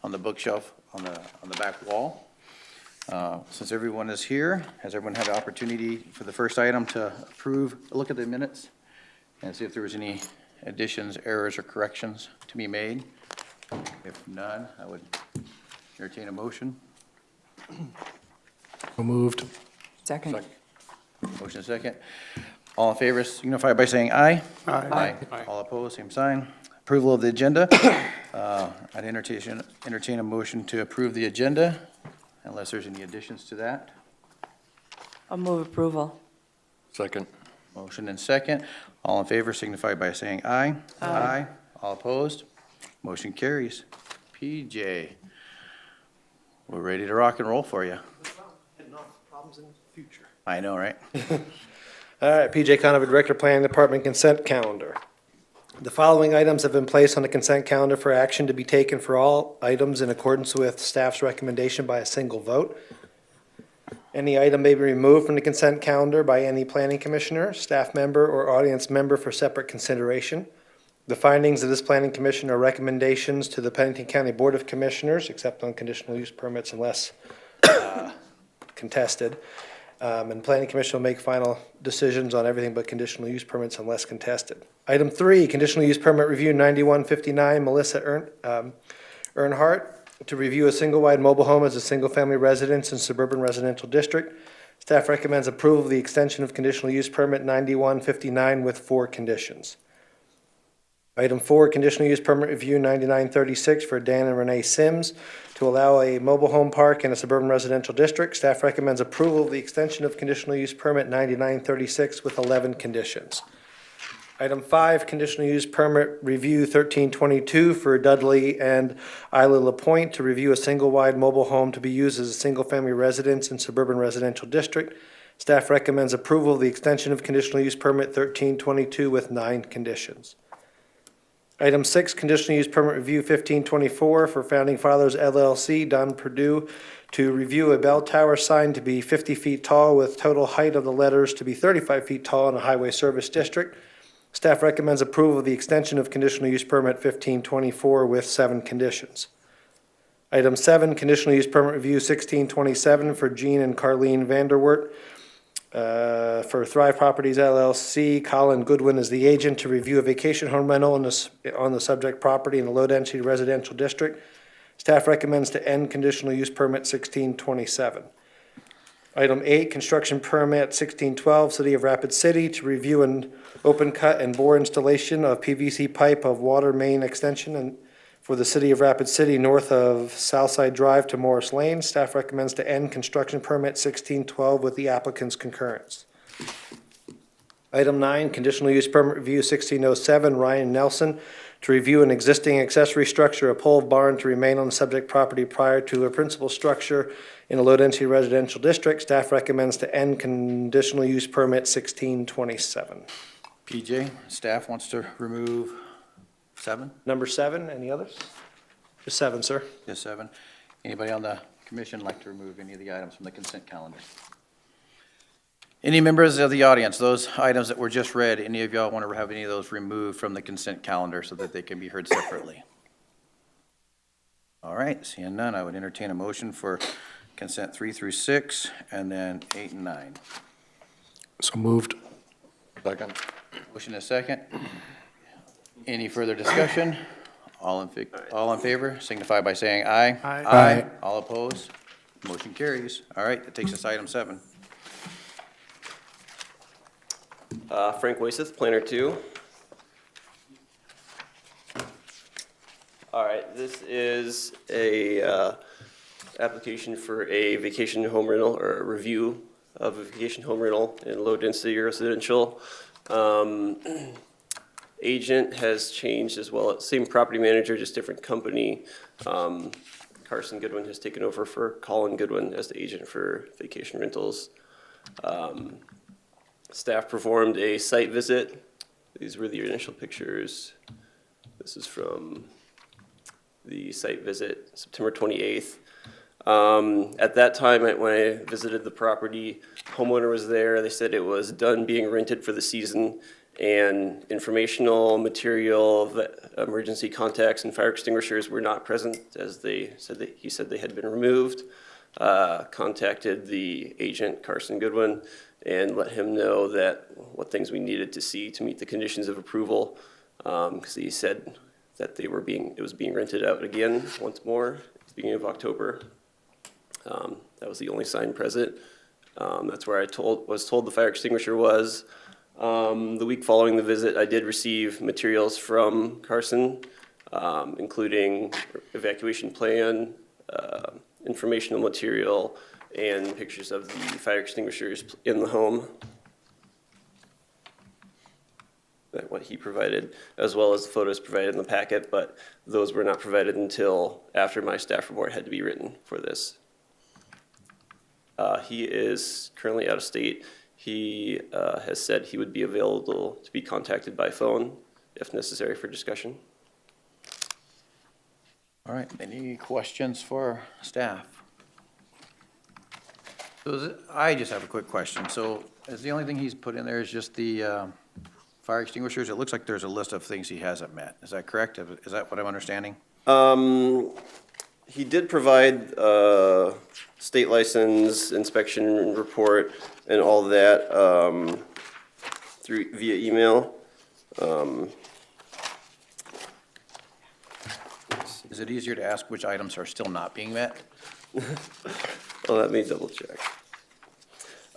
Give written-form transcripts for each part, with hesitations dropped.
on the bookshelf on the back wall. Since everyone is here, has everyone had an opportunity for the first item to look at the minutes and see if there was any additions, errors, or corrections to be made? If none, I would entertain a motion. So moved. Second. Motion is second. All in favor signify by saying aye. Aye. All opposed, same sign. Approval of the agenda. I'd entertain a motion to approve the agenda unless there's any additions to that. I'll move approval. Second. Motion and second. All in favor signify by saying aye. Aye. All opposed? Motion carries. PJ, we're ready to rock and roll for you. Heading off problems in the future. I know, right? All right, PJ Conover, Director, Planning Department, Consent Calendar. The following items have been placed on the consent calendar for action to be taken for all items in accordance with staff's recommendation by a single vote. Any item may be removed from the consent calendar by any planning commissioner, staff member, or audience member for separate consideration. The findings of this planning commission are recommendations to the Pennington County Board of Commissioners, except on conditional use permits unless contested. And planning commission will make final decisions on everything but conditional use permits unless contested. Item 3, conditional use permit review 9159, Melissa Earnhardt, to review a single-wide mobile home as a single-family residence in suburban residential district. Staff recommends approval of the extension of conditional use permit 9159 with 4 conditions. Item 4, conditional use permit review 9936 for Dan and Renee Sims to allow a mobile home park in a suburban residential district. Staff recommends approval of the extension of conditional use permit 9936 with 11 conditions. Item 5, conditional use permit review 1322 for Dudley and Isla LaPointe to review a single-wide mobile home to be used as a single-family residence in suburban residential district. Staff recommends approval of the extension of conditional use permit 1322 with 9 conditions. Item 6, conditional use permit review 1524 for Founding Fathers LLC, Don Purdue, to review a bell tower sign to be 50 feet tall with total height of the letters to be 35 feet tall in a highway service district. Staff recommends approval of the extension of conditional use permit 1524 with 7 conditions. Item 7, conditional use permit review 1627 for Jean and Carlene Vanderwert, for Thrive Properties LLC, Colin Goodwin is the agent to review a vacation home rental on the subject property in a low-density residential district. Staff recommends to end conditional use permit 1627. Item 8, construction permit 1612, City of Rapid City, to review an open cut and bore installation of PVC pipe of water main extension for the City of Rapid City north of Southside Drive to Morris Lane. Staff recommends to end construction permit 1612 with the applicant's concurrence. Item 9, conditional use permit review 1607, Ryan Nelson, to review an existing accessory structure, a pole barn, to remain on the subject property prior to a principal structure in a low-density residential district. Staff recommends to end conditional use permit 1627. PJ, staff wants to remove 7? Number 7, any others? Just 7, sir. Just 7. Anybody on the commission like to remove any of the items from the consent calendar? Any members of the audience, those items that were just read, any of y'all want to have any of those removed from the consent calendar so that they can be heard separately? All right, seeing none, I would entertain a motion for consent 3 through 6 and then 8 and 9. So moved. Second. Motion is second. Any further discussion? All in favor signify by saying aye. Aye. All opposed? Motion carries. All right, that takes us to item 7. Frank Waiseth, Planner 2. All right, this is a application for a vacation home rental, or a review of a vacation home rental in low-density residential. Agent has changed as well. Same property manager, just different company. Carson Goodwin has taken over for Colin Goodwin as the agent for vacation rentals. Staff performed a site visit. These were the initial pictures. This is from the site visit, September 28th. At that time, when I visited the property, homeowner was there. They said it was done being rented for the season, and informational material, emergency contacts and fire extinguishers were not present, as he said they had been removed. Contacted the agent, Carson Goodwin, and let him know that what things we needed to see to meet the conditions of approval, because he said that it was being rented out again once more at the beginning of October. That was the only sign present. That's where I was told the fire extinguisher was. The week following the visit, I did receive materials from Carson, including evacuation plan, informational material, and pictures of the fire extinguishers in the home. That what he provided, as well as the photos provided in the packet, but those were not provided until after my staff report had to be written for this. He is currently out of state. He has said he would be available to be contacted by phone if necessary for discussion. All right, any questions for staff? I just have a quick question. So is the only thing he's put in there is just the fire extinguishers? It looks like there's a list of things he hasn't met. Is that correct? Is that what I'm understanding? He did provide state license, inspection report, and all that via email. Is it easier to ask which items are still not being met? Well, let me double check.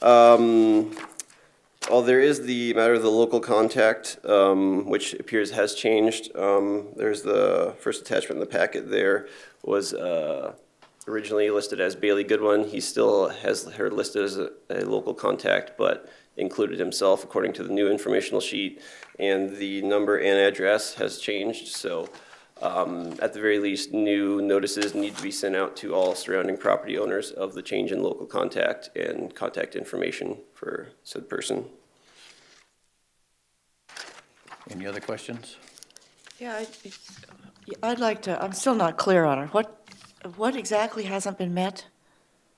Well, there is the matter of the local contact, which appears has changed. There's the first attachment in the packet there was originally listed as Bailey Goodwin. He still has her listed as a local contact, but included himself according to the new informational sheet, and the number and address has changed. So at the very least, new notices need to be sent out to all surrounding property owners of the change in local contact and contact information for said person. Any other questions? Yeah, I'd like to, I'm still not clear on it. What exactly hasn't been met?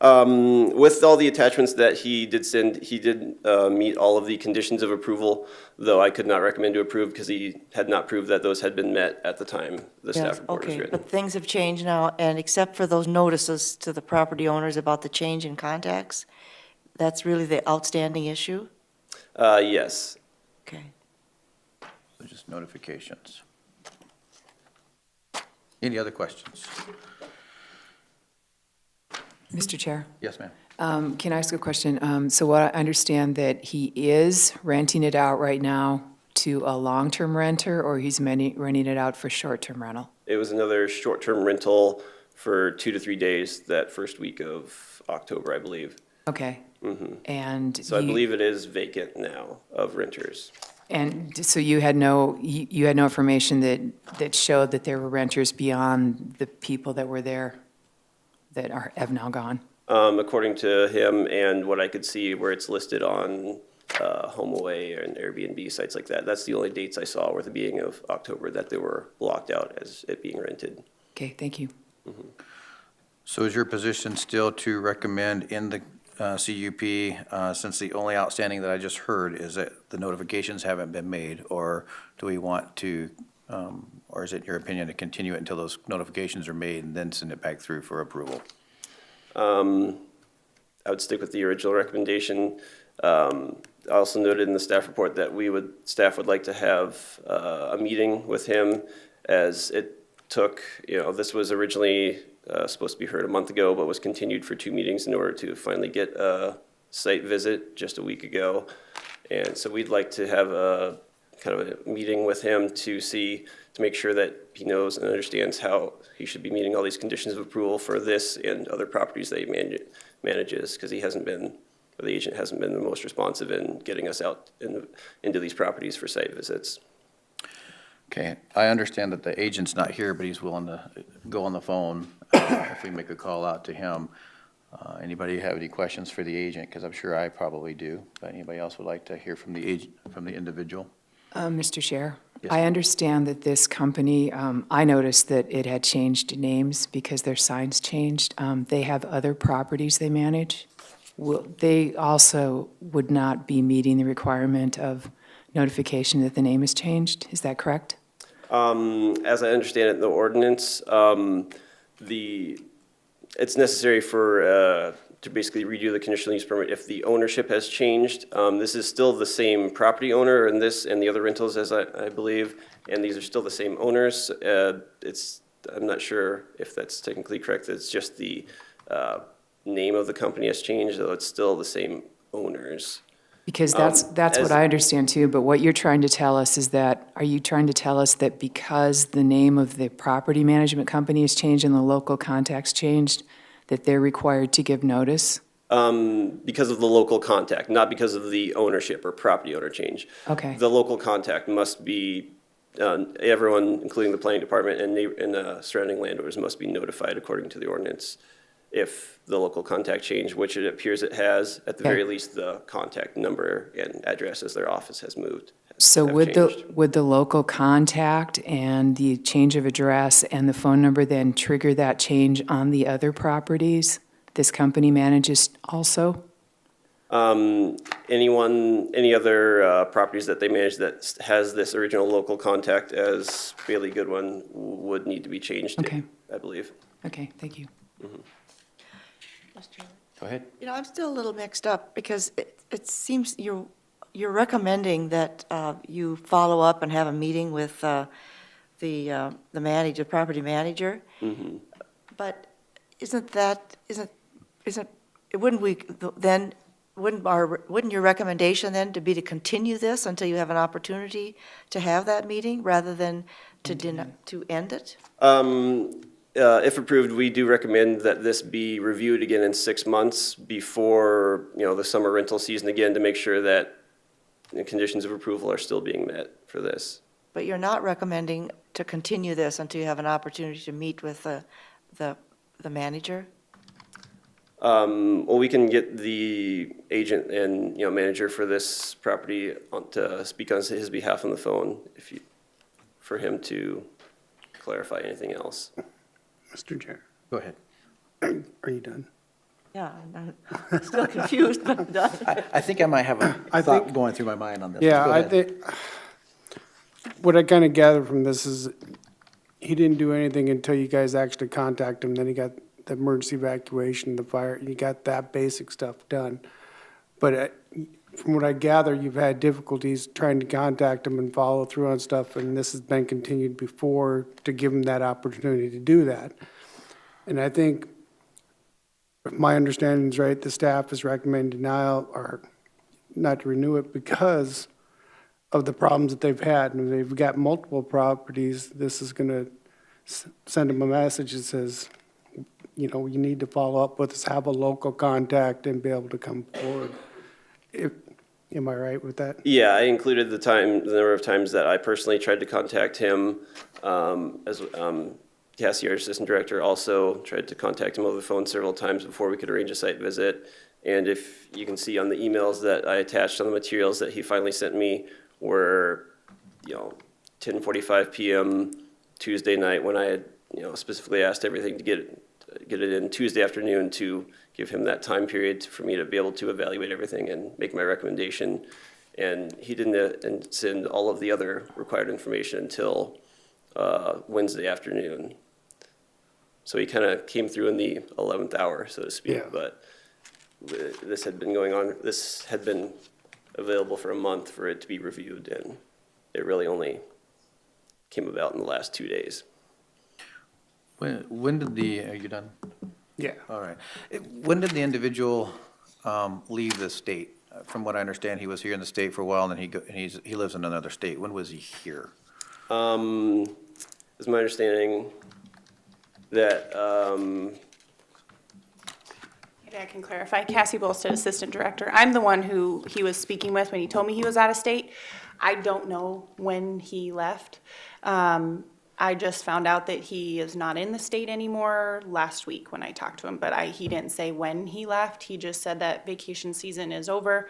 With all the attachments that he did send, he did meet all of the conditions of approval, though I could not recommend to approve because he had not proved that those had been met at the time the staff Yes, report was okay, written. but things have changed now, and except for those notices to the property owners about the change in contacts, that's really the outstanding issue? Yes. Okay. So just notifications. Any other questions? Mr. Chair, Yes, ma'am. can I ask a question? So what I understand that he is renting it out right now to a long-term renter, or he's renting it out for short-term rental? It was another short-term rental for 2 to 3 days that first week of October, I believe. Okay. And So I believe it is vacant now of renters. And so you had no information that showed that there were renters beyond the people that were there that have now gone? According to him and what I could see where it's listed on HomeAway and Airbnb sites like that, that's the only dates I saw were the beginning of October that they were blocked out as it being rented. Okay, thank you. So is your position still to recommend in the CUP, since the only outstanding that I just heard is that the notifications haven't been made, or do we want to, or is it your opinion to continue it until those notifications are made and then send it back through for approval? I would stick with the original recommendation. I also noted in the staff report that staff would like to have a meeting with him, as it took, this was originally supposed to be heard a month ago, but was continued for 2 meetings in order to finally get a site visit just a week ago. And so we'd like to have a kind of a meeting with him to make sure that he knows and understands how he should be meeting all these conditions of approval for this and other properties that he manages, because the agent hasn't been the most responsive in getting us out into these properties for site visits. Okay, I understand that the agent's not here, but he's willing to go on the phone if we make a call out to him. Anybody have any questions for the agent? Because I'm sure I probably do, but anybody else would like to hear from the agent, from the individual? Mr. Chair, I understand that this company, I noticed that it had changed names because their signs changed. They have other properties they manage. They also would not be meeting the requirement of notification that the name has changed. Is that correct? As I understand it in the ordinance, it's necessary to basically redo the conditional use permit if the ownership has changed. This is still the same property owner and the other rentals, as I believe, and these are still the same owners. I'm not sure if that's technically correct. It's just the name of the company has changed, though it's still the same owners. Because that's what I understand too, but what you're trying to tell us is that, are you trying to tell us that because the name of the property management company has changed and the local contact's changed, that they're required to give notice? Because of the local contact, not because of the ownership or property owner change. Okay. The local contact must be, everyone, including the planning department and surrounding landowners, must be notified according to the ordinance if the local contact change, which it appears it has. At the Okay. very least, the contact number and address as their office has moved. So have would changed. the local contact and the change of address and the phone number then trigger that change on the other properties this company manages also? Any other properties that they manage that has this original local contact as Bailey Goodwin would need to be changed, Okay. I believe. Okay, thank you. Go ahead. You know, I'm still a little mixed up because it seems you're recommending that you follow up and have a meeting with the property manager. But wouldn't your recommendation then to be to continue this until you have an opportunity to have that meeting rather than to end it? If approved, we do recommend that this be reviewed again in 6 months before, the summer rental season again, to make sure that the conditions of approval are still being met for this. But you're not recommending to continue this until you have an opportunity to meet with the manager? Well, we can get the agent and, manager for this property to speak on his behalf on the phone for him to clarify anything else. Mr. Chair, Go ahead. are you done? Yeah, I'm still confused, but I'm done. I think I might have a I thought think- going through my mind on this. Yeah, Go I ahead. think, what I kind of gather from this is he didn't do anything until you guys actually contact him, then he got the emergency evacuation, the fire, you got that basic stuff done. But from what I gather, you've had difficulties trying to contact him and follow through on stuff, and this has been continued before to give him that opportunity to do that. And I think, if my understanding is right, the staff is recommending denial or not to renew it because of the problems that they've had. And they've got multiple properties. This is going to send them a message that says, you need to follow up with us, have a local contact and be able to come forward. Am I right with that? Yeah, I included the number of times that I personally tried to contact him, as Cassie, our assistant director, also tried to contact him over the phone several times before we could arrange a site visit. And if you can see on the emails that I attached on the materials that he finally sent me were, 10:45 p.m. Tuesday night when I had, specifically asked everything to get it in Tuesday afternoon to give him that time period for me to be able to evaluate everything and make my recommendation. And he didn't send all of the other required information until Wednesday afternoon. So he kind of came through in the 11th hour, so to speak. Yeah. But this had been available for a month for it to be reviewed, and it really only came about in the last 2 days. When did are you done? Yeah. All right. When did the individual leave the state? From what I understand, he was here in the state for a while, and then he lives in another state. When was he here? It's my understanding that, Maybe I can clarify. Cassie Bolstead, Assistant Director. I'm the one who he was speaking with when he told me he was out of state. I don't know when he left. I just found out that he is not in the state anymore last week when I talked to him, but he didn't say when he left. He just said that vacation season is over.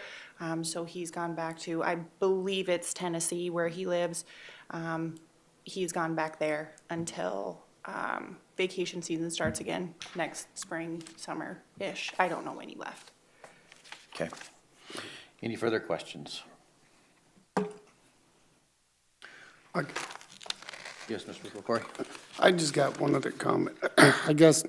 So he's gone back to, I believe it's Tennessee where he lives. He's gone back there until vacation season starts again next spring, summer-ish. I don't know when he left. Okay. Any further questions? Yes, Mr. McCory? I just got one other comment. I guess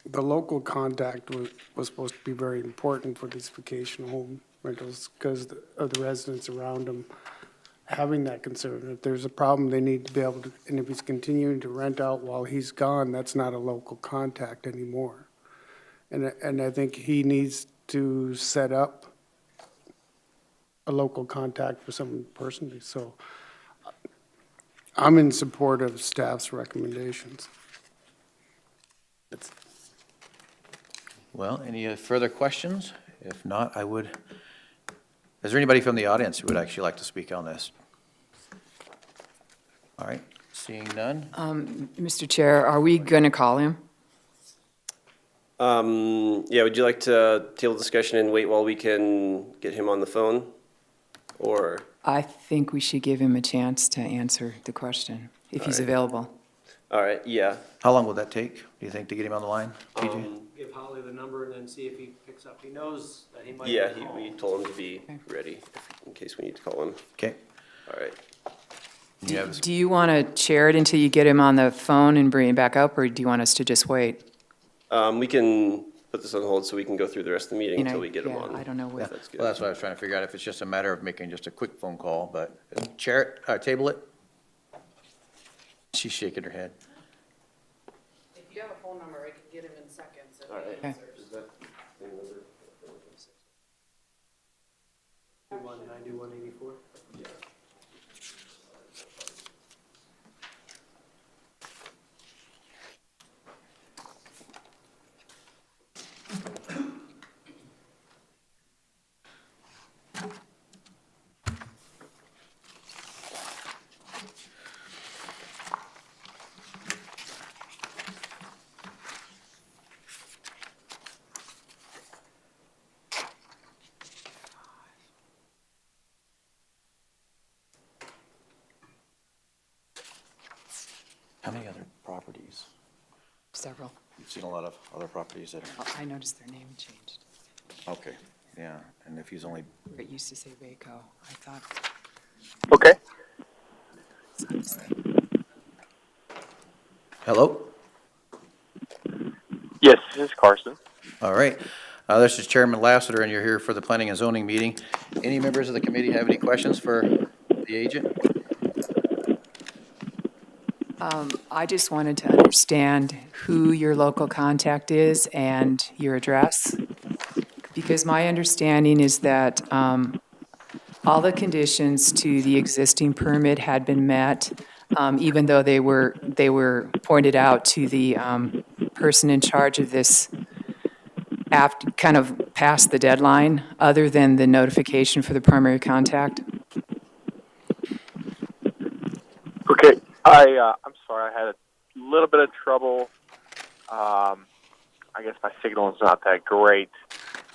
the local contact was supposed to be very important for these vacation home rentals because of the residents around them having that concern. If there's a problem, they need to be able to, and if he's continuing to rent out while he's gone, that's not a local contact anymore. And I think he needs to set up a local contact for some person, so I'm in support of staff's recommendations. Well, any further questions? If not, is there anybody from the audience who would actually like to speak on this? All right, seeing none. Mr. Chair, are we going to call him? Yeah, would you like to table discussion and wait while we can get him on the phone? Or, I think we should give him a chance to answer the question, if he's available. all right, yeah. How long will that take, do you think, to get him on the line? TJ? Give Holly the number and then see if he picks up. He knows that he might. Yeah, get a call. we told him to be ready in case we need to call him. Okay. All right. You have- Do you want to chair it until you get him on the phone and bring him back up, or do you want us to just wait? We can put this on hold so we can go through the rest of the meeting You know, until we get him yeah, on. I don't know what. That's good. Well, that's what I was trying to figure out, if it's just a matter of making just a quick phone call, but chair it, table it? She's shaking her head. If you have a phone number, I could get him in seconds if All right. he answers. You want 9184? How many other properties? Several. You've seen a lot of other properties that are, I noticed their name changed. okay, yeah, and if he's only, It used to say Vaco. I thought. Okay. hello? Yes, this is Carson. All right, this is Chairman Lassiter, and you're here for the Planning and Zoning meeting. Any members of the committee have any questions for the agent? I just wanted to understand who your local contact is and your address. Because my understanding is that all the conditions to the existing permit had been met, even though they were pointed out to the person in charge of this after, kind of past the deadline, other than the notification for the primary contact. Okay, I'm sorry, I had a little bit of trouble. I guess my signal is not that great,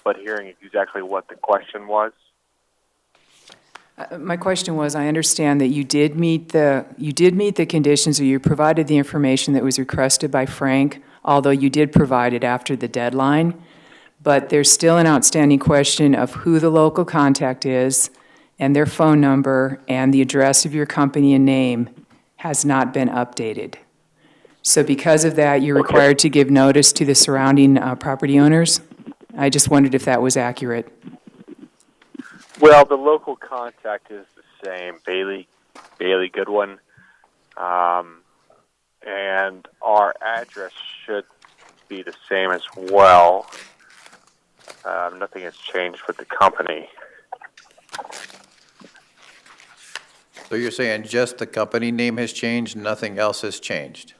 but hearing exactly what the question was. My question was, I understand that you did meet the conditions, or you provided the information that was requested by Frank, although you did provide it after the deadline. But there's still an outstanding question of who the local contact is, and their phone number, and the address of your company and name has not been updated. So because of that, you're required to give notice to the surrounding property owners. I just wondered if that was accurate. Well, the local contact is the same, Bailey Goodwin, and our address should be the same as well. Nothing has changed with the company. So you're saying just the company name has changed, nothing else has changed?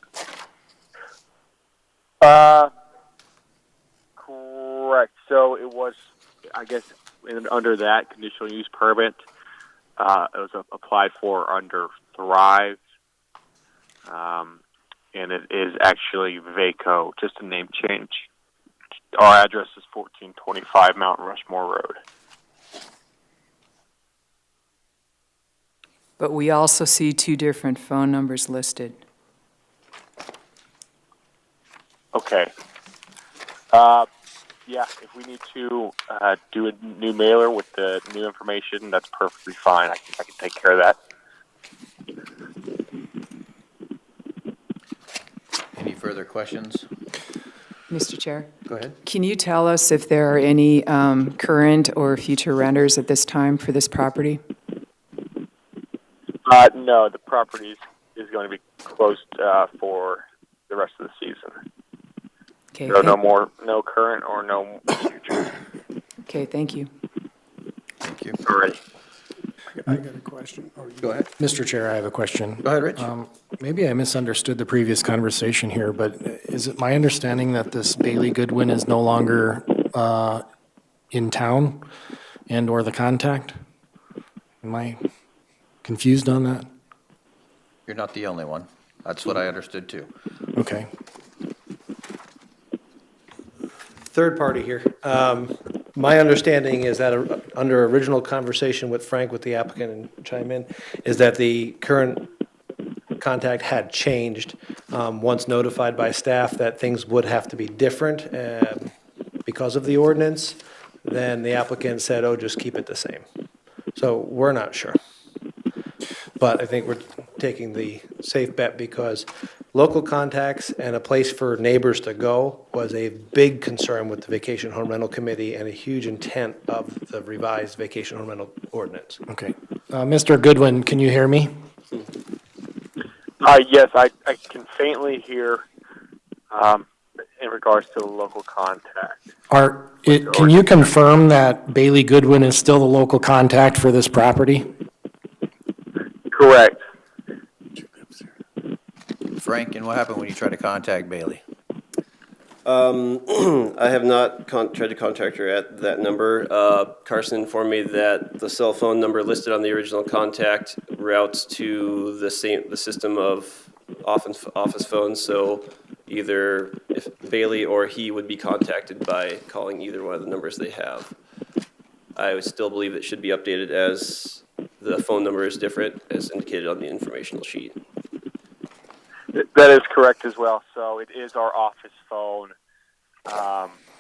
Correct. So it was, I guess, under that conditional use permit, it was applied for under Thrive, and it is actually Vaco, just a name change. Our address is 1425 Mount Rushmore Road. But we also see two different phone numbers listed. Okay. Yeah, if we need to do a new mailer with the new information, that's perfectly fine. I can take care of that. Any further questions? Mr. Chair, Go ahead. can you tell us if there are any current or future renters at this time for this property? No, the property is going to be closed for the rest of the season. Okay, So no current or no future. Okay, thank you. Thank you. Alrighty. I got a question. Go ahead. Mr. Chair, I have a question. Go ahead, Rich. Maybe I misunderstood the previous conversation here, but is it my understanding that this Bailey Goodwin is no longer in town and/or the contact? Am I confused on that? You're not the only one. That's what I understood too. Okay. Third party here. My understanding is that under original conversation with Frank, with the applicant, and chime in, is that the current contact had changed. Once notified by staff that things would have to be different because of the ordinance, then the applicant said, oh, just keep it the same. So we're not sure. But I think we're taking the safe bet because local contacts and a place for neighbors to go was a big concern with the Vacation Home Rental Committee and a huge intent of the revised Vacation Home Rental Ordinance. Okay. Mr. Goodwin, can you hear me? Yes, I can faintly hear in regards to the local contact. Can you confirm that Bailey Goodwin is still the local contact for this property? Correct. Frank, and what happened when you tried to contact Bailey? I have not tried to contact her at that number. Carson informed me that the cell phone number listed on the original contact routes to the system of office phones, so either if Bailey or he would be contacted by calling either one of the numbers they have. I would still believe it should be updated as the phone number is different, as indicated on the informational sheet. That is correct as well. So it is our office phone,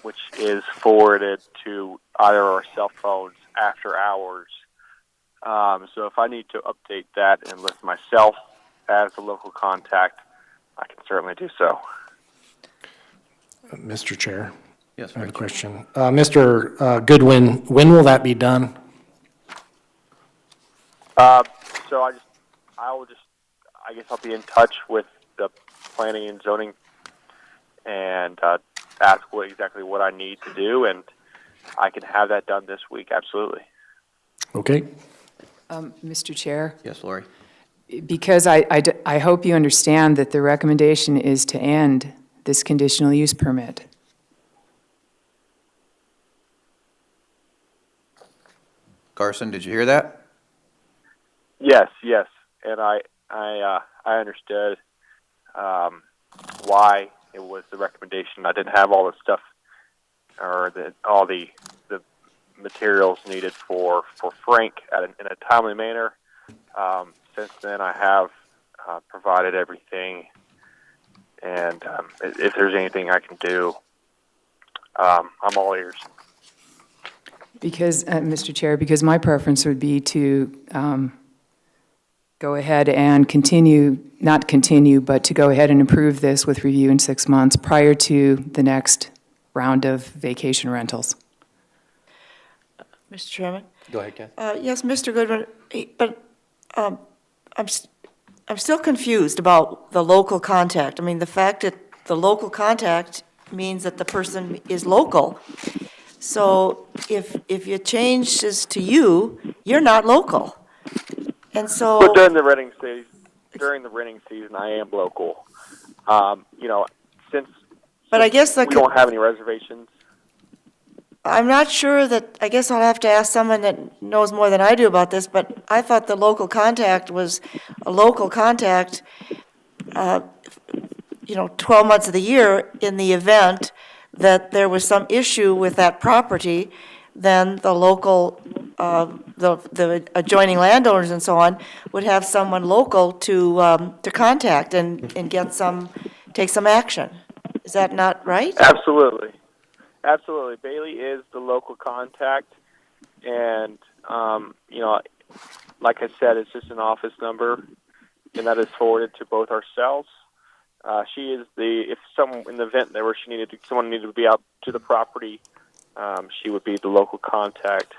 which is forwarded to either our cell phones after hours. So if I need to update that and list myself as the local contact, I can certainly do so. Mr. Chair, Yes, I have a Rich. question. Mr. Goodwin, when will that be done? So I guess I'll be in touch with the planning and zoning and ask exactly what I need to do, and I can have that done this week, absolutely. Okay. Mr. Chair, Yes, Lori. because I hope you understand that the recommendation is to end this conditional use permit. Carson, did you hear that? Yes, and I understood why it was the recommendation. I didn't have all the stuff or all the materials needed for Frank in a timely manner. Since then, I have provided everything, and if there's anything I can do, I'm all ears. Because, Mr. Chair, because my preference would be to go ahead and not continue, but to go ahead and approve this with review in 6 months prior to the next round of vacation rentals. Mr. Chairman? Go ahead, Ken. Yes, Mr. Goodwin, but I'm still confused about the local contact. I mean, the fact that the local contact means that the person is local. So if you change this to you, you're not local. And so. But during the renting season, I am local. Since But I guess we don't have any reservations. I'm not sure that, I guess I'll have to ask someone that knows more than I do about this, but I thought the local contact was a local contact, 12 months of the year in the event that there was some issue with that property, then the local the adjoining landowners and so on would have someone local to contact and take some action. Is that not right? Absolutely. Absolutely. Bailey is the local contact, and, like I said, it's just an office number, and that is forwarded to both ourselves. She is if someone, in the event there where someone needed to be out to the property, she would be the local contact.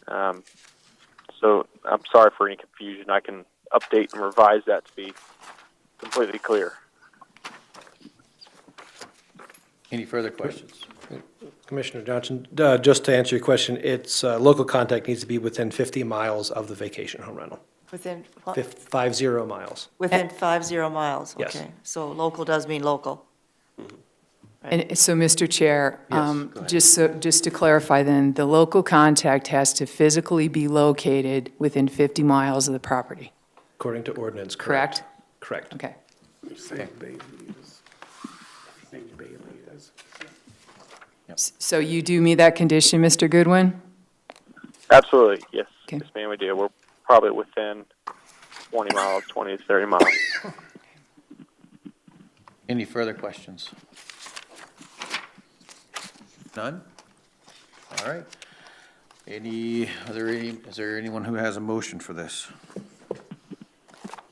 So I'm sorry for any confusion. I can update and revise that to be completely clear. Any further questions? Commissioner Johnson, just to answer your question, it's, local contact needs to be within 50 miles of the vacation home rental. Within, what? 50 miles. Within 50 miles? Yes. Okay, so local does mean local. And so, Mr. Chair, Yes, go ahead. just to clarify then, the local contact has to physically be located within 50 miles of the property, According to ordinance, correct? correct? Okay. Say Bailey is. Say Bailey is. So you do meet that condition, Mr. Goodwin? Absolutely, yes. Okay. Yes, ma'am, we do. We're probably within 20 miles, 20 to 30 miles. Any further questions? None? All right. Is there anyone who has a motion for this?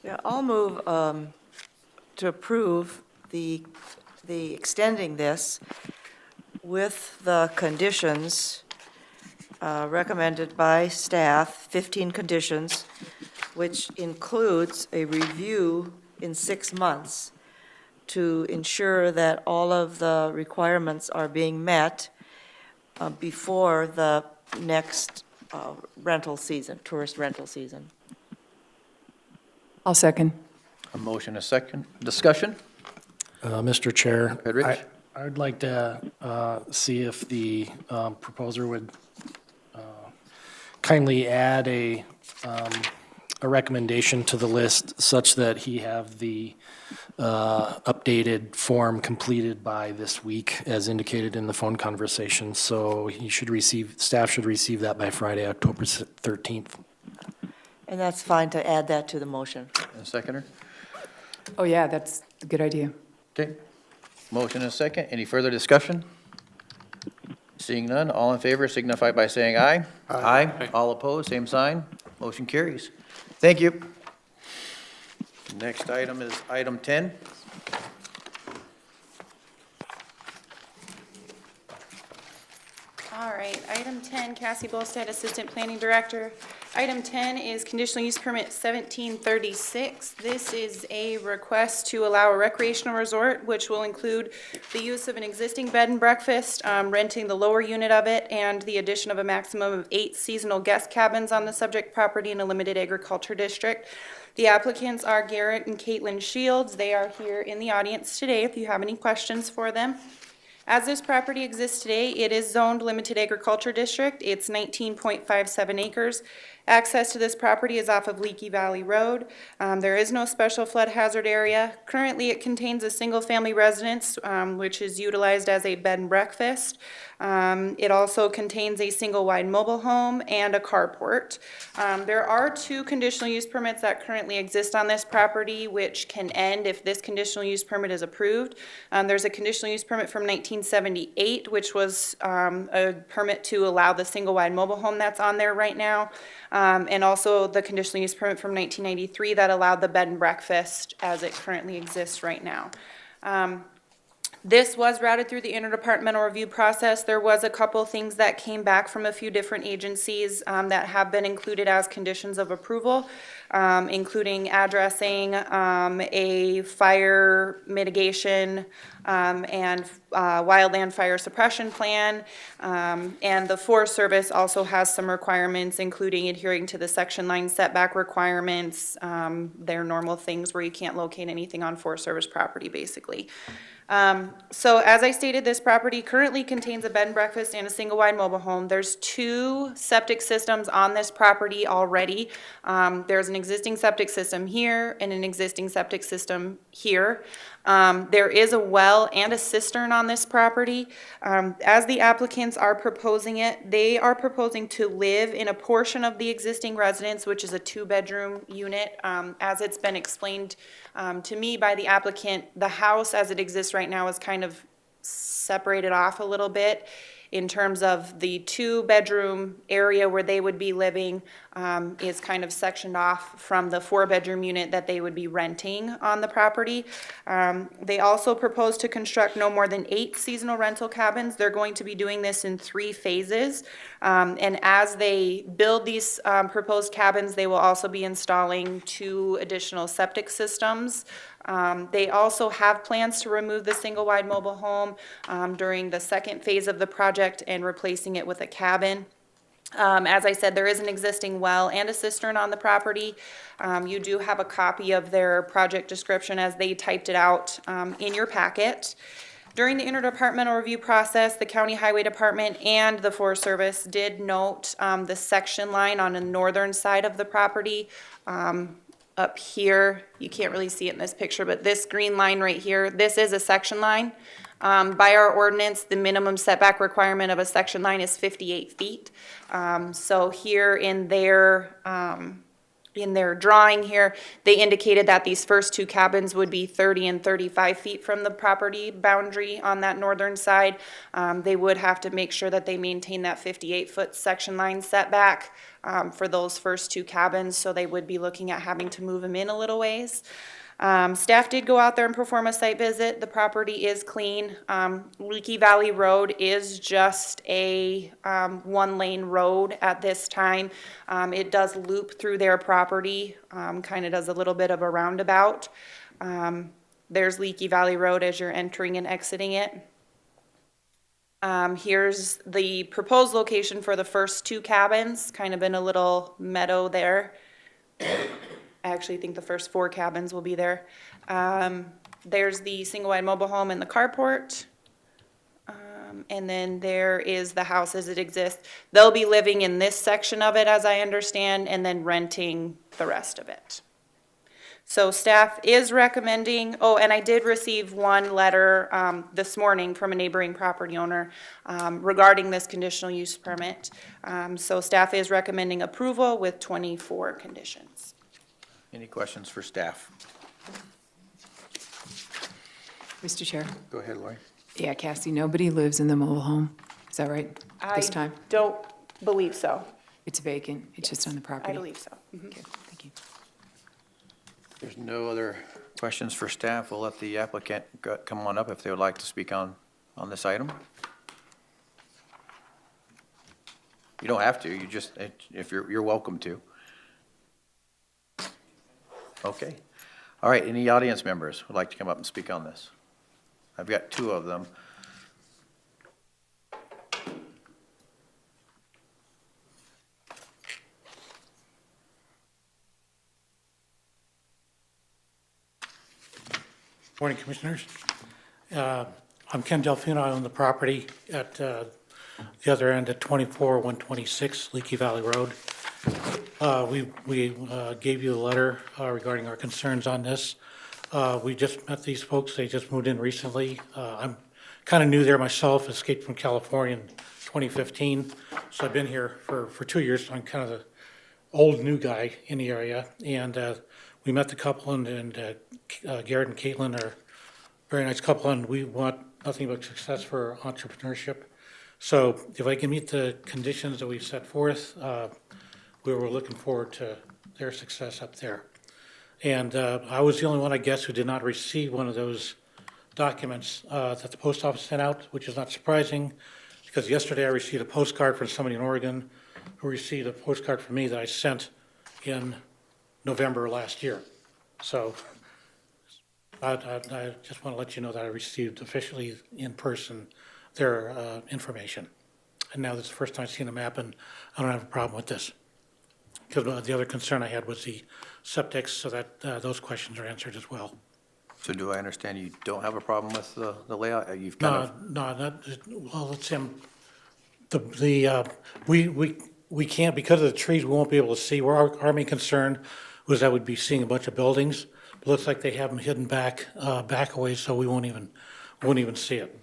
Yeah, I'll move to approve the extending this with the conditions recommended by staff, 15 conditions, which includes a review in 6 months to ensure that all of the requirements are being met before the next rental season, tourist rental season. I'll second. A motion, a second. Discussion? Mr. Chair, ahead, Rich. I'd like to see if the proposer would kindly add a recommendation to the list such that he have the updated form completed by this week, as indicated in the phone conversation. So staff should receive that by Friday, October 13th. And that's fine to add that to the motion. A seconder? Oh, yeah, that's a good idea. Okay. Motion and a second. Any further discussion? Seeing none, all in favor signify by saying aye. Aye. All opposed, same sign. Motion carries. Thank you. Next item is item 10. All right, item 10, Cassie Bolstead, Assistant Planning Director. Item 10 is conditional use permit 1736. This is a request to allow a recreational resort, which will include the use of an existing bed and breakfast, renting the lower unit of it, and the addition of a maximum of 8 seasonal guest cabins on the subject property in a limited agriculture district. The applicants are Garrett and Caitlin Shields. They are here in the audience today if you have any questions for them. As this property exists today, it is zoned limited agriculture district. It's 19.57 acres. Access to this property is off of Leaky Valley Road. There is no special flood hazard area. Currently, it contains a single-family residence, which is utilized as a bed and breakfast. It also contains a single-wide mobile home and a carport. There are 2 conditional use permits that currently exist on this property, which can end if this conditional use permit is approved. There's a conditional use permit from 1978, which was a permit to allow the single-wide mobile home that's on there right now. And also the conditional use permit from 1993 that allowed the bed and breakfast as it currently exists right now. This was routed through the interdepartmental review process. There was a couple things that came back from a few different agencies that have been included as conditions of approval, including addressing a fire mitigation and wildland fire suppression plan. And the Forest Service also has some requirements, including adhering to the section line setback requirements. They're normal things where you can't locate anything on Forest Service property, basically. So as I stated, this property currently contains a bed and breakfast and a single-wide mobile home. There's 2 septic systems on this property already. There's an existing septic system here and an existing septic system here. There is a well and a cistern on this property. As the applicants are proposing it, they are proposing to live in a portion of the existing residence, which is a 2-bedroom unit. As it's been explained to me by the applicant, the house as it exists right now is kind of separated off a little bit in terms of the 2-bedroom area where they would be living is kind of sectioned off from the 4-bedroom unit that they would be renting on the property. They also propose to construct no more than 8 seasonal rental cabins. They're going to be doing this in 3 phases. And as they build these proposed cabins, they will also be installing 2 additional septic systems. They also have plans to remove the single-wide mobile home during the 2nd phase of the project and replacing it with a cabin. As I said, there is an existing well and a cistern on the property. You do have a copy of their project description as they typed it out in your packet. During the interdepartmental review process, the County Highway Department and the Forest Service did note the section line on the northern side of the property. Up here, you can't really see it in this picture, but this green line right here, this is a section line. By our ordinance, the minimum setback requirement of a section line is 58 feet. So here in their drawing here, they indicated that these first 2 cabins would be 30 and 35 feet from the property boundary on that northern side. They would have to make sure that they maintain that 58-foot section line setback for those first 2 cabins, so they would be looking at having to move them in a little ways. Staff did go out there and perform a site visit. The property is clean. Leaky Valley Road is just a 1-lane road at this time. It does loop through their property, kind of does a little bit of a roundabout. There's Leaky Valley Road as you're entering and exiting it. Here's the proposed location for the first 2 cabins, kind of in a little meadow there. I actually think the first 4 cabins will be there. There's the single-wide mobile home and the carport. And then there is the house as it exists. They'll be living in this section of it, as I understand, and then renting the rest of it. So staff is recommending, oh, and I did receive 1 letter this morning from a neighboring property owner regarding this conditional use permit. So staff is recommending approval with 24 conditions. Any questions for staff? Mr. Chair? Go ahead, Lori. Yeah, Cassie, nobody lives in the mobile home. Is that right? This time? Don't believe so. It's vacant. It's just on the property? I believe so. Mhm. Okay, thank you. There's no other questions for staff. We'll let the applicant come on up if they would like to speak on this item. You don't have to. You just, if you're welcome to. Okay. All right, any audience members would like to come up and speak on this? I've got 2 of them. Morning, Commissioners. I'm Ken Delfino. I own the property at the other end at 24-126 Leaky Valley Road. We gave you a letter regarding our concerns on this. We just met these folks. They just moved in recently. I'm kind of new there myself, escaped from California in 2015. So I've been here for 2 years. So I'm kind of the old new guy in the area. And we met the couple, and Garrett and Caitlin are a very nice couple, and we want nothing but success for entrepreneurship. So if I can meet the conditions that we've set forth, we were looking forward to their success up there. And I was the only one, I guess, who did not receive one of those documents that the post office sent out, which is not surprising, because yesterday I received a postcard from somebody in Oregon who received a postcard from me that I sent in November last year. So I just want to let you know that I received officially in person their information. And now this is the first time I've seen a map, and I don't have a problem with this. Because the other concern I had was the septics, so that those questions are answered as well. So do I understand you don't have a problem with the layout? You've kind of, Well, it's him, we can't, because of the trees, we won't be able to see. Our main concern was that we'd be seeing a bunch of buildings. But looks like they have them hidden back away, so we won't even see it.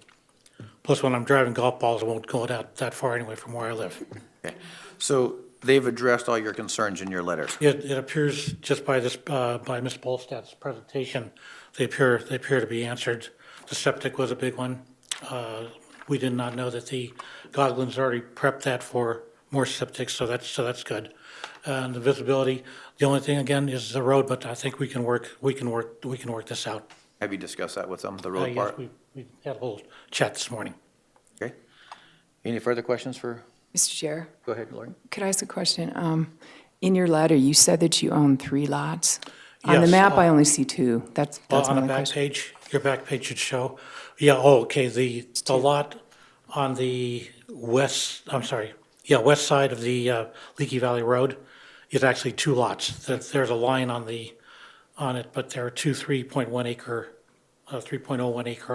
Plus, when I'm driving golf balls, I won't go that far anyway from where I live. okay. So they've addressed all your concerns in your letter. It appears just by Ms. Bolstad's presentation, they appear to be answered. The septic was a big one. We did not know that the Godwin's already prepped that for more septic, so that's good. And the visibility, the only thing again is the road, but I think we can work this out. Have you discussed that with them, the road Yes, part? we had a little chat this morning. Okay. Any further questions for, Mr. Chair, go ahead, Lori. could I ask a question? In your letter, you said that you own 3 lots. On the Yes, map, I only see 2. That's On my the only back question. page, your back page should show, okay, the lot on the west side of the Leaky Valley Road is actually 2 lots. There's a line on it, but there are 2 3.1 acre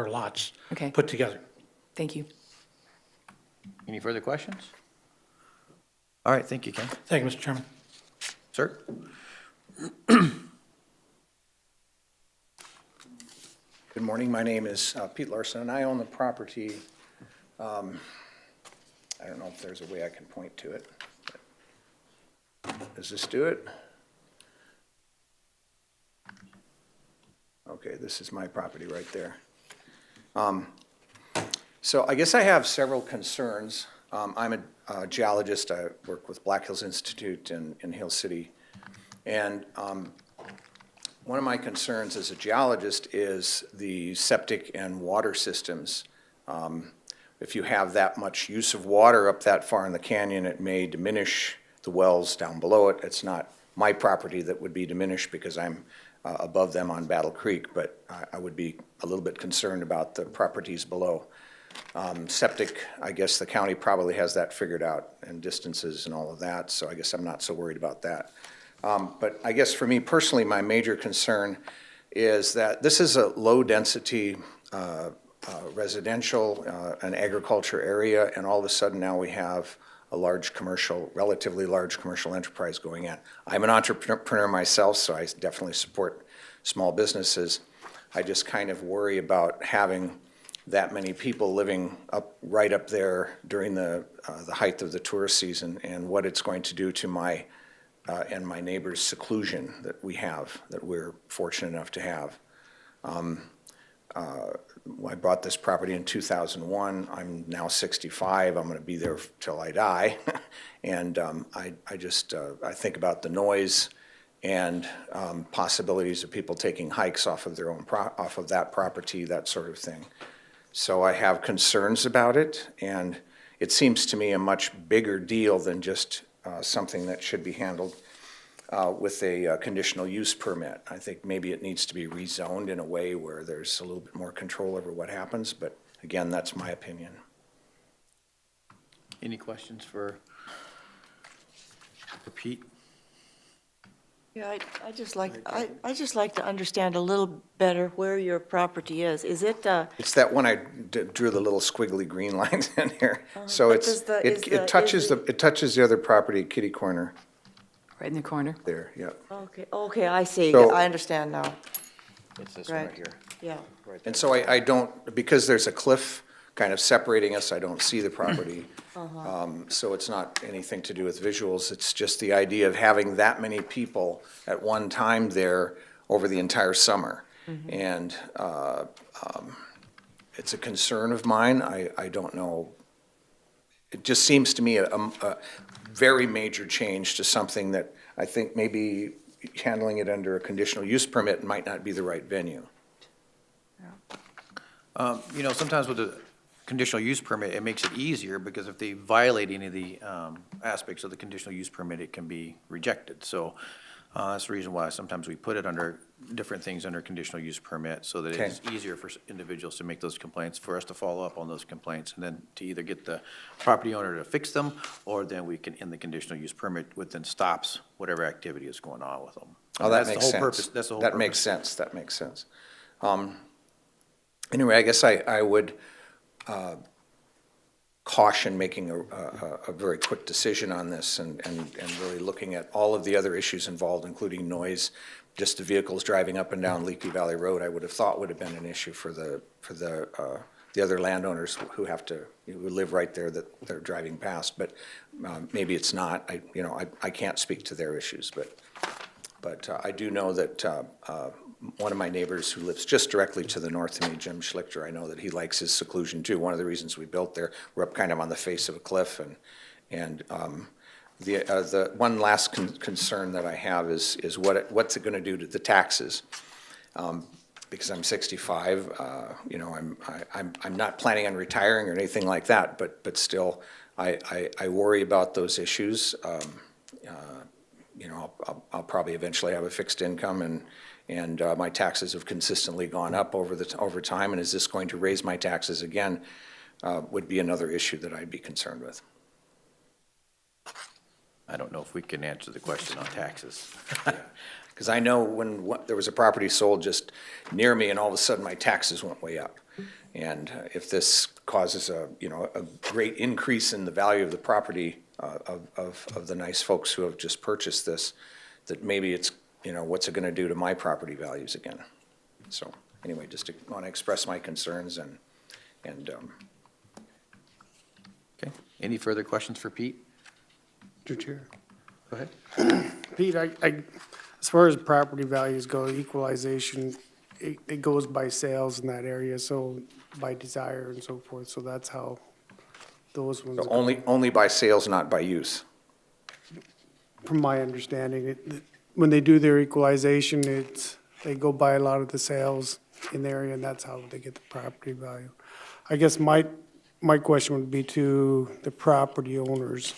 lots Okay. put together. Thank you. Any further questions? All right, thank you, Ken. Thank you, Mr. Chairman. Sir? Good morning. My name is Pete Larson, and I own the property. I don't know if there's a way I can point to it. Does this do it? Okay, this is my property right there. So I guess I have several concerns. I'm a geologist. I work with Black Hills Institute in Hill City. And one of my concerns as a geologist is the septic and water systems. If you have that much use of water up that far in the canyon, it may diminish the wells down below it. It's not my property that would be diminished because I'm above them on Battle Creek, but I would be a little bit concerned about the properties below. Septic, I guess the county probably has that figured out, and distances and all of that, so I guess I'm not so worried about that. But I guess for me personally, my major concern is that this is a low-density residential and agriculture area, and all of a sudden now we have a large commercial, relatively large commercial enterprise going in. I'm an entrepreneur myself, so I definitely support small businesses. I just kind of worry about having that many people living right up there during the height of the tourist season, and what it's going to do to my and my neighbor's seclusion that we're fortunate enough to have. I bought this property in 2001. I'm now 65. I'm going to be there till I die. And I think about the noise and possibilities of people taking hikes off of their own off of that property, that sort of thing. So I have concerns about it, and it seems to me a much bigger deal than just something that should be handled with a conditional use permit. I think maybe it needs to be rezoned in a way where there's a little bit more control over what happens, but again, that's my opinion. Any questions for Pete? Yeah, I just like to understand a little better where your property is. Is it, It's that one I drew the little squiggly green lines in here. So but it's, does the- is it touches it touches the other property, kitty corner Right in the corner. there, yeah. okay, I see. So- I understand now. It's this one right Right. here. Yeah. Right And there. so I don't, because there's a cliff kind of separating us, I don't see the property. So it's not anything to do with visuals, it's just the idea of having that many people at one time there over the entire summer. And it's a concern of mine, I don't know. It just seems to me a very major change to something that I think maybe handling it under a conditional use permit might not be the right venue. Sometimes with a conditional use permit, it makes it easier because if they violate any of the aspects of the conditional use permit, it can be rejected. So that's the reason why sometimes we put it under different things under conditional use permit so that it's easier for individuals to make those complaints, for us to follow up on those complaints, and then to either get the property owner to fix them, or then we can end the conditional use permit, which then stops whatever activity is going on with them. Oh, that That's the makes whole sense. purpose. That's the whole purpose. That makes sense, that makes sense. Anyway, I guess I would caution making a very quick decision on this and really looking at all of the other issues involved, including noise. Just the vehicles driving up and down Leaky Valley Road, I would have thought would have been an issue for the other landowners who live right there that they're driving past. But maybe it's not. I can't speak to their issues, but I do know that one of my neighbors who lives just directly to the north of me, Jim Schlichter, I know that he likes his seclusion too. One of the reasons we built there, we're up kind of on the face of a cliff, and the one last concern that I have is what's it going to do to the taxes? Because I'm 65, I'm not planning on retiring or anything like that, but still, I worry about those issues. I'll probably eventually have a fixed income, and my taxes have consistently gone up over time, and is this going to raise my taxes again? Would be another issue that I'd be concerned with. I don't know if we can answer the question on taxes. Because I know when there was a property sold just near me, and all of a sudden my taxes went way up. And if this causes a great increase in the value of the property of the nice folks who have just purchased this, that maybe it's, what's it going to do to my property values again? So anyway, just want to express my concerns and Okay, any further questions for Pete? Mr. Chair. Go ahead. Pete, as far as property values go, equalization, it goes by sales in that area, so by desire and so forth, so that's how those ones. so only by sales, not by use. From my understanding, when they do their equalization, they go by a lot of the sales in the area, and that's how they get the property value. I guess my question would be to the property owners,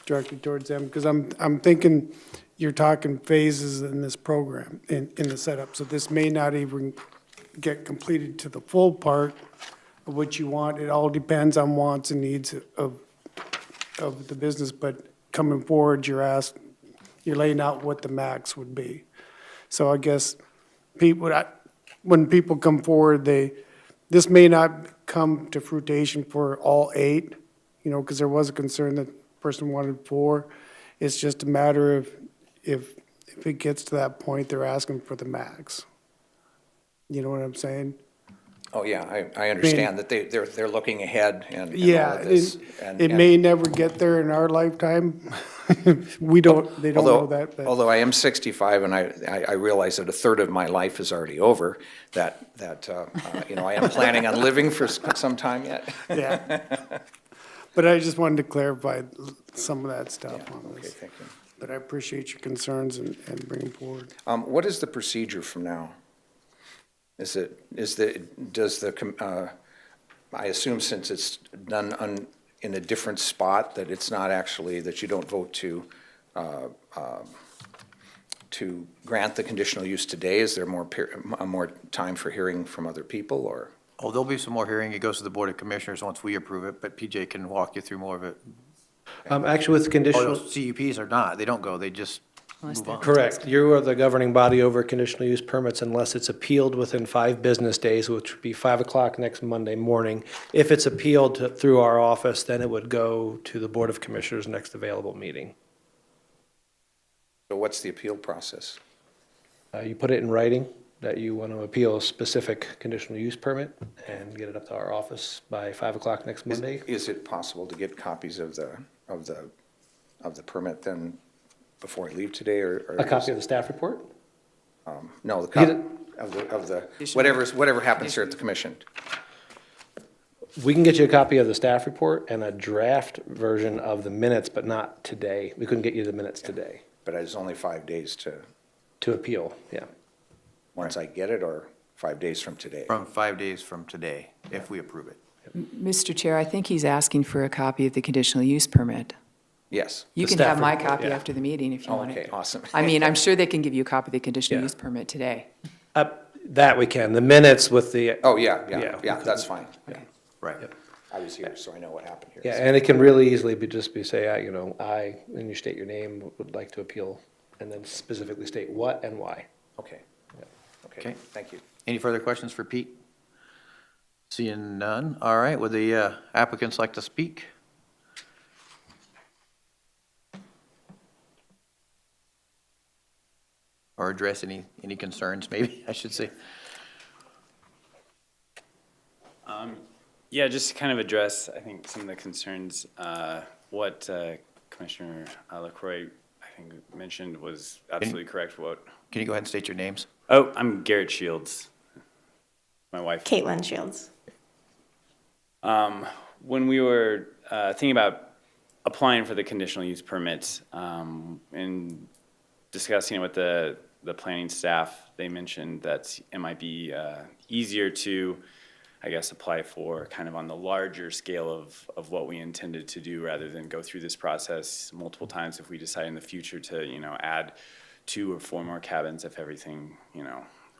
directly towards them, because I'm thinking you're talking phases in this program, in the setup, so this may not even get completed to the full part of what you want. It all depends on wants and needs of the business, but coming forward, you're laying out what the max would be. So I guess when people come forward, this may not come to fruition for all 8, because there was a concern that the person wanted 4. It's just a matter of if it gets to that point, they're asking for the max. You know what I'm saying? Oh, yeah, I understand that they're looking ahead and all Yeah, of this. it may never get there in our lifetime. They don't know that, but. Although I am 65 and I realize that a third of my life is already over, that I am planning on living for some time yet. Yeah. But I just wanted to clarify some of that stuff on Okay, this. thank you. But I appreciate your concerns and bringing forward. What is the procedure from now? I assume since it's done in a different spot, that it's not actually, that you don't vote to grant the conditional use today? Is there more time for hearing from other people, or? Oh, there'll be some more hearing. It goes to the Board of Commissioners once we approve it, but PJ can walk you through more of it. Actually, with Oh, conditional, CUPs are not, they don't go, they just move on. correct, you are the governing body over conditional use permits unless it's appealed within 5 business days, which would be 5 o'clock next Monday morning. If it's appealed through our office, then it would go to the Board of Commissioners' next available meeting. So what's the appeal process? You put it in writing that you want to appeal a specific conditional use permit and get it up to our office by 5 o'clock next Monday. Is it possible to get copies of the permit then before I leave today, or? A copy of the staff report? No, the copy of the, whatever happens here at the commission. We can get you a copy of the staff report and a draft version of the minutes, but not today. We couldn't get you the minutes today But it's only 5 days to appeal, yeah. once I get it, or 5 days from today? From 5 days from today, if we approve it. Mr. Chair, I think he's asking for a copy of the conditional use permit. Yes. You The can staff have my report, copy yeah. after the meeting if you want Okay, it. awesome. I mean, I'm sure they can give you a copy of the conditional Yeah. use permit today. That we can. The minutes with the, Oh, yeah, Yeah. that's fine. Yeah. Right. I was here, so I know what happened here. yeah, and it can really easily be say, I, and you state your name, would like to appeal, and then specifically state what and why. Okay. Okay. Thank you. Any further questions for Pete? Seeing none, all right, would the applicants like to speak? Or address any concerns, maybe, I should say? Yeah, just to kind of address, I think, some of the concerns. What Commissioner LaCroix, I think, mentioned was absolutely correct. Can you go ahead and state your names? Oh, I'm Garrett Shields. My wife. Caitlin Shields. When we were thinking about applying for the conditional use permit and discussing it with the planning staff, they mentioned that it might be easier to, I guess, apply for kind of on the larger scale of what we intended to do rather than go through this process multiple times if we decide in the future to, add 2 or 4 more cabins if everything,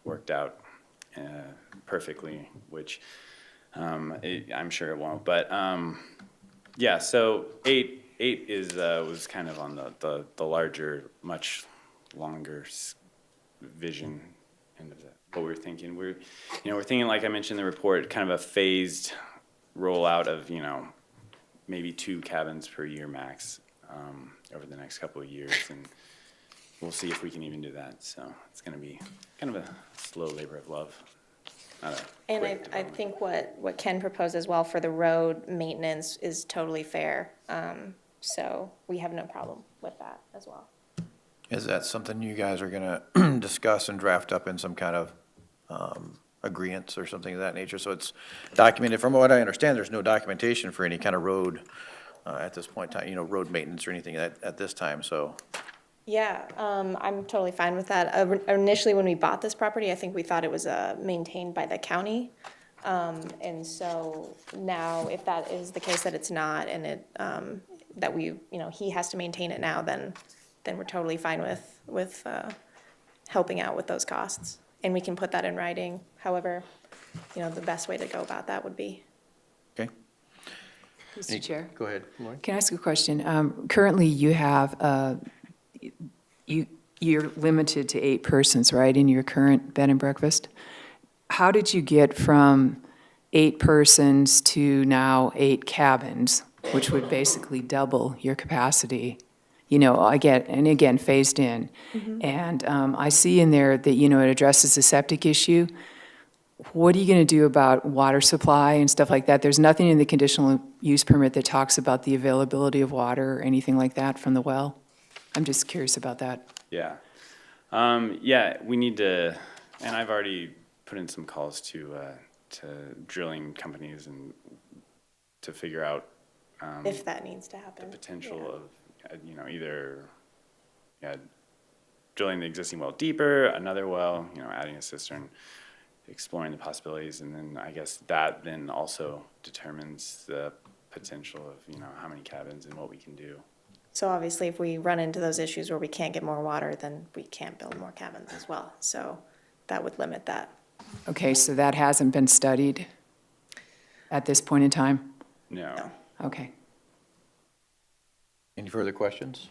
worked out perfectly, which I'm sure it won't. But yeah, so 8 is was kind of on the larger, much longer vision end of that. What we're thinking, we're thinking, like I mentioned in the report, kind of a phased rollout of maybe 2 cabins per year max over the next couple of years, and we'll see if we can even do that. So it's going to be kind of a slow labor of love. And I think what Ken proposed as well for the road maintenance is totally fair. So we have no problem with that as well. Is that something you guys are gonna discuss and draft up in some kind of agreements or something of that nature? So it's documented. From what I understand, there's no documentation for any kind of road at this point in time, road maintenance or anything at this time, so. Yeah, I'm totally fine with that. Initially, when we bought this property, I think we thought it was maintained by the county. And so now, if that is the case that it's not, and that he has to maintain it now, then we're totally fine with helping out with those costs. And we can put that in writing, however, the best way to go about that would be. Okay. Mr. Chair, Go ahead, Lori. can I ask a question? Currently, you have, you're limited to 8 persons, right, in your current bed and breakfast? How did you get from 8 persons to now 8 cabins, which would basically double your capacity? Again, phased in. And I see in there that, it addresses the septic issue. What are you going to do about water supply and stuff like that? There's nothing in the conditional use permit that talks about the availability of water or anything like that from the well. I'm just curious about that. Yeah. Yeah, we need to, and I've already put in some calls to drilling companies and to figure out If that needs to happen. the potential of, either drilling the existing well deeper, another well, adding a cistern, exploring the possibilities, and then I guess that then also determines the potential of, how many cabins and what we can do. So obviously, if we run into those issues where we can't get more water, then we can't build more cabins as well. So that would limit that. Okay, so that hasn't been studied at this point in time? No. Okay. Any further questions?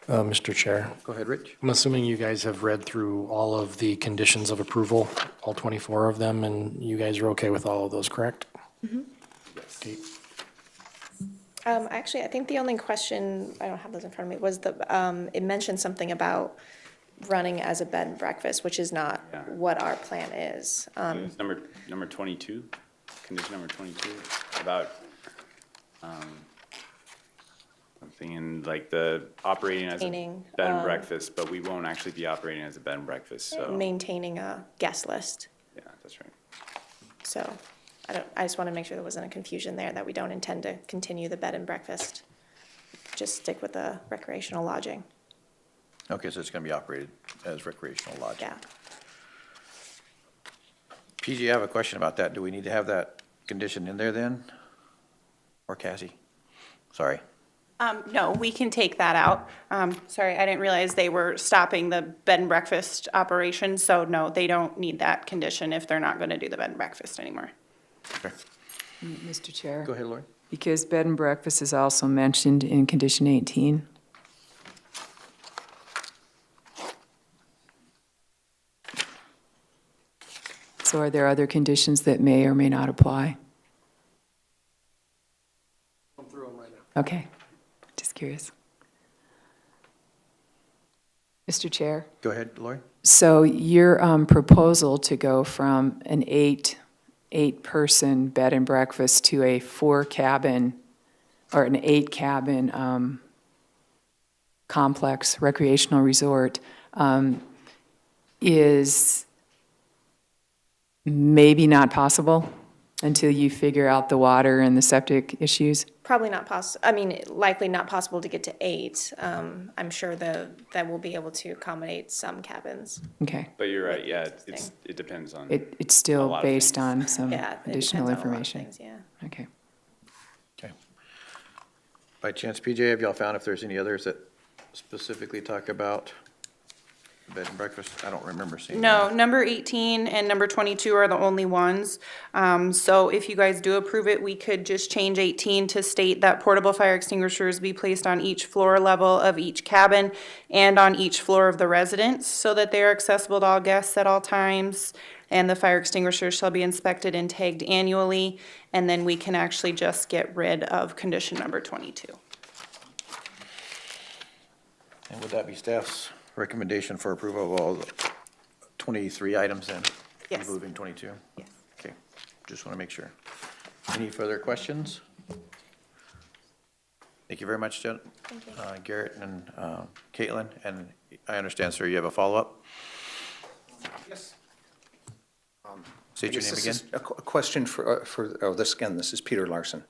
Mr. Chair, Go ahead, Rich. I'm assuming you guys have read through all of the conditions of approval, all 24 of them, and you guys are okay with all of those, correct? Okay. Actually, I think the only question, I don't have those in front of me, was it mentioned something about running as a bed and breakfast, which is not Yeah. what our plan is. It's number 22, condition number 22, about something in like the operating as a Maintaining, bed and breakfast, but we won't actually be operating as a bed and breakfast, so. Maintaining a guest list. Yeah, that's right. So I just want to make sure there wasn't a confusion there, that we don't intend to continue the bed and breakfast. Just stick with the recreational lodging. Okay, so it's gonna be operated as recreational lodging. Yeah. PG, I have a question about that. Do we need to have that condition in there then? Or Cassie? Sorry. No, we can take that out. Sorry, I didn't realize they were stopping the bed and breakfast operation, so no, they don't need that condition if they're not gonna do the bed and breakfast anymore. Okay. Mr. Chair? Go ahead, Lori. Because bed and breakfast is also mentioned in condition 18. So are there other conditions that may or may not apply? I'm through them right now. Okay, just curious. Mr. Chair? Go ahead, Lori. So your proposal to go from an eight-person bed and breakfast to a 4-cabin or an 8-cabin complex recreational resort is maybe not possible until you figure out the water and the septic issues? Probably not I mean, likely not possible to get to 8. I'm sure that we'll be able to accommodate some cabins. Okay. But you're right, yeah, it depends on. It's a still lot of based things. on some Yeah, it additional depends on a lot of information? things, yeah. Okay. Okay. By chance, PJ, have y'all found if there's any others that specifically talk about bed and breakfast? I don't remember seeing. No, number 18 and number 22 are the only ones. So if you guys do approve it, we could just change 18 to state that portable fire extinguishers be placed on each floor level of each cabin and on each floor of the residence so that they are accessible to all guests at all times. And the fire extinguishers shall be inspected and tagged annually. And then we can actually just get rid of condition number 22. And would that be staff's recommendation for approval of all the 23 items then? Yes. Including 22? Yes. Okay, just want to make sure. Any further questions? Thank you very much, Jen. Thank you. Garrett and Caitlin, and I understand, sir, you have a follow-up? Yes. State your I guess name this again. is a question this is Peter Larson.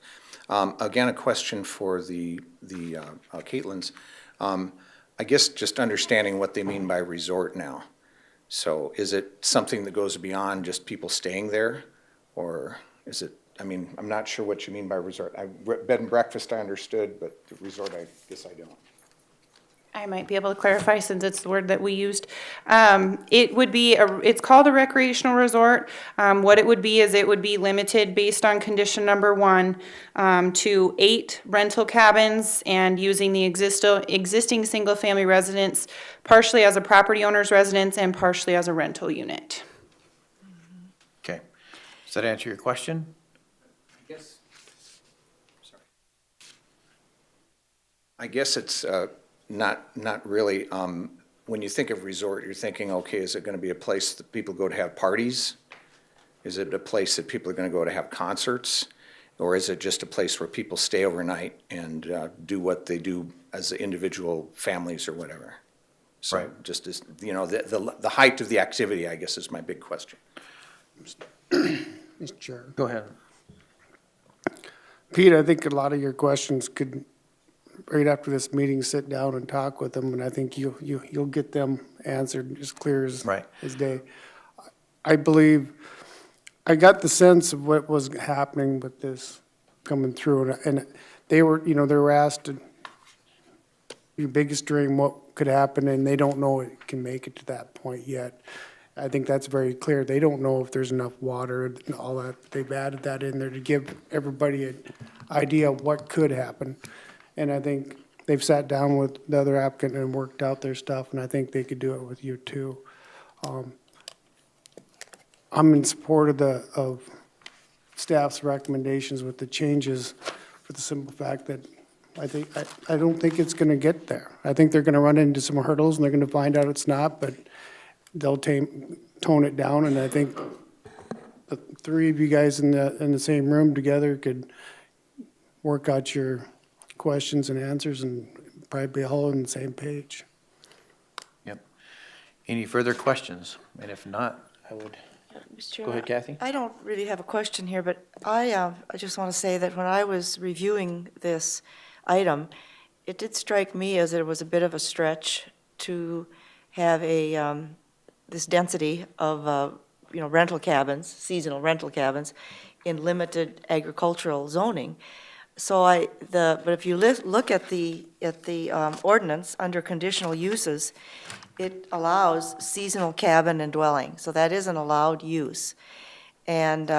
Again, a question for the Caitlin's. I guess just understanding what they mean by resort now. So is it something that goes beyond just people staying there? Or is it, I mean, I'm not sure what you mean by resort. Bed and breakfast I understood, but resort I guess I don't. I might be able to clarify since it's the word that we used. It would be, it's called a recreational resort. What it would be is it would be limited based on condition number 1 to 8 rental cabins and using the existing single-family residence partially as a property owner's residence and partially as a rental unit. Okay. Does that answer your question? Yes. Sorry. I guess it's not really. When you think of resort, you're thinking, okay, is it going to be a place that people go to have parties? Is it a place that people are going to go to have concerts? Or is it just a place where people stay overnight and do what they do as individual families or whatever? So Right. just as, you know, the height of the activity, I guess, is my big question. Mr. Chair. Go ahead. Pete, I think a lot of your questions could, right after this meeting, sit down and talk with them, and I think you'll get them answered as clear as Right. as day. I believe, I got the sense of what was happening with this coming through, and they were asked your biggest dream, what could happen, and they don't know it can make it to that point yet. I think that's very clear. They don't know if there's enough water and all that. They've added that in there to give everybody an idea of what could happen. And I think they've sat down with the other applicant and worked out their stuff, and I think they could do it with you too. I'm in support of staff's recommendations with the changes for the simple fact that I don't think it's gonna get there. I think they're gonna run into some hurdles and they're gonna find out it's not, but they'll tone it down, and I think the three of you guys in the same room together could work out your questions and answers and probably be all on the same page. Yep. Any further questions? And if not, I would, Mr. go ahead, Kathy. I don't really have a question here, but I just want to say that when I was reviewing this item, it did strike me as it was a bit of a stretch to have this density of, rental cabins, seasonal rental cabins in limited agricultural zoning. So but if you look at the ordinance under conditional uses, it allows seasonal cabin and dwelling, so that is an allowed use. And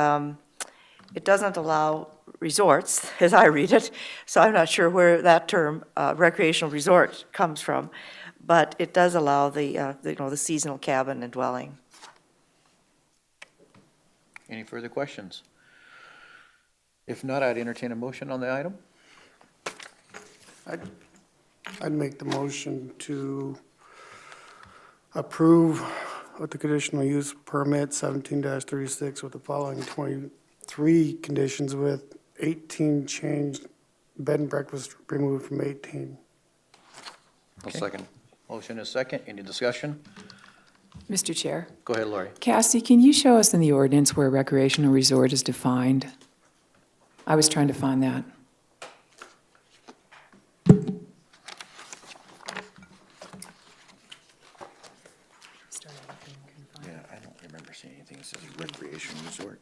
it doesn't allow resorts, as I read it, so I'm not sure where that term, recreational resort, comes from, but it does allow the seasonal cabin and dwelling. Any further questions? If not, I'd entertain a motion on the item. I'd make the motion to approve with the conditional use permit 17-36 with the following 23 conditions with 18 changed, bed and breakfast removed from 18. I'll second. Motion is second. Any discussion? Mr. Chair. Go ahead, Lori. Cassie, can you show us in the ordinance where recreational resort is defined? I was trying to find that. Yeah, I don't remember seeing anything that says recreation resort.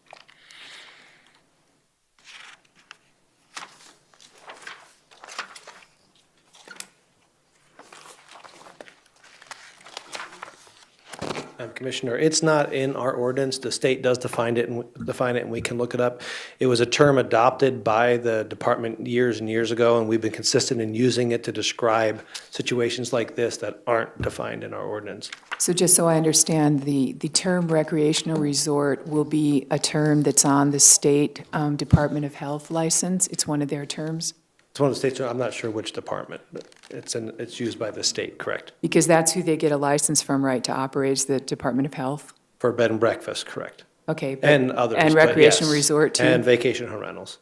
Commissioner, it's not in our ordinance. The state does define it, and we can look it up. It was a term adopted by the department years and years ago, and we've been consistent in using it to describe situations like this that aren't defined in our ordinance. So just so I understand, the term recreational resort will be a term that's on the state Department of Health license? It's one of their terms? It's one of the states, I'm not sure which department, but it's used by the state, correct? Because that's who they get a license from, right, to operate, is the Department of Health? For bed and breakfast, correct. Okay. but- And others. And but recreational yes. resort too? And vacation home rentals.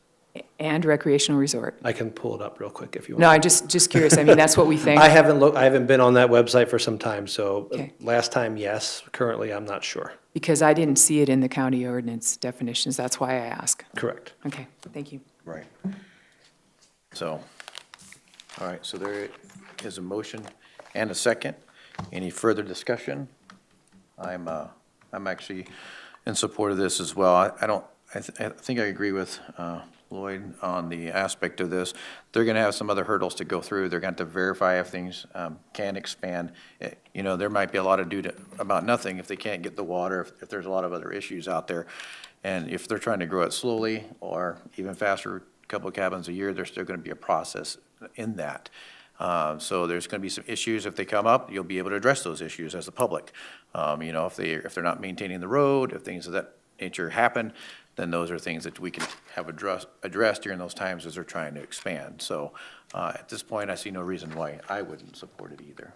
And recreational resort? I can pull it up real quick if you want. No, I'm just curious. I mean, that's what we think. I haven't been on that website for some time, so Okay. last time, yes. Currently, I'm not sure. Because I didn't see it in the county ordinance definitions. That's why I ask. Correct. Okay, thank you. Right. So, all right, so there is a motion and a second. Any further discussion? I'm actually in support of this as well. I think I agree with Lloyd on the aspect of this. They're gonna have some other hurdles to go through. They're going to have to verify if things can expand. You know, there might be a lot of about nothing if they can't get the water, if there's a lot of other issues out there. And if they're trying to grow it slowly or even faster, a couple of cabins a year, there's still gonna be a process in that. So there's gonna be some issues. If they come up, you'll be able to address those issues as the public. You know, if they're not maintaining the road, if things of that nature happen, then those are things that we can have addressed during those times as they're trying to expand. So at this point, I see no reason why I wouldn't support it either.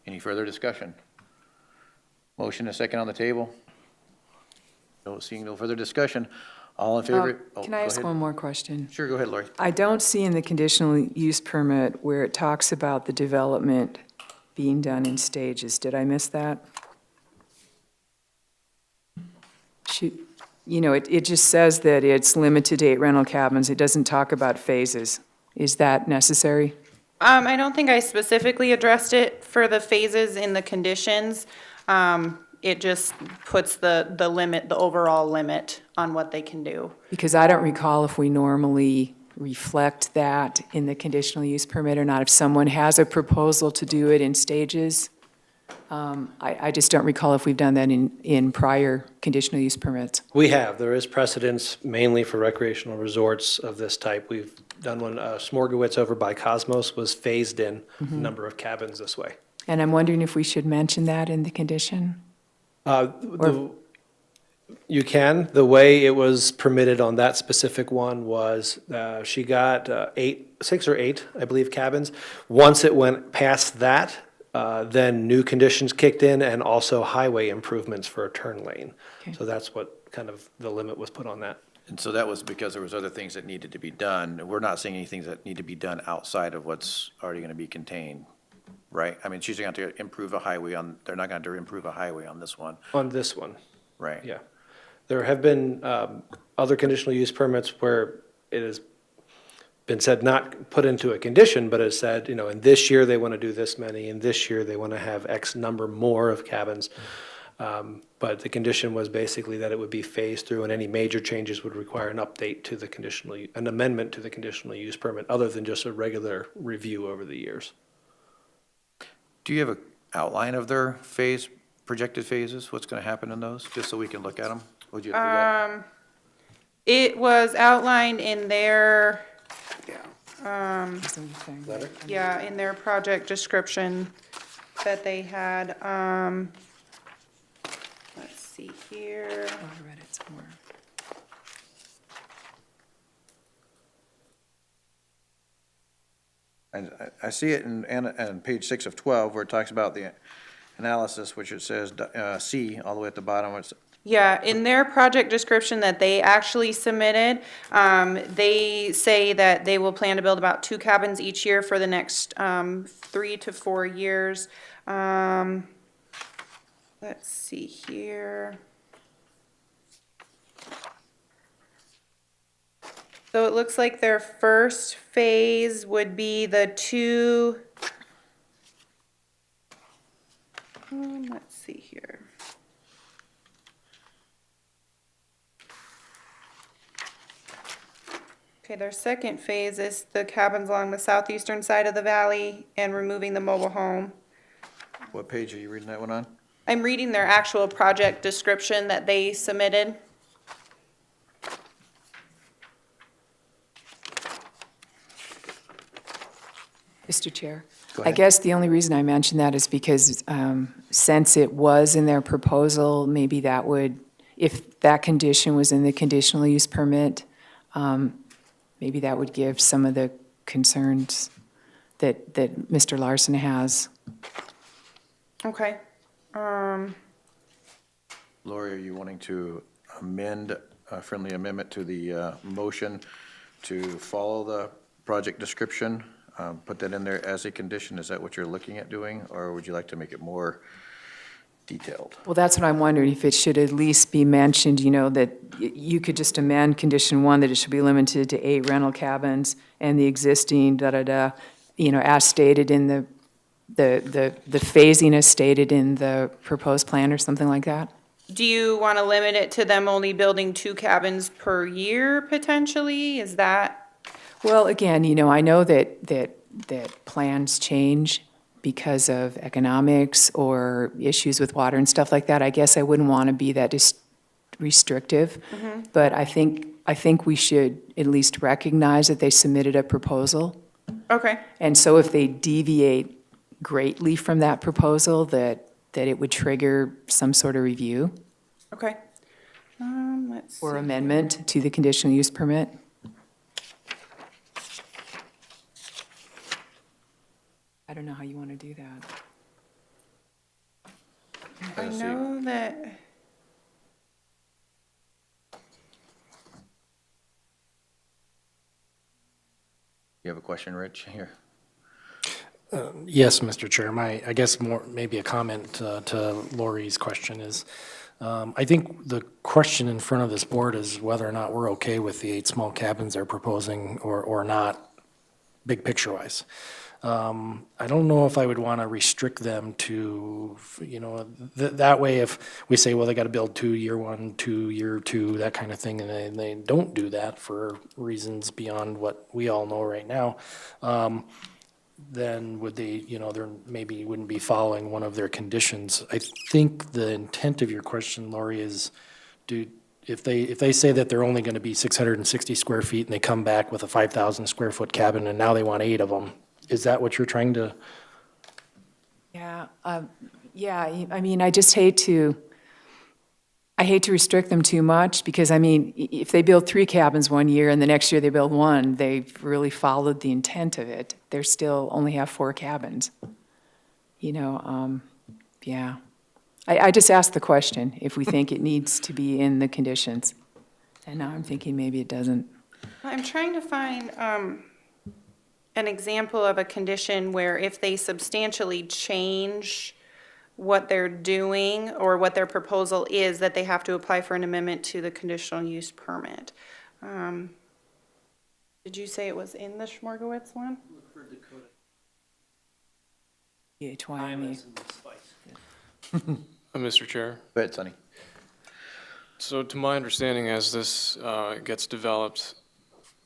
Any further discussion? Motion and second on the table? No, seeing no further discussion. All in favor? Oh, Can I go ask ahead. one more question? Sure, go ahead, Lori. I don't see in the conditional use permit where it talks about the development being done in stages. Did I miss that? You know, it just says that it's limited date rental cabins. It doesn't talk about phases. Is that necessary? I don't think I specifically addressed it for the phases in the conditions. It just puts the limit, the overall limit on what they can do. Because I don't recall if we normally reflect that in the conditional use permit or not. If someone has a proposal to do it in stages, I just don't recall if we've done that in prior conditional use permits. We have. There is precedence mainly for recreational resorts of this type. We've done one, Smorgowitz over by Cosmos was phased in a number of cabins this way. And I'm wondering if we should mention that in the condition? You can. The way it was permitted on that specific one was she got 6 or 8, I believe, cabins. Once it went past that, then new conditions kicked in and also highway improvements for a turn lane. Okay. So that's what kind of the limit was put on that. And so that was because there was other things that needed to be done. We're not seeing anything that need to be done outside of what's already going to be contained, right? I mean, she's going to have to improve a highway they're not going to improve a highway on this one. On this one, Right. yeah. There have been other conditional use permits where it has been said not put into a condition, but it said, you know, in this year they want to do this many, and this year they want to have X number more of cabins. But the condition was basically that it would be phased through, and any major changes would require an update to the an amendment to the conditional use permit, other than just a regular review over the years. Do you have an outline of their projected phases? What's going to happen in those, just so we can look at them? Would you do that? It was outlined in their, Letter? yeah, in their project description that they had, let's see here. Oh, I read it somewhere. And I see it in page 6 of 12, where it talks about the analysis, which it says C, all the way at the bottom. It's Yeah, in their project description that they actually submitted, they say that they will plan to build about 2 cabins each year for the next 3 to 4 years. Let's see here. So it looks like their first phase would be the 2, let's see here. Okay, their second phase is the cabins along the southeastern side of the valley and removing the mobile home. What page are you reading that one on? I'm reading their actual project description that they submitted. Mr. Chair, Go I ahead. guess the only reason I mention that is because since it was in their proposal, maybe that would, if that condition was in the conditional use permit, maybe that would give some of the concerns that Mr. Larson has. Okay. Lori, are you wanting to amend, a friendly amendment to the motion to follow the project description? Put that in there as a condition? Is that what you're looking at doing? Or would you like to make it more detailed? Well, that's what I'm wondering, if it should at least be mentioned, you know, that you could just amend condition 1, that it should be limited to 8 rental cabins, and the existing da-da-da, you know, as stated in the phasing as stated in the proposed plan or something like that? Do you want to limit it to them only building 2 cabins per year potentially? Is that? Well, again, you know, I know that plans change because of economics or issues with water and stuff like that. I guess I wouldn't want to be that restrictive. But I think we should at least recognize that they submitted a proposal. Okay. And so if they deviate greatly from that proposal, that it would trigger some sort of review Okay. Let's or see. amendment to the conditional use permit. I don't know how you want to do that. I know that. You have a question, Rich, here? Yes, Mr. Chair. I guess more, maybe a comment to Lori's question is, I think the question in front of this board is whether or not we're okay with the 8 small cabins they're proposing or not, big picture-wise. I don't know if I would want to restrict them to, you know, that way if we say, well, they got to build 2 year 1, 2 year 2, that kind of thing, and they don't do that for reasons beyond what we all know right now, then would they, you know, there maybe wouldn't be following one of their conditions. I think the intent of your question, Lori, is if they say that they're only going to be 660 square feet and they come back with a 5,000 square foot cabin and now they want 8 of them, is that what you're trying to? Yeah, I mean, I just hate to restrict them too much because, I mean, if they build 3 cabins one year and the next year they build 1, they've really followed the intent of it. They're still only have 4 cabins. You know, yeah. I just asked the question if we think it needs to be in the conditions. And now I'm thinking maybe it doesn't. I'm trying to find an example of a condition where if they substantially change what they're doing or what their proposal is, that they have to apply for an amendment to the conditional use permit. Did you say it was in the Schmorgowitz one? Yeah, Twine. Mr. Chair, Go ahead, Sonny. so to my understanding, as this gets developed,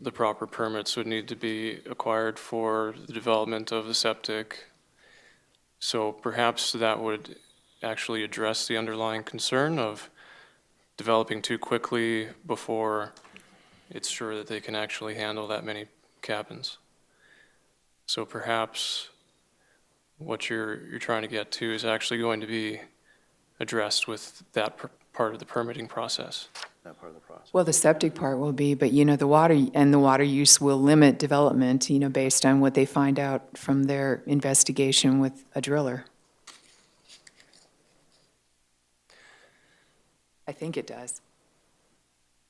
the proper permits would need to be acquired for the development of the septic. So perhaps that would actually address the underlying concern of developing too quickly before it's sure that they can actually handle that many cabins. So perhaps what you're trying to get to is actually going to be addressed with that part of the permitting process. That part of the process. Well, the septic part will be, but the water use will limit development, based on what they find out from their investigation with a driller. I think it does.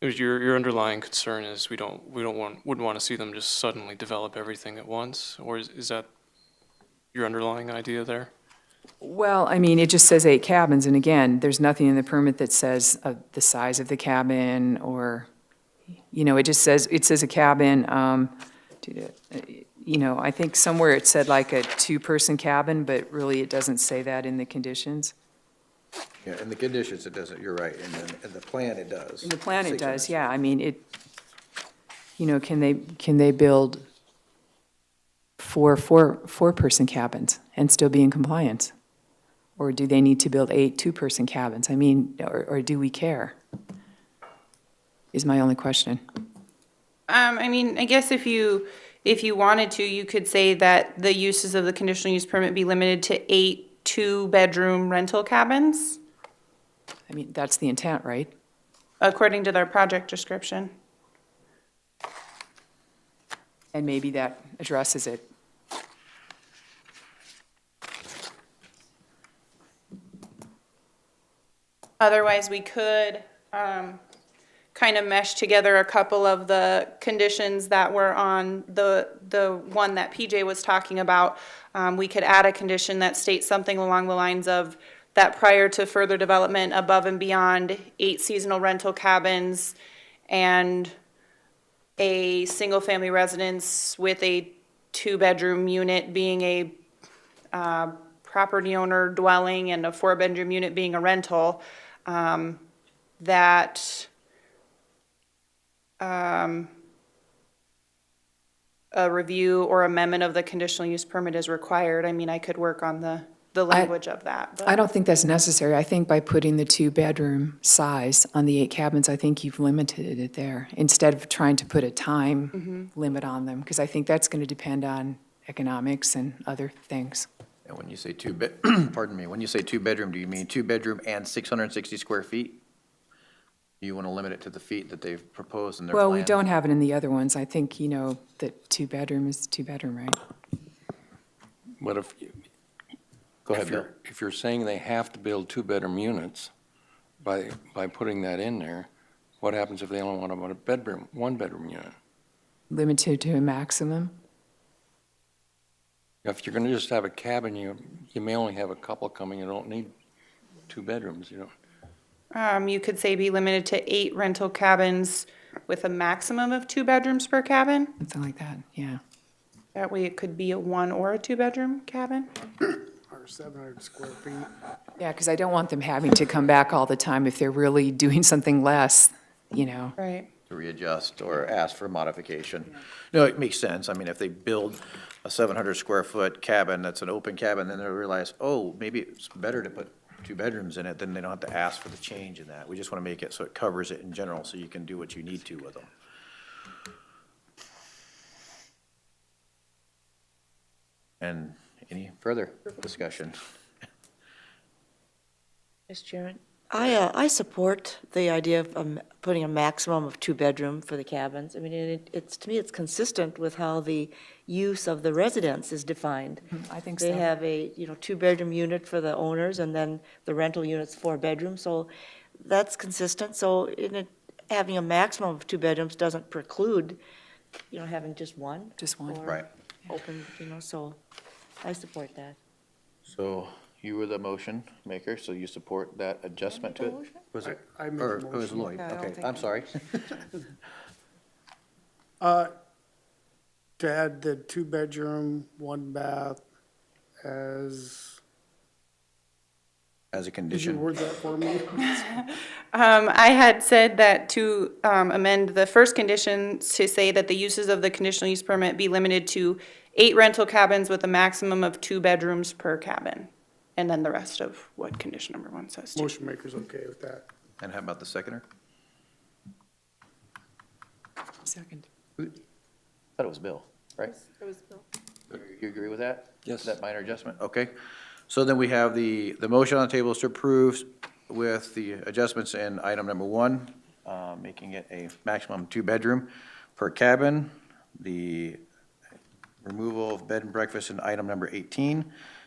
Your underlying concern is wouldn't want to see them just suddenly develop everything at once, or is that your underlying idea there? Well, it just says 8 cabins, and again, there's nothing in the permit that says the size of the cabin, or, it just says, a cabin, I think somewhere it said like a 2-person cabin, but really it doesn't say that in the conditions. Yeah, in the conditions, it doesn't, you're right, and then in the plan, it does. In the plan it 600. does, yeah, can they build 4-person cabins and still be in compliance? Or do they need to build 8 2-person cabins? Or do we care? Is my only question. I guess if you wanted to, you could say that the uses of the conditional use permit be limited to 8 2-bedroom rental cabins, That's the intent, right? according to their project description. And maybe that addresses it. Otherwise, we could kind of mesh together a couple of the conditions that were on the one that PJ was talking about. We could add a condition that states something along the lines of that prior to further development above and beyond 8 seasonal rental cabins and a single-family residence with a 2-bedroom unit being a property owner dwelling and a 4-bedroom unit being a rental, that a review or amendment of the conditional use permit is required. I could work on the language of that. But I don't think that's necessary. I think by putting the 2-bedroom size on the 8 cabins, I think you've limited it there, instead of trying to put a time limit on them, because I think that's going to depend on economics and other things. And when you say pardon me, when you say 2-bedroom, do you mean 2-bedroom and 660 square feet? You want to limit it to the feet that they've proposed in their plan? Well, we don't have it in the other ones. I think, that 2-bedroom is 2-bedroom, right? But Go ahead, Bill. if you're saying they have to build 2-bedroom units by putting that in there, what happens if they only want a 1-bedroom unit? Limited to a maximum? If you're gonna just have a cabin, you may only have a couple coming, you don't need 2 bedrooms, you could say be limited to 8 rental cabins with a maximum of 2 bedrooms per cabin. Something like that, yeah. That way it could be a 1 or a 2-bedroom cabin. Or 700 square feet. Yeah, because I don't want them having to come back all the time if they're really doing something less, Right. To readjust or ask for modification. No, it makes sense. If they build a 700 square foot cabin that's an open cabin, then they'll realize, oh, maybe it's better to put 2 bedrooms in it, then they don't have to ask for the change in that. We just want to make it so it covers it in general, so you can do what you need to with them. And any further discussion? Mr. Chairman? I support the idea of putting a maximum of 2-bedroom for the cabins. To me, it's consistent with how the use of the residence is defined. I think so. They have a, 2-bedroom unit for the owners, and then the rental unit's 4 bedrooms, so that's consistent. So having a maximum of 2 bedrooms doesn't preclude, having just one. Just one. or Right. Open, so I support that. So you were the motion maker, so you support that adjustment to it? Was it? I made Or the it was motion. Lloyd? No, I don't Okay, think I'm I- sorry. To add the 2-bedroom, 1 bath as, As a did you condition. word that for me? I had said that to amend the first condition to say that the uses of the conditional use permit be limited to 8 rental cabins with a maximum of 2 bedrooms per cabin. And then the rest of what condition number 1 says too. Motion maker's okay with that. And how about the seconder? Second. Thought it was Bill, right? It was Bill. You agree with that? Yes. That minor adjustment? Okay. So then we have the motion on the table is to approve with the adjustments in item number 1, making it a maximum 2-bedroom per cabin, the removal of bed and breakfast in item number 18,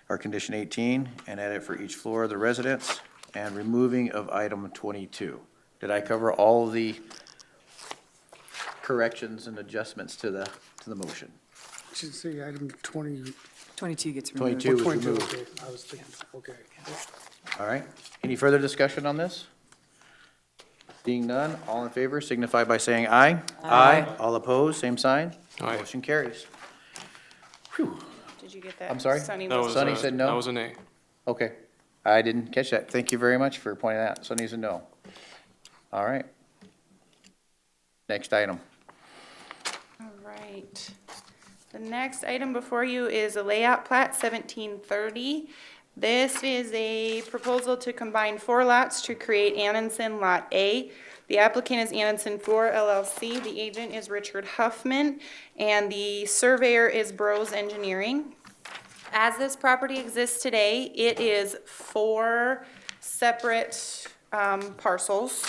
or condition 18, and add it for each floor of the residence, and removing of item 22. Did I cover all of the corrections and adjustments to the motion? Should say item 20. 22 gets removed. 22 was 22, removed. okay, I was thinking, okay. All right. Any further discussion on this? Seeing none, all in favor signify by saying aye. Aye. All opposed, same sign. Aye. Motion carries. Whew. Did you get that? I'm sorry? Sunny That was- was Sonny a- said no? That was a nay. Okay. I didn't catch that. Thank you very much for pointing that out. Sonny's a no. All right. Next item. All right. The next item before you is a layout plat 1730. This is a proposal to combine 4 lots to create Annenson Lot A. The applicant is Annenson 4 LLC. The agent is Richard Huffman, and the surveyor is Bros Engineering. As this property exists today, it is 4 separate parcels.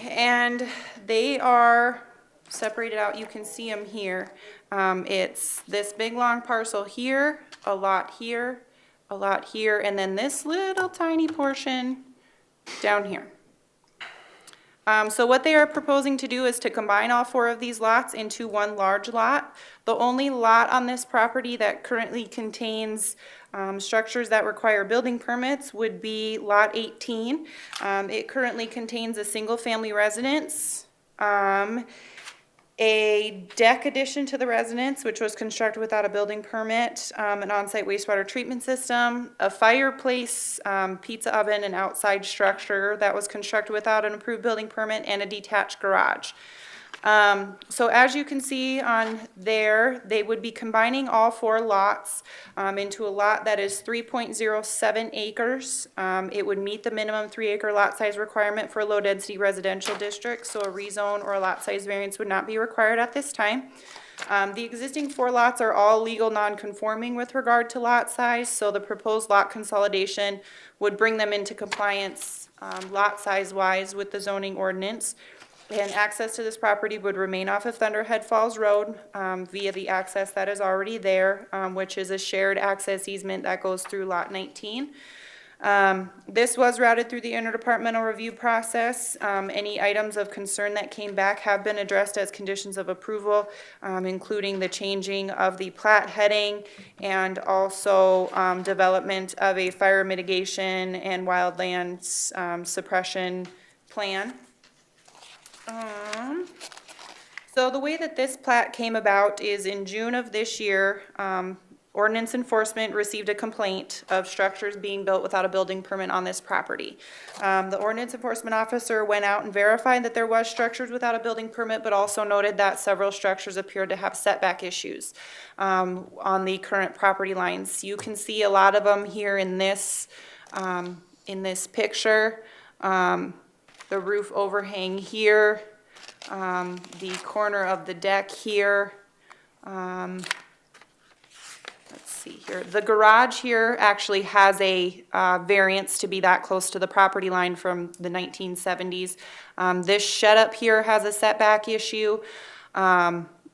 And they are separated out, you can see them here. It's this big long parcel here, a lot here, and then this little tiny portion down here. So what they are proposing to do is to combine all 4 of these lots into one large lot. The only lot on this property that currently contains structures that require building permits would be Lot 18. It currently contains a single-family residence, a deck addition to the residence, which was constructed without a building permit, an on-site wastewater treatment system, a fireplace, pizza oven, an outside structure that was constructed without an approved building permit, and a detached garage. So as you can see on there, they would be combining all 4 lots into a lot that is 3.07 acres. It would meet the minimum 3-acre lot size requirement for a low-density residential district, so a rezone or a lot size variance would not be required at this time. The existing 4 lots are all legal non-conforming with regard to lot size, so the proposed lot consolidation would bring them into compliance lot size-wise with the zoning ordinance. And access to this property would remain off of Thunderhead Falls Road via the access that is already there, which is a shared access easement that goes through Lot 19. This was routed through the interdepartmental review process. Any items of concern that came back have been addressed as conditions of approval, including the changing of the plat heading and also development of a fire mitigation and wildlands suppression plan. So the way that this plat came about is in June of this year, ordinance enforcement received a complaint of structures being built without a building permit on this property. The ordinance enforcement officer went out and verified that there was structures without a building permit, but also noted that several structures appeared to have setback issues on the current property lines. You can see a lot of them here in this picture. The roof overhang here, the corner of the deck here. Let's see here. The garage here actually has a variance to be that close to the property line from the 1970s. This shed up here has a setback issue.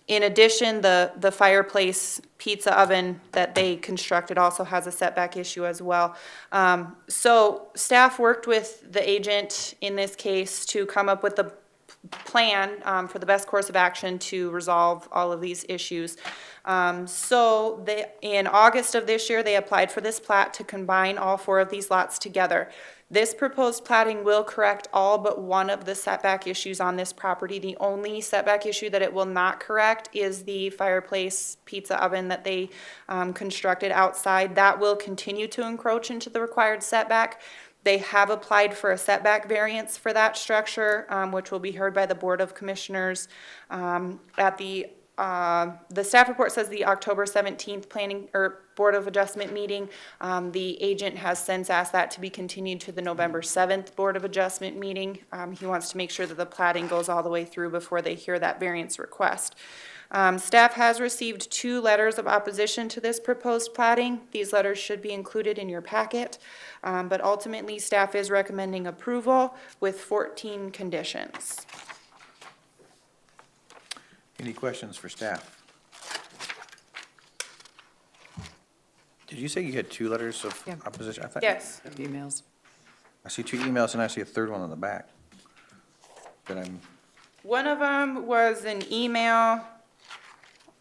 In addition, the fireplace pizza oven that they constructed also has a setback issue as well. So staff worked with the agent in this case to come up with a plan for the best course of action to resolve all of these issues. So in August of this year, they applied for this plat to combine all 4 of these lots together. This proposed platting will correct all but one of the setback issues on this property. The only setback issue that it will not correct is the fireplace pizza oven that they constructed outside. That will continue to encroach into the required setback. They have applied for a setback variance for that structure, which will be heard by the Board of Commissioners at the staff report says the October 17th planning or Board of Adjustment meeting. The agent has since asked that to be continued to the November 7th Board of Adjustment meeting. He wants to make sure that the platting goes all the way through before they hear that variance request. Staff has received 2 letters of opposition to this proposed plating. These letters should be included in your packet, but ultimately, staff is recommending approval with 14 conditions. Any questions for staff? Did you say you had 2 letters of Yeah. opposition? I thought- Yes. Emails. I see 2 emails and I see a third one on the back. But I'm, One of them was an email.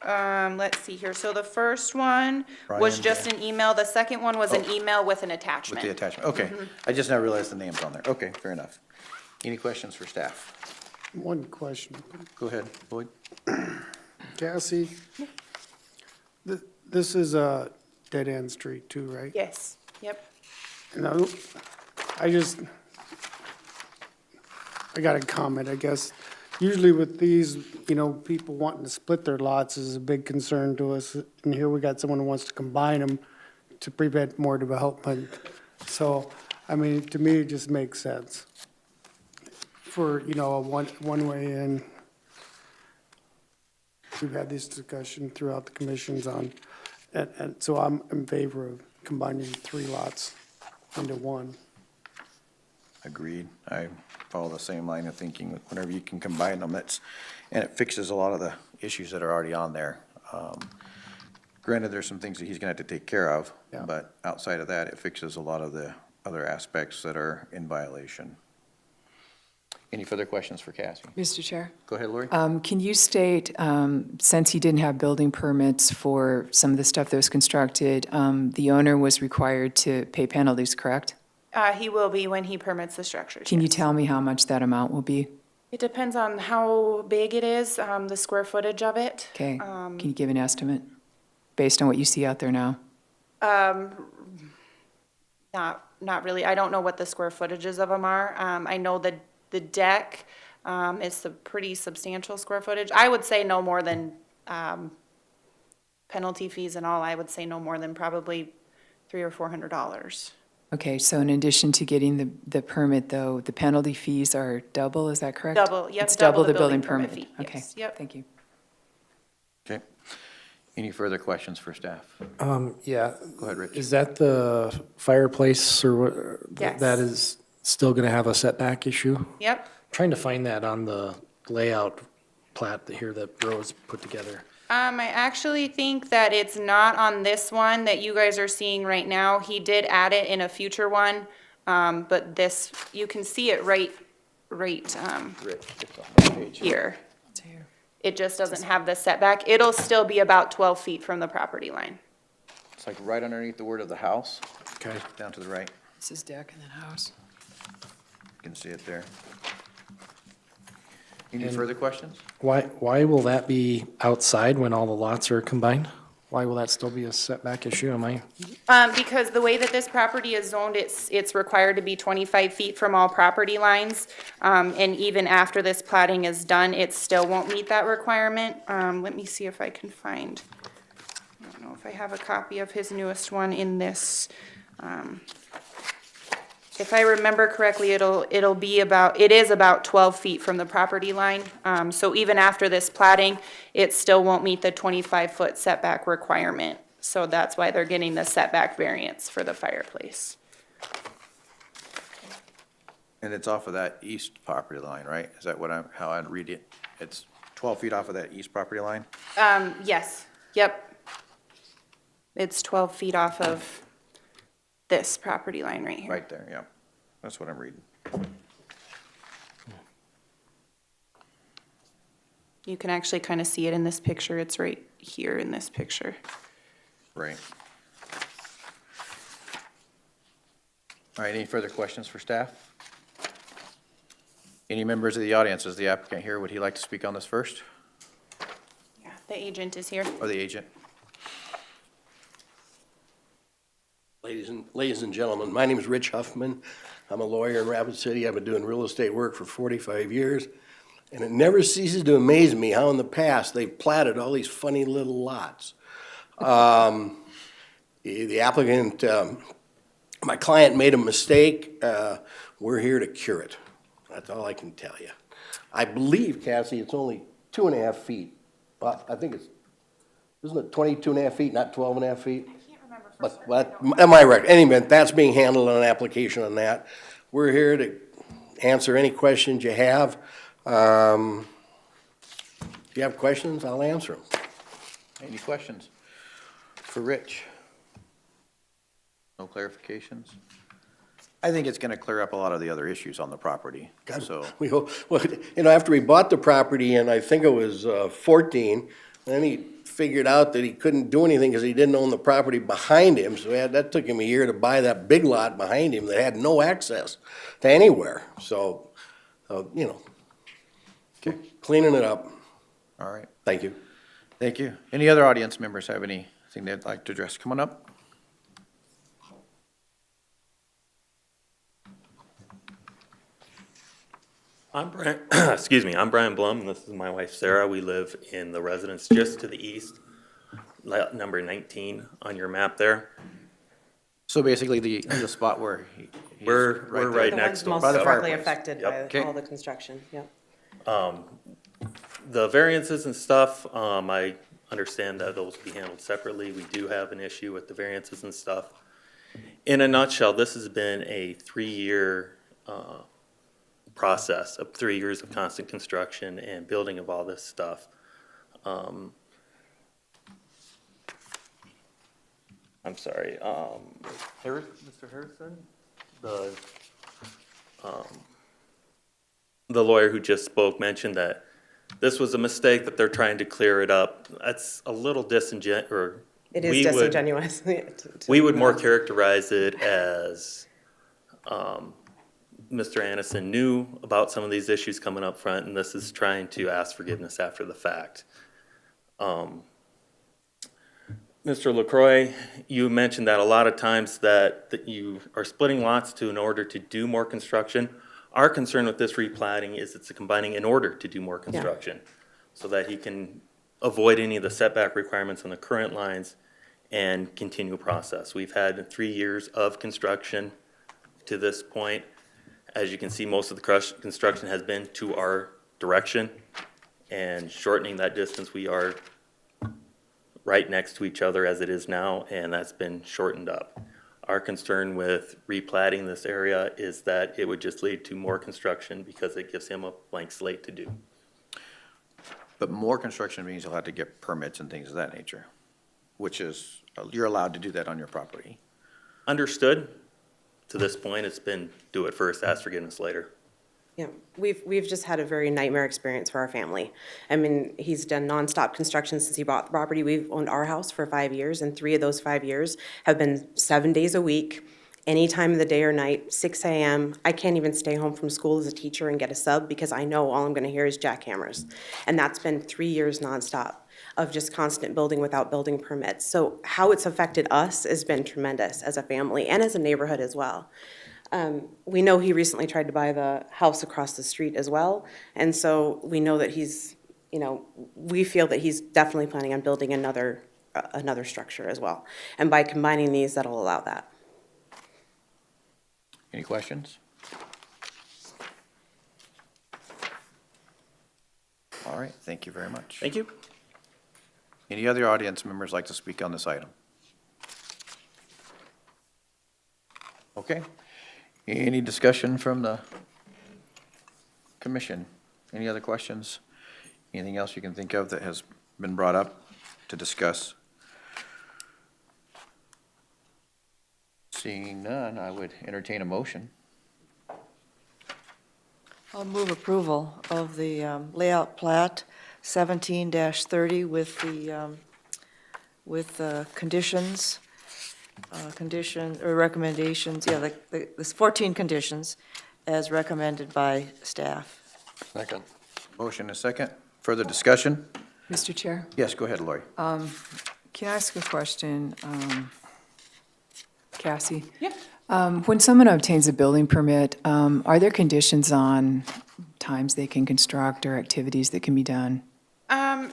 Let's see here. So the first one was Brian, just an email. The second one was an email with an with attachment. the attachment, okay. I just now realized the name's on there. Okay, fair enough. Any questions for staff? One question. Go ahead, Boyd. Cassie, this is a dead-end street too, right? Yes, yep. And I got a comment, I guess. Usually with these, people wanting to split their lots is a big concern to us. And here we got someone who wants to combine them to prevent more development. So, to me, it just makes sense for, a one-way in. We've had this discussion throughout the commissions on, and so I'm in favor of combining 3 lots into one. Agreed. I follow the same line of thinking. Whenever you can combine them, and it fixes a lot of the issues that are already on there. Granted, there's some things that he's gonna have to take care of, Yeah. but outside of that, it fixes a lot of the other aspects that are in violation. Any further questions for Cassie? Mr. Chair? Go ahead, Lori. Can you state, since he didn't have building permits for some of the stuff that was constructed, the owner was required to pay penalties, correct? He will be when he permits the structures. Can you yes. tell me how much that amount will be? It depends on how big it is, the square footage of it. Okay, can you give an estimate based on what you see out there now? Not really. I don't know what the square footages of them are. I know that the deck is a pretty substantial square footage. I would say no more than, penalty fees and all, I would say no more than probably $300 or $400. Okay, so in addition to getting the permit, though, the penalty fees are double, is that correct? Double, yep, It's double the building permit permit? fee. Okay, Yes, yep. thank you. Okay. Any further questions for staff? Yeah. Go ahead, Rich. Is that the fireplace or what? Yes. That is still gonna have a setback issue? Yep. Trying to find that on the layout plat here that Rose put together. I actually think that it's not on this one that you guys are seeing right now. He did add it in a future one, but this, you can see it right Rich, it's on that page. here. It's here. It just doesn't have the setback. It'll still be about 12 feet from the property line. It's like right underneath the word of the house, Okay. down to the right. This is deck and then house. You can see it there. Any And- further questions? Why will that be outside when all the lots are combined? Why will that still be a setback issue? Because the way that this property is zoned, it's required to be 25 feet from all property lines. And even after this plating is done, it still won't meet that requirement. Let me see if I can find, I don't know if I have a copy of his newest one in this. If I remember correctly, it is about 12 feet from the property line. So even after this plating, it still won't meet the 25-foot setback requirement. So that's why they're getting the setback variance for the fireplace. And it's off of that east property line, right? Is that how I'd read it? It's 12 feet off of that east property line? Yes, yep. It's 12 feet off of this property line right here. Right there, yeah. That's what I'm reading. You can actually kind of see it in this picture. It's right here in this picture. Right. All right, any further questions for staff? Any members of the audience, is the applicant here? Would he like to speak on this first, Yeah, the agent is here. or the agent? Ladies and gentlemen, my name is Rich Huffman. I'm a lawyer in Rapid City. I've been doing real estate work for 45 years. And it never ceases to amaze me how in the past they've platted all these funny little lots. The applicant, my client made a mistake. We're here to cure it. That's all I can tell you. I believe, Cassie, it's only 2.5 feet Well, I think isn't it 22 and a half feet, not 12 and a half feet? I can't remember for But, certain. am I right? Anyway, that's being handled on an application on that. We're here to answer any questions you have. If you have questions, I'll answer them. Any questions for Rich? No clarifications? I think it's going to clear up a lot of the other issues on the property, so. We hope, well, after we bought the property in, I think it was 14, then he figured out that he couldn't do anything because he didn't own the property behind him, so that took him a year to buy that big lot behind him that had no access to anywhere, so, cleaning it up. All right, Thank you. thank you. Any other audience members have anything they'd like to address? Come on up. I'm Brian, excuse me, I'm Brian Blum, and this is my wife Sarah. We live in the residence just to the east, number 19 on your map there. So basically the spot where We're right The next ones door. most the directly fireplace. affected Yep. by all the construction, yep. The variances and stuff, I understand that those will be handled separately. We do have an issue with the variances and stuff. In a nutshell, this has been a 3-year process of 3 years of constant construction and building of all this stuff. I'm sorry, Mr. Harrison, the lawyer who just spoke mentioned that this was a mistake, that they're trying to clear it up. That's a little disingenuous, or It is disingenuous. we would more characterize it as Mr. Anderson knew about some of these issues coming up front, and this is trying to ask forgiveness after the fact. Mr. LaCroix, you mentioned that a lot of times that you are splitting lots in order to do more construction. Our concern with this replatting is it's combining in order to do more construction, so that he can avoid any of the setback requirements on the current lines and continue process. We've had 3 years of construction to this point. As you can see, most of the construction has been to our direction, and shortening that distance, we are right next to each other as it is now, and that's been shortened up. Our concern with replatting this area is that it would just lead to more construction because it gives him a blank slate to do. But more construction means you'll have to get permits and things of that nature, which is, you're allowed to do that on your property. Understood. To this point, it's been do it first, ask forgiveness later. Yeah, we've just had a very nightmare experience for our family. I mean, he's done nonstop construction since he bought the property. We've owned our house for 5 years, and 3 of those 5 years have been 7 days a week, any time of the day or night, 6 a.m. I can't even stay home from school as a teacher and get a sub because I know all I'm gonna hear is jackhammers. And that's been 3 years nonstop of just constant building without building permits. So how it's affected us has been tremendous as a family and as a neighborhood as well. We know he recently tried to buy the house across the street as well, and so we know that he's, we feel that he's definitely planning on building another structure as well. And by combining these, that'll allow that. Any questions? All right, thank you very much. Thank you. Any other audience members like to speak on this item? Okay. Any discussion from the commission? Any other questions? Anything else you can think of that has been brought up to discuss? Seeing none, I would entertain a motion. I'll move approval of the layout plat 17-30 with the conditions, recommendations, there's 14 conditions as recommended by staff. Second. Motion is second. Further discussion? Mr. Chair, Yes, go ahead, Lori. can I ask a question? Cassie? Yeah. When someone obtains a building permit, are there conditions on times they can construct or activities that can be done?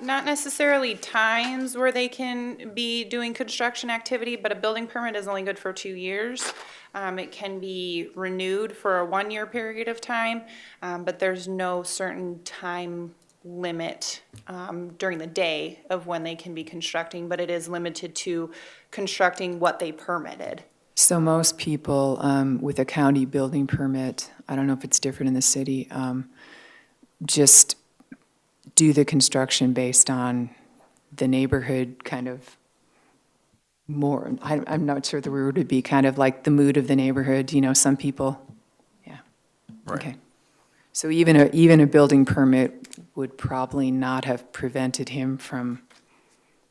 Not necessarily times where they can be doing construction activity, but a building permit is only good for 2 years. It can be renewed for a 1-year period of time, but there's no certain time limit during the day of when they can be constructing, but it is limited to constructing what they permitted. So most people with a county building permit, I don't know if it's different in the city, just do the construction based on the neighborhood kind of more, I'm not sure the word would be, kind of like the mood of the neighborhood, you know, some people, yeah. Right. Okay. So even a building permit would probably not have prevented him from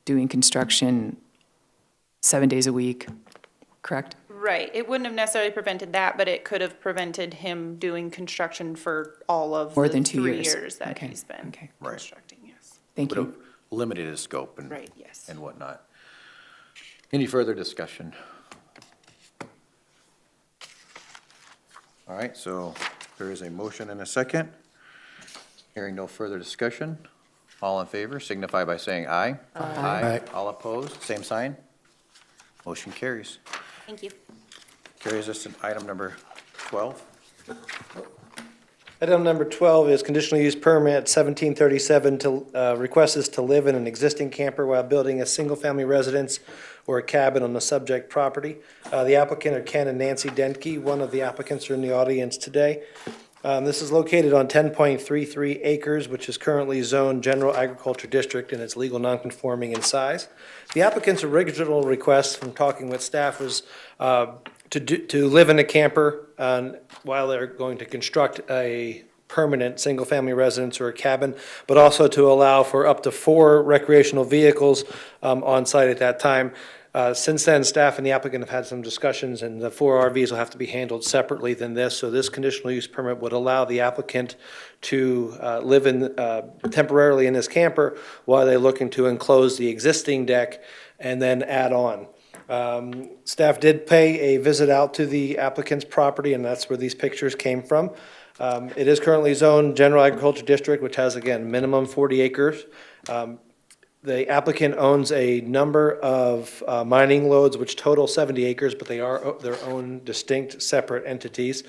doing construction 7 days a week, correct? Right, it wouldn't have necessarily prevented that, but it could have prevented him doing construction for all of More the than 2 3 years. years that Okay, he's been okay. Right. constructing, yes. Thank Would you. have limited his scope and. Right, yes. And whatnot. Any further discussion? All right, so there is a motion and a second. Hearing no further discussion, all in favor signify by saying aye. Aye. All opposed, same sign. Motion carries. Thank you. Carries us to item number 12. Item number 12 is conditional use permit 1737 to, request is to live in an existing camper while building a single-family residence or a cabin on the subject property. The applicant are Ken and Nancy Denke. One of the applicants are in the audience today. This is located on 10.33 acres, which is currently zoned General Agriculture District, and it's legal nonconforming in size. The applicant's original request from talking with staff was to live in a camper while they're going to construct a permanent single-family residence or a cabin, but also to allow for up to 4 recreational vehicles on site at that time. Since then, staff and the applicant have had some discussions, and the 4 RVs will have to be handled separately than this. So this conditional use permit would allow the applicant to live temporarily in this camper while they're looking to enclose the existing deck and then add on. Staff did pay a visit out to the applicant's property, and that's where these pictures came from. It is currently zoned General Agriculture District, which has, again, minimum 40 acres. The applicant owns a number of mining loads, which total 70 acres, but they are their own distinct, separate entities.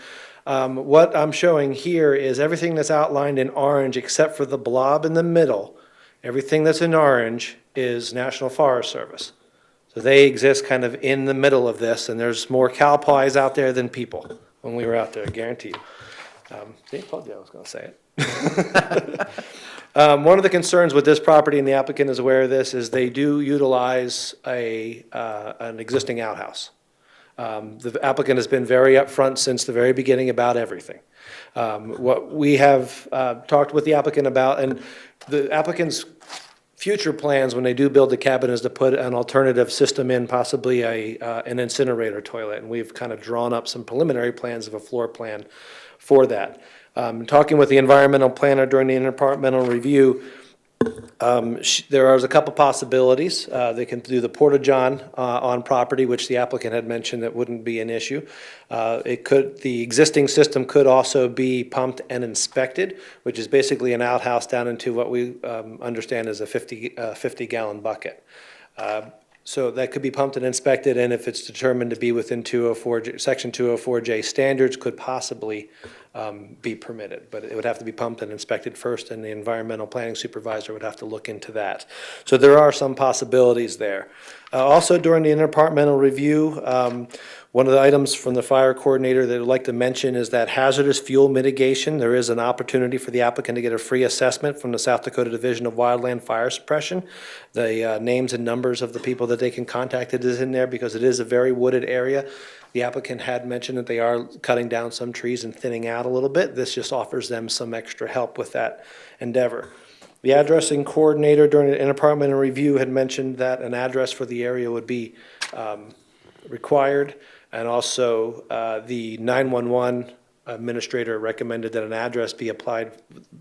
What I'm showing here is everything that's outlined in orange, except for the blob in the middle. Everything that's in orange is National Forest Service. So they exist kind of in the middle of this, and there's more cow pies out there than people when we were out there, I guarantee you. See, I told you I was going to say it. One of the concerns with this property, and the applicant is aware of this, is they do utilize an existing outhouse. The applicant has been very upfront since the very beginning about everything. What we have talked with the applicant about, and the applicant's future plans when they do build the cabin is to put an alternative system in, possibly an incinerator toilet. And we've kind of drawn up some preliminary plans of a floor plan for that. Talking with the environmental planner during the interdepartmental review, there are a couple possibilities. They can do the porta-john on property, which the applicant had mentioned that wouldn't be an issue. The existing system could also be pumped and inspected, which is basically an outhouse down into what we understand as a 50-gallon bucket. So that could be pumped and inspected, and if it's determined to be within Section 204J standards, could possibly be permitted. But it would have to be pumped and inspected first, and the environmental planning supervisor would have to look into that. So there are some possibilities there. Also, during the interdepartmental review, one of the items from the fire coordinator that I'd like to mention is that hazardous fuel mitigation. There is an opportunity for the applicant to get a free assessment from the South Dakota Division of Wildland Fire Suppression. The names and numbers of the people that they can contact is in there because it is a very wooded area. The applicant had mentioned that they are cutting down some trees and thinning out a little bit. This just offers them some extra help with that endeavor. The addressing coordinator during the interdepartmental review had mentioned that an address for the area would be required. And also, the 911 administrator recommended that an address be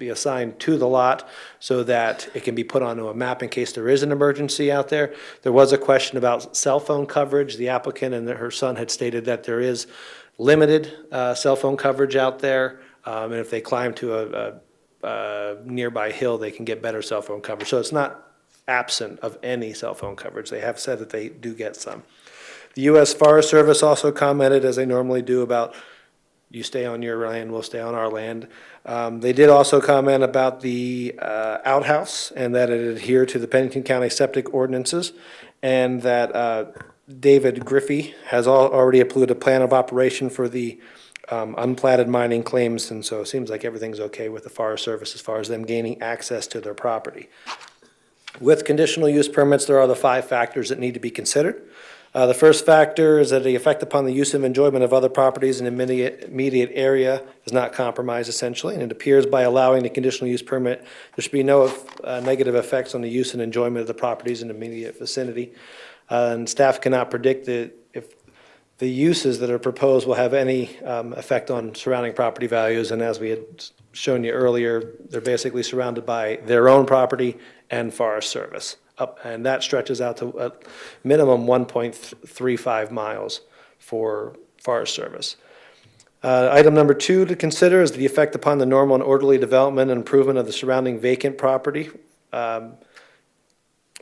assigned to the lot so that it can be put onto a map in case there is an emergency out there. There was a question about cell phone coverage. The applicant and her son had stated that there is limited cell phone coverage out there. And if they climb to a nearby hill, they can get better cell phone coverage. So it's not absent of any cell phone coverage. They have said that they do get some. The U.S. Forest Service also commented, as they normally do, about you stay on your land, we'll stay on our land. They did also comment about the outhouse and that it adhered to the Pennington County septic ordinances, and that David Griffey has already approved a plan of operation for the unplatted mining claims, and so it seems like everything's okay with the Forest Service as far as them gaining access to their property. With conditional use permits, there are the 5 factors that need to be considered. The first factor is that the effect upon the use and enjoyment of other properties in the immediate area is not compromised essentially, and it appears by allowing the conditional use permit, there should be no negative effects on the use and enjoyment of the properties in the immediate vicinity. And staff cannot predict if the uses that are proposed will have any effect on surrounding property values, and as we had shown you earlier, they're basically surrounded by their own property and Forest Service. And that stretches out to a minimum 1.35 miles for Forest Service. Item number 2 to consider is the effect upon the normal and orderly development and improvement of the surrounding vacant property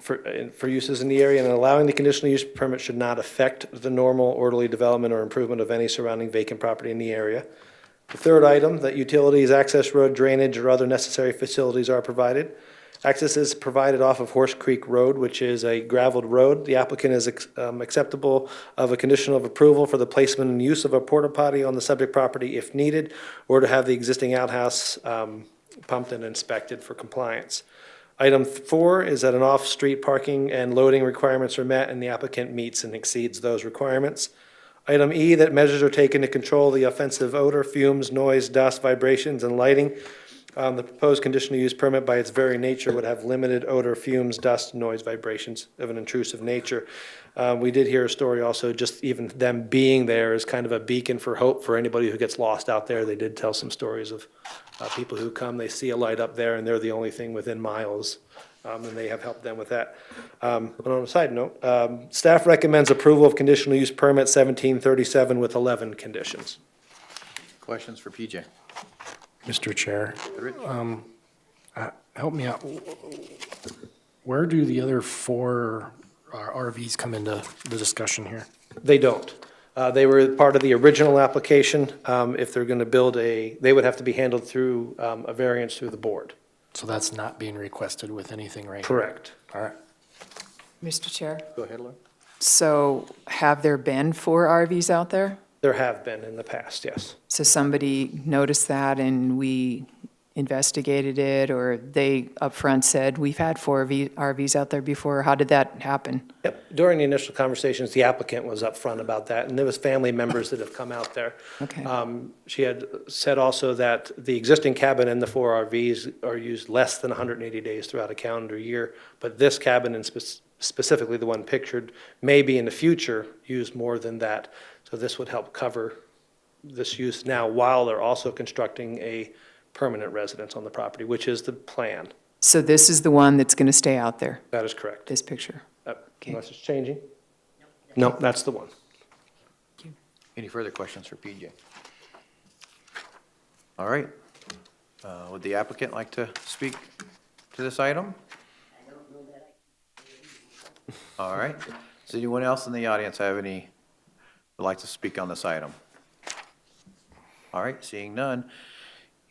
for uses in the area, and allowing the conditional use permit should not affect the normal, orderly development or improvement of any surrounding vacant property in the area. The third item, that utilities, access road, drainage, or other necessary facilities are provided. Access is provided off of Horse Creek Road, which is a gravelled road. The applicant is acceptable of a condition of approval for the placement and use of a porta potty on the subject property if needed, or to have the existing outhouse pumped and inspected for compliance. Item 4 is that an off-street parking and loading requirements are met and the applicant meets and exceeds those requirements. Item E, that measures are taken to control the offensive odor, fumes, noise, dust, vibrations, and lighting. The proposed conditional use permit by its very nature would have limited odor, fumes, dust, noise, vibrations of an intrusive nature. We did hear a story also, just even them being there is kind of a beacon for hope for anybody who gets lost out there. They did tell some stories of people who come, they see a light up there and they're the only thing within miles, and they have helped them with that. But on a side note, staff recommends approval of conditional use permit 1737 with 11 conditions. Questions for PJ? Mr. Chair, help me out. Where do the other 4 RVs come into the discussion here? They don't. They were part of the original application. If they're going to build they would have to be handled through a variance through the board. So that's not being requested with anything right now? Correct. All right. Mr. Chair, Go ahead, Laura. so have there been 4 RVs out there? There have been in the past, yes. So somebody noticed that and we investigated it, or they upfront said, we've had 4 RVs out there before? How did that happen? Yep. During the initial conversations, the applicant was upfront about that, and there was family members that have come out there. Okay. She had said also that the existing cabin and the 4 RVs are used less than 180 days throughout a calendar year, but this cabin, and specifically the one pictured, may be in the future used more than that. So this would help cover this use now while they're also constructing a permanent residence on the property, which is the plan. So this is the one that's going to stay out there, That is correct. this picture? Unless it's changing? No, that's the one. Any further questions for PJ? All right. Would the applicant like to speak to this item? All right. Does anyone else in the audience have would like to speak on this item? All right, seeing none.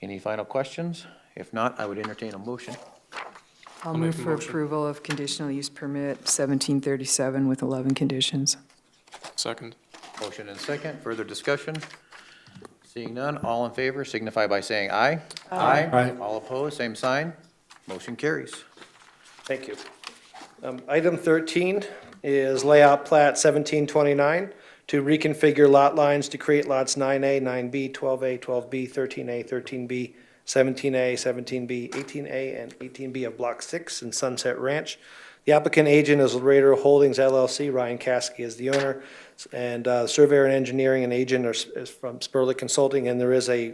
Any final questions? If not, I would entertain a motion. I'll move for approval of conditional use permit 1737 with 11 conditions. Second. Motion and second. Further discussion? Seeing none, all in favor signify by saying aye. Aye. Aye. All opposed, same sign. Motion carries. Thank you. Item 13 is layout plat 1729 to reconfigure lot lines to create lots 9A, 9B, 12A, 12B, 13A, 13B, 17A, 17B, 18A, and 18B of Block 6 in Sunset Ranch. The applicant agent is Laredo Holdings LLC. Ryan Caskey is the owner, and surveyor and engineering and agent is from Spurlick Consulting, and there is a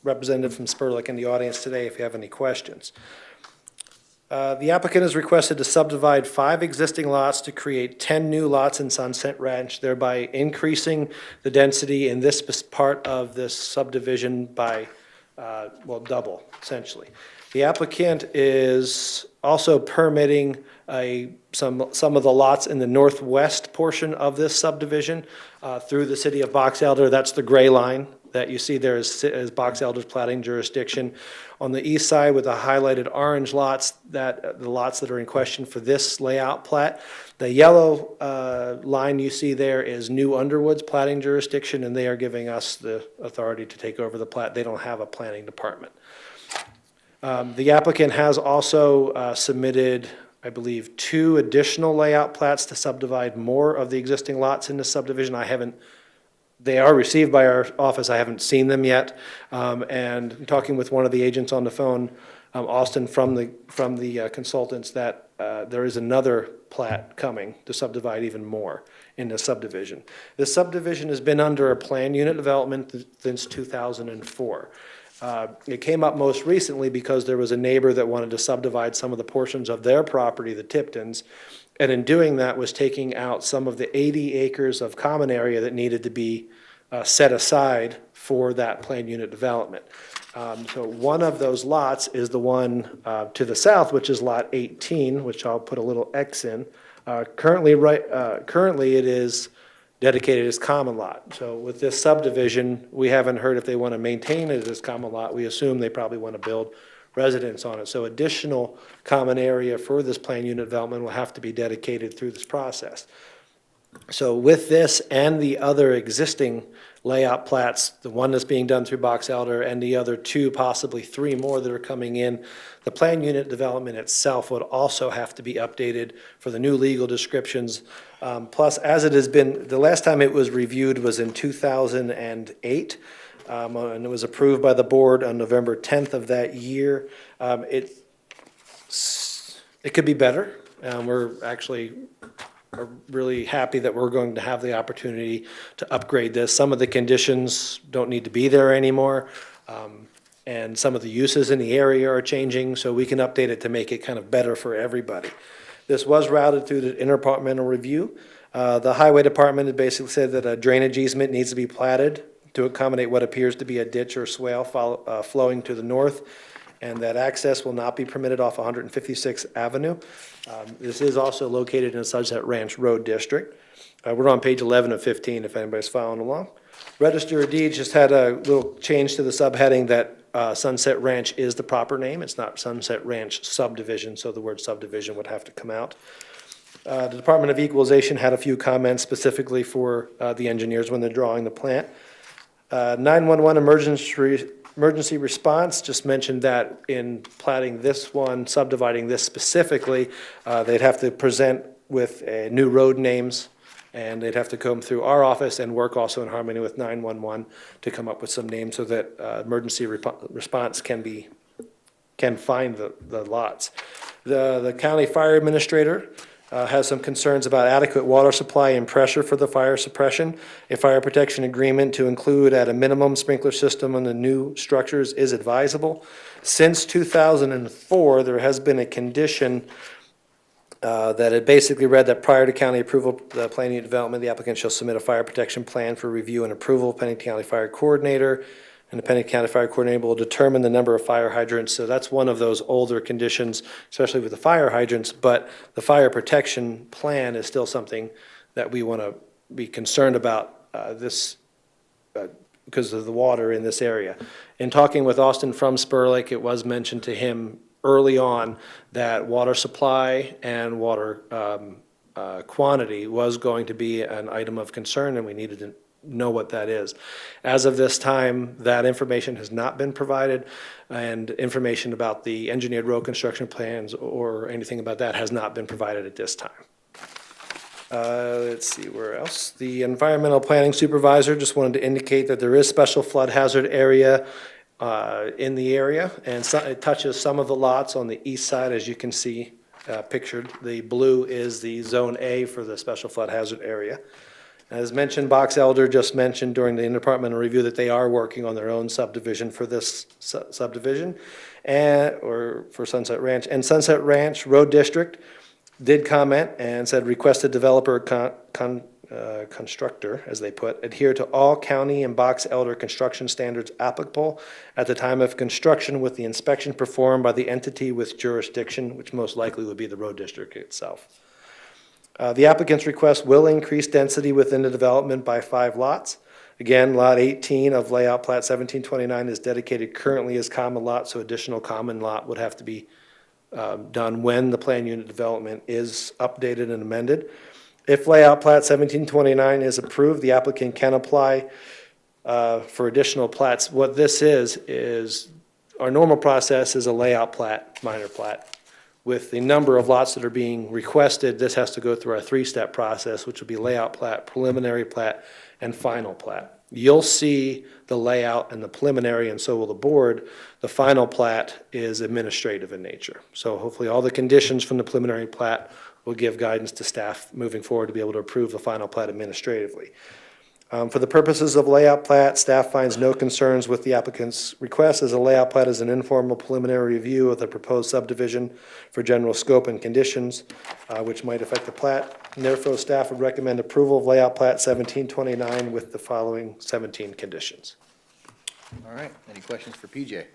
representative from Spurlick in the audience today if you have any questions. The applicant has requested to subdivide 5 existing lots to create 10 new lots in Sunset Ranch, thereby increasing the density in this part of this subdivision by, double, essentially. The applicant is also permitting some of the lots in the northwest portion of this subdivision through the city of Box Elder. That's the gray line that you see there is Box Elder's plating jurisdiction. On the east side with the highlighted orange lots, the lots that are in question for this layout plat. The yellow line you see there is New Underwood's plating jurisdiction, and they are giving us the authority to take over the plat. They don't have a planning department. The applicant has also submitted, I believe, 2 additional layout plats to subdivide more of the existing lots in the subdivision. They are received by our office. I haven't seen them yet. And talking with one of the agents on the phone, Austin from the consultants, that there is another plat coming to subdivide even more in the subdivision. This subdivision has been under a plan unit development since 2004. It came up most recently because there was a neighbor that wanted to subdivide some of the portions of their property, the Tiptons, and in doing that was taking out some of the 80 acres of common area that needed to be set aside for that planned unit development. So one of those lots is the one to the south, which is lot 18, which I'll put a little X in. Currently it is dedicated as common lot. So with this subdivision, we haven't heard if they want to maintain it as common lot. We assume they probably want to build residents on it. So additional common area for this planned unit development will have to be dedicated through this process. So with this and the other existing layout plats, the one that's being done through Box Elder and the other 2, possibly 3 more that are coming in, the planned unit development itself would also have to be updated for the new legal descriptions. Plus, as it has been, the last time it was reviewed was in 2008. And it was approved by the board on November 10th of that year. It could be better. We're actually really happy that we're going to have the opportunity to upgrade this. Some of the conditions don't need to be there anymore. And some of the uses in the area are changing, so we can update it to make it kind of better for everybody. This was routed through the interdepartmental review. The highway department had basically said that a drainage easement needs to be platted to accommodate what appears to be a ditch or swale flowing to the north, and that access will not be permitted off 156th Avenue. This is also located in a Sunset Ranch Road District. We're on page 11 of 15 if anybody's following along. Register of Deeds just had a little change to the subheading that Sunset Ranch is the proper name. It's not Sunset Ranch Subdivision, so the word subdivision would have to come out. The Department of Equalization had a few comments specifically for the engineers when they're drawing the plant. 911 emergency response, just mentioned that in platting this one, subdividing this specifically, they'd have to present with new road names, and they'd have to come through our office and work also in harmony with 911 to come up with some names so that emergency response can find the lots. The county fire administrator has some concerns about adequate water supply and pressure for the fire suppression. A fire protection agreement to include at a minimum sprinkler system on the new structures is advisable. Since 2004, there has been a condition that had basically read that prior to county approval of the planning and development, the applicant shall submit a fire protection plan for review and approval. Pennington County Fire Coordinator and the Pennington County Fire Coordinator will determine the number of fire hydrants. So that's one of those older conditions, especially with the fire hydrants, but the fire protection plan is still something that we want to be concerned about because of the water in this area. In talking with Austin from Spur Lake, it was mentioned to him early on that water supply and water quantity was going to be an item of concern, and we needed to know what that is. As of this time, that information has not been provided, and information about the engineered road construction plans or anything about that has not been provided at this time. Let's see, where else? The environmental planning supervisor just wanted to indicate that there is special flood hazard area in the area, and it touches some of the lots on the east side, as you can see pictured. The blue is the Zone A for the special flood hazard area. As mentioned, Box Elder just mentioned during the interdepartmental review that they are working on their own subdivision for this subdivision, or for Sunset Ranch. And Sunset Ranch Road District did comment and said requested developer constructor, as they put, adhere to all county and Box Elder construction standards applicable at the time of construction with the inspection performed by the entity with jurisdiction, which most likely would be the road district itself. The applicant's request will increase density within the development by 5 lots. Again, Lot 18 of layout plat 1729 is dedicated currently as common lot, so additional common lot would have to be done when the plan unit development is updated and amended. If layout plat 1729 is approved, the applicant can apply for additional plats. What this is our normal process is a layout plat, minor plat. With the number of lots that are being requested, this has to go through our three-step process, which will be layout plat, preliminary plat, and final plat. You'll see the layout and the preliminary, and so will the board. The final plat is administrative in nature. So hopefully all the conditions from the preliminary plat will give guidance to staff moving forward to be able to approve the final plat administratively. For the purposes of layout plat, staff finds no concerns with the applicant's request, as a layout plat is an informal preliminary review of the proposed subdivision for general scope and conditions, which might affect the plat. And therefore, staff would recommend approval of layout plat 1729 with the following 17 conditions. All right, any questions for PJ?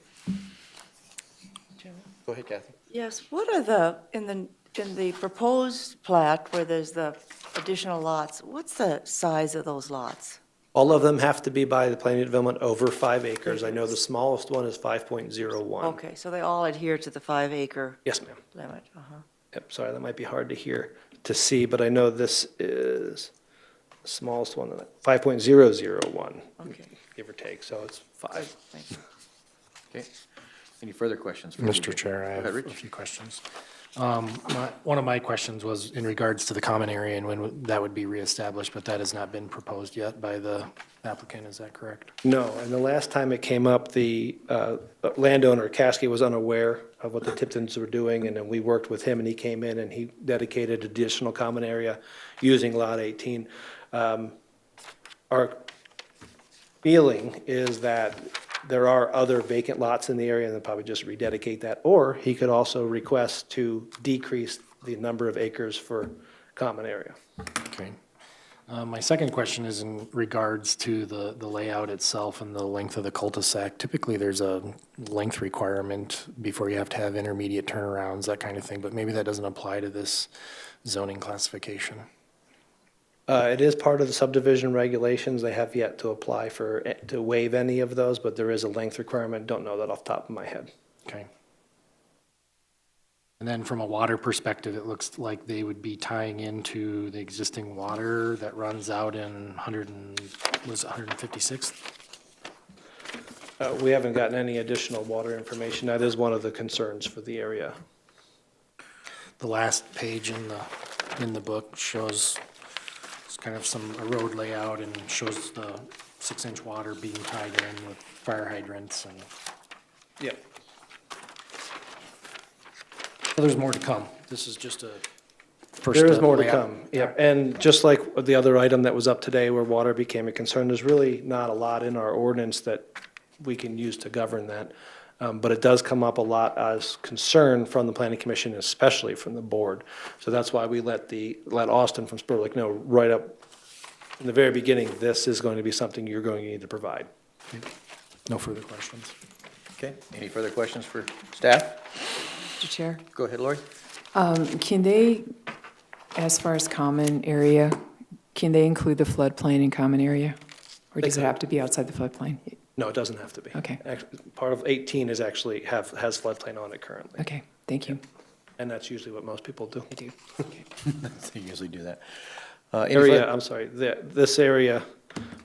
Go ahead, Kathy. Yes, what are in the proposed plat where there's the additional lots, what's the size of those lots? All of them have to be by the planning development over 5 acres. I know the smallest one is 5.01. Okay, so they all adhere to the 5-acre Yes, ma'am. limit, Yep, sorry, that might be hard to see, but I know this is the smallest one, 5.001. Okay. Give or take, so it's 5. Thank you. Okay, any further questions? for Mr. PJ? Chair, I Go have ahead, a Rich. few questions. One of my questions was in regards to the common area and when that would be reestablished, but that has not been proposed yet by the applicant, is that correct? No, and the last time it came up, the landowner, Caskey, was unaware of what the Tiptons were doing, and then we worked with him, and he came in and he dedicated additional common area using Lot 18. Our feeling is that there are other vacant lots in the area, and they'll probably just rededicate that, or he could also request to decrease the number of acres for common area. Okay. My second question is in regards to the layout itself and the length of the cul-de-sac. Typically, there's a length requirement before you have to have intermediate turnarounds, that kind of thing, but maybe that doesn't apply to this zoning classification. It is part of the subdivision regulations. They have yet to apply to waive any of those, but there is a length requirement. Don't know that off the top of my head. Okay. And then from a water perspective, it looks like they would be tying into the existing water that runs out in 156th? We haven't gotten any additional water information. That is one of the concerns for the area. The last page in the book shows kind of a road layout and shows the 6-inch water being tied in with fire hydrants and. Yep. Well, there's more to come. This is just a first There is step more to layout. come, yep. And just like the other item that was up today where water became a concern, there's really not a lot in our ordinance that we can use to govern that. But it does come up a lot as concern from the planning commission, especially from the board. So that's why we let Austin from Spurlick know right up in the very beginning, this is going to be something you're going to need to provide. No further questions. Okay, any further questions for staff? Mr. Chair, Go ahead, Lori. can they, as far as common area, can they include the floodplain in common area? Or does it have to be outside the floodplain? No, it doesn't have to be. Okay. Part of 18 is actually has floodplain on it currently. Okay, thank you. And that's usually what most people do. I do. They usually do that. I'm sorry, this area,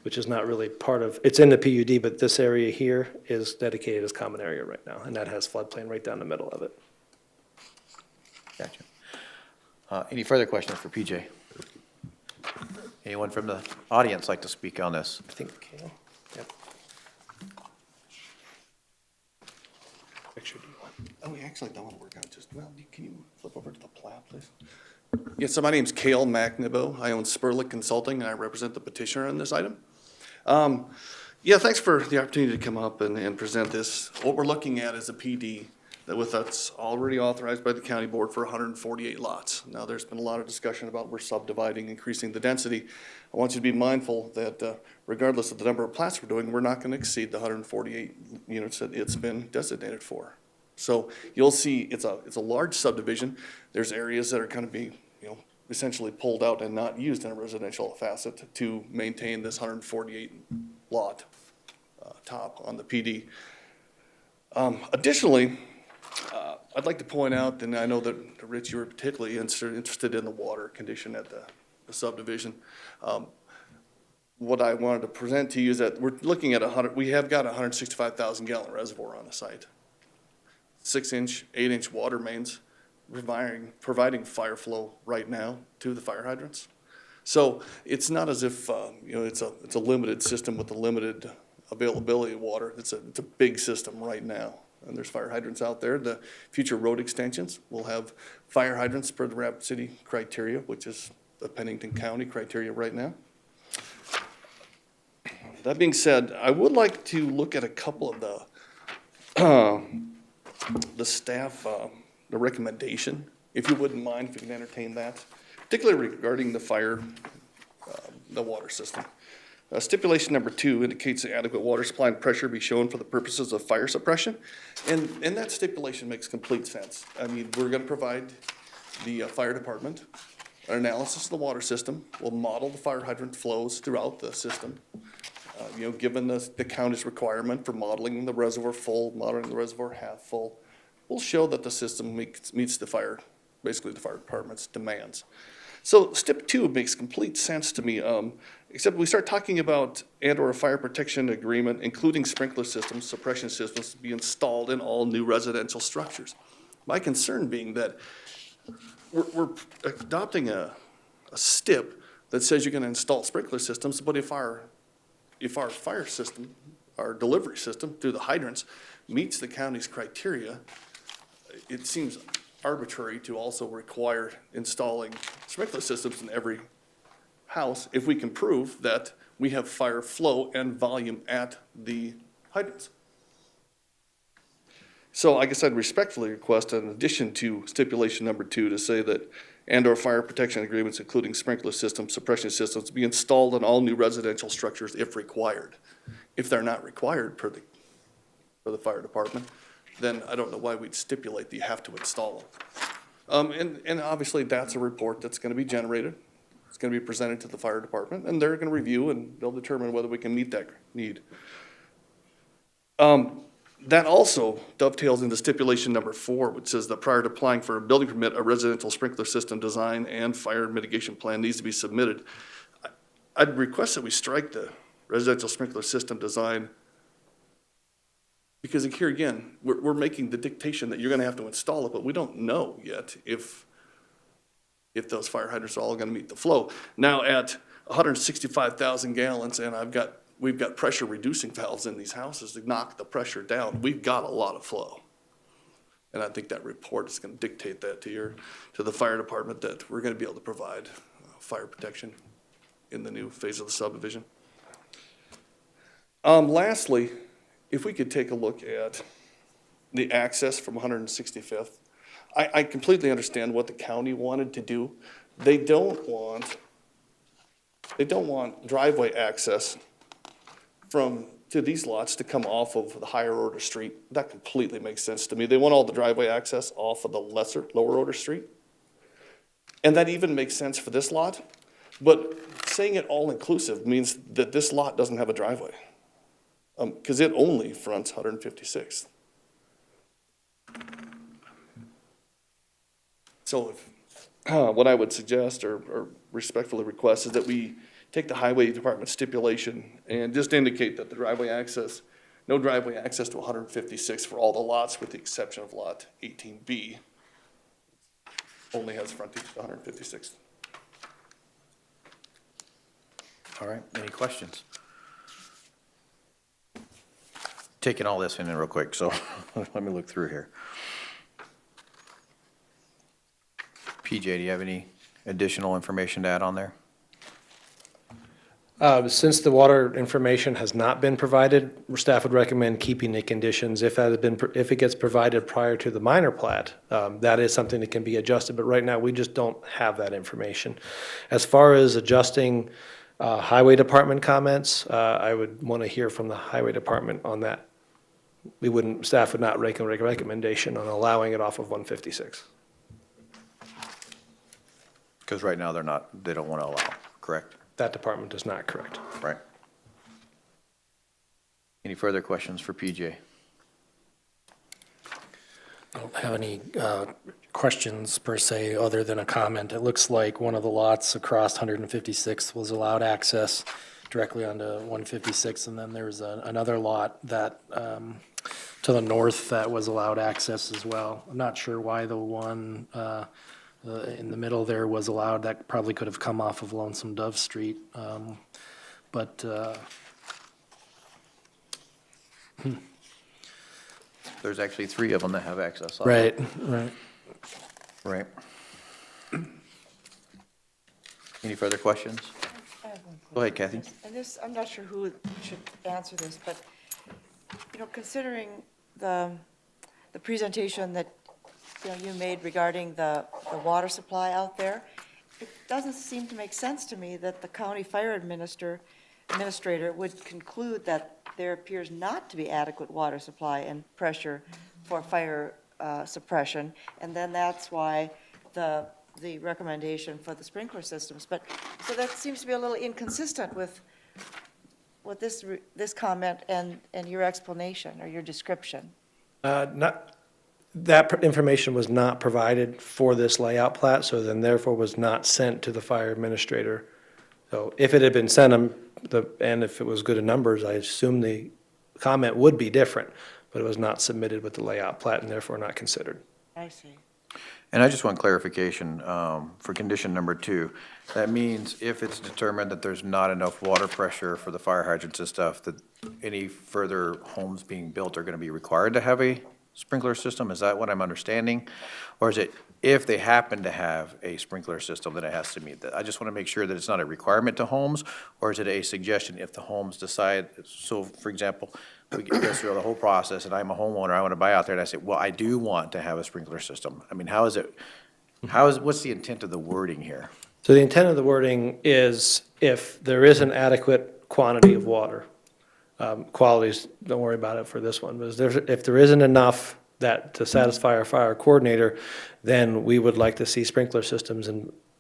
which is not really part of, it's in the PUD, but this area here is dedicated as common area right now, and that has floodplain right down the middle of it. Gotcha. Any further questions for PJ? Anyone from the audience like to speak on this? I think, okay. Yep. Picture do you want? Oh, actually, that won't work out just well. Can you flip over to the plat, please? Yeah, so my name's Cale McNibo. I own Spurlick Consulting, and I represent the petitioner on this item. Yeah, thanks for the opportunity to come up and present this. What we're looking at is a PD that's already authorized by the county board for 148 lots. Now, there's been a lot of discussion about we're subdividing, increasing the density. I want you to be mindful that regardless of the number of plats we're doing, we're not going to exceed the 148 units that it's been designated for. So you'll see it's a large subdivision. There's areas that are going to be, essentially pulled out and not used in a residential facet to maintain this 148 lot top on the PD. Additionally, I'd like to point out, and I know that, Rich, you were particularly interested in the water condition at the subdivision. What I wanted to present to you is that we're looking at we have got a 165,000 gallon reservoir on the site. 6-inch, 8-inch water mains providing fire flow right now to the fire hydrants. So it's not as if, it's a limited system with a limited availability of water. It's a big system right now. And there's fire hydrants out there. The future road extensions will have fire hydrants per the Rapid City criteria, which is the Pennington County criteria right now. That being said, I would like to look at a couple of the staff, the recommendation, if you wouldn't mind, if you can entertain that, particularly regarding the fire, the water system. Stipulation number 2 indicates that adequate water supply and pressure be shown for the purposes of fire suppression. And that stipulation makes complete sense. I mean, we're gonna provide the fire department an analysis of the water system. We'll model the fire hydrant flows throughout the system. Given the county's requirement for modeling the reservoir full, modeling the reservoir half full, we'll show that the system meets the basically the fire department's demands. So step 2 makes complete sense to me, except we start talking about and/or a fire protection agreement, including sprinkler systems, suppression systems to be installed in all new residential structures. My concern being that we're adopting a stip that says you're going to install sprinkler systems, but if our fire system, our delivery system through the hydrants meets the county's criteria, it seems arbitrary to also require installing sprinkler systems in every house if we can prove that we have fire flow and volume at the hydrants. So I guess I'd respectfully request, in addition to stipulation number 2, to say that and/or fire protection agreements, including sprinkler systems, suppression systems, be installed in all new residential structures if required. If they're not required for the fire department, then I don't know why we'd stipulate that you have to install them. And obviously that's a report that's gonna be generated. It's gonna be presented to the fire department, and they're gonna review and they'll determine whether we can meet that need. That also dovetails into stipulation number 4, which says that prior to applying for a building permit, a residential sprinkler system design and fire mitigation plan needs to be submitted. I'd request that we strike the residential sprinkler system design, because here again, we're making the dictation that you're gonna have to install it, but we don't know yet if those fire hydrants are all gonna meet the flow. Now at 165,000 gallons, and we've got pressure reducing valves in these houses to knock the pressure down, we've got a lot of flow. And I think that report is gonna dictate that to the fire department, that we're gonna be able to provide fire protection in the new phase of the subdivision. Lastly, if we could take a look at the access from 165th. I completely understand what the county wanted to do. They don't want driveway access to these lots to come off of the higher order street. That completely makes sense to me. They want all the driveway access off of the lower order street. And that even makes sense for this lot. But saying it all inclusive means that this lot doesn't have a driveway. Because it only fronts 156th. So what I would suggest or respectfully request is that we take the highway department stipulation and just indicate that the no driveway access to 156 for all the lots with the exception of lot 18B only has frontage to 156th. All right, any questions? Taking all this in real quick, so let me look through here. PJ, do you have any additional information to add on there? Since the water information has not been provided, staff would recommend keeping the conditions. If it gets provided prior to the minor plat, that is something that can be adjusted, but right now we just don't have that information. As far as adjusting highway department comments, I would want to hear from the highway department on that. Staff would not make a recommendation on allowing it off of 156. Because right now they don't want to allow, correct? That department does not, correct. Right. Any further questions for PJ? I don't have any questions per se, other than a comment. It looks like one of the lots across 156th was allowed access directly onto 156, and then there's another lot that, to the north, that was allowed access as well. I'm not sure why the one in the middle there was allowed. That probably could have come off of Lonesome Dove Street. But There's actually 3 of them that have access. right. Right. Any further questions? I have one Go ahead, Kathy. And this, I'm not sure who should answer this, but, considering the presentation that, you made regarding the water supply out there, it doesn't seem to make sense to me that the county fire administrator would conclude that there appears not to be adequate water supply and pressure for fire suppression, and then that's why the recommendation for the sprinkler systems. But, so that seems to be a little inconsistent with this comment and your explanation or your description. That information was not provided for this layout plat, so then therefore was not sent to the fire administrator. So if it had been sent him, and if it was good in numbers, I assume the comment would be different, but it was not submitted with the layout plat and therefore not considered. I see. And I just want clarification for condition number 2. That means if it's determined that there's not enough water pressure for the fire hydrants and stuff, that any further homes being built are going to be required to have a sprinkler system? Is that what I'm understanding? Or is it if they happen to have a sprinkler system, then it has to meet that? I just want to make sure that it's not a requirement to homes, or is it a suggestion if the homes decide? So, for example, we go through the whole process, and I'm a homeowner, I want to buy out there, and I say, well, I do want to have a sprinkler system. I mean, what's the intent of the wording here? So the intent of the wording is if there is an adequate quantity of water, qualities, don't worry about it for this one, but if there isn't enough to satisfy our fire coordinator, then we would like to see sprinkler systems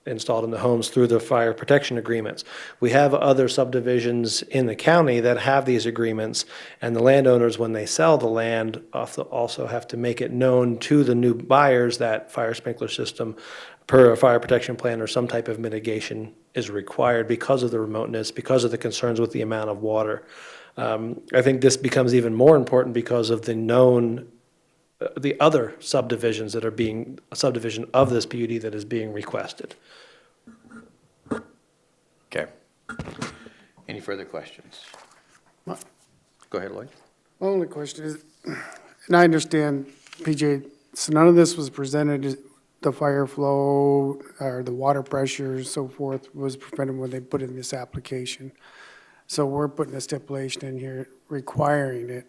installed in the homes through the fire protection agreements. We have other subdivisions in the county that have these agreements, and the landowners, when they sell the land, also have to make it known to the new buyers that fire sprinkler system per a fire protection plan or some type of mitigation is required because of the remoteness, because of the concerns with the amount of water. I think this becomes even more important because of the other subdivisions that are being, a subdivision of this PUD that is being requested. Okay. Any further questions? Go ahead, Lloyd. My only question is, and I understand, PJ, so none of this was presented, the fire flow or the water pressure, so forth, was prevented when they put in this application. So we're putting a stipulation in here requiring it.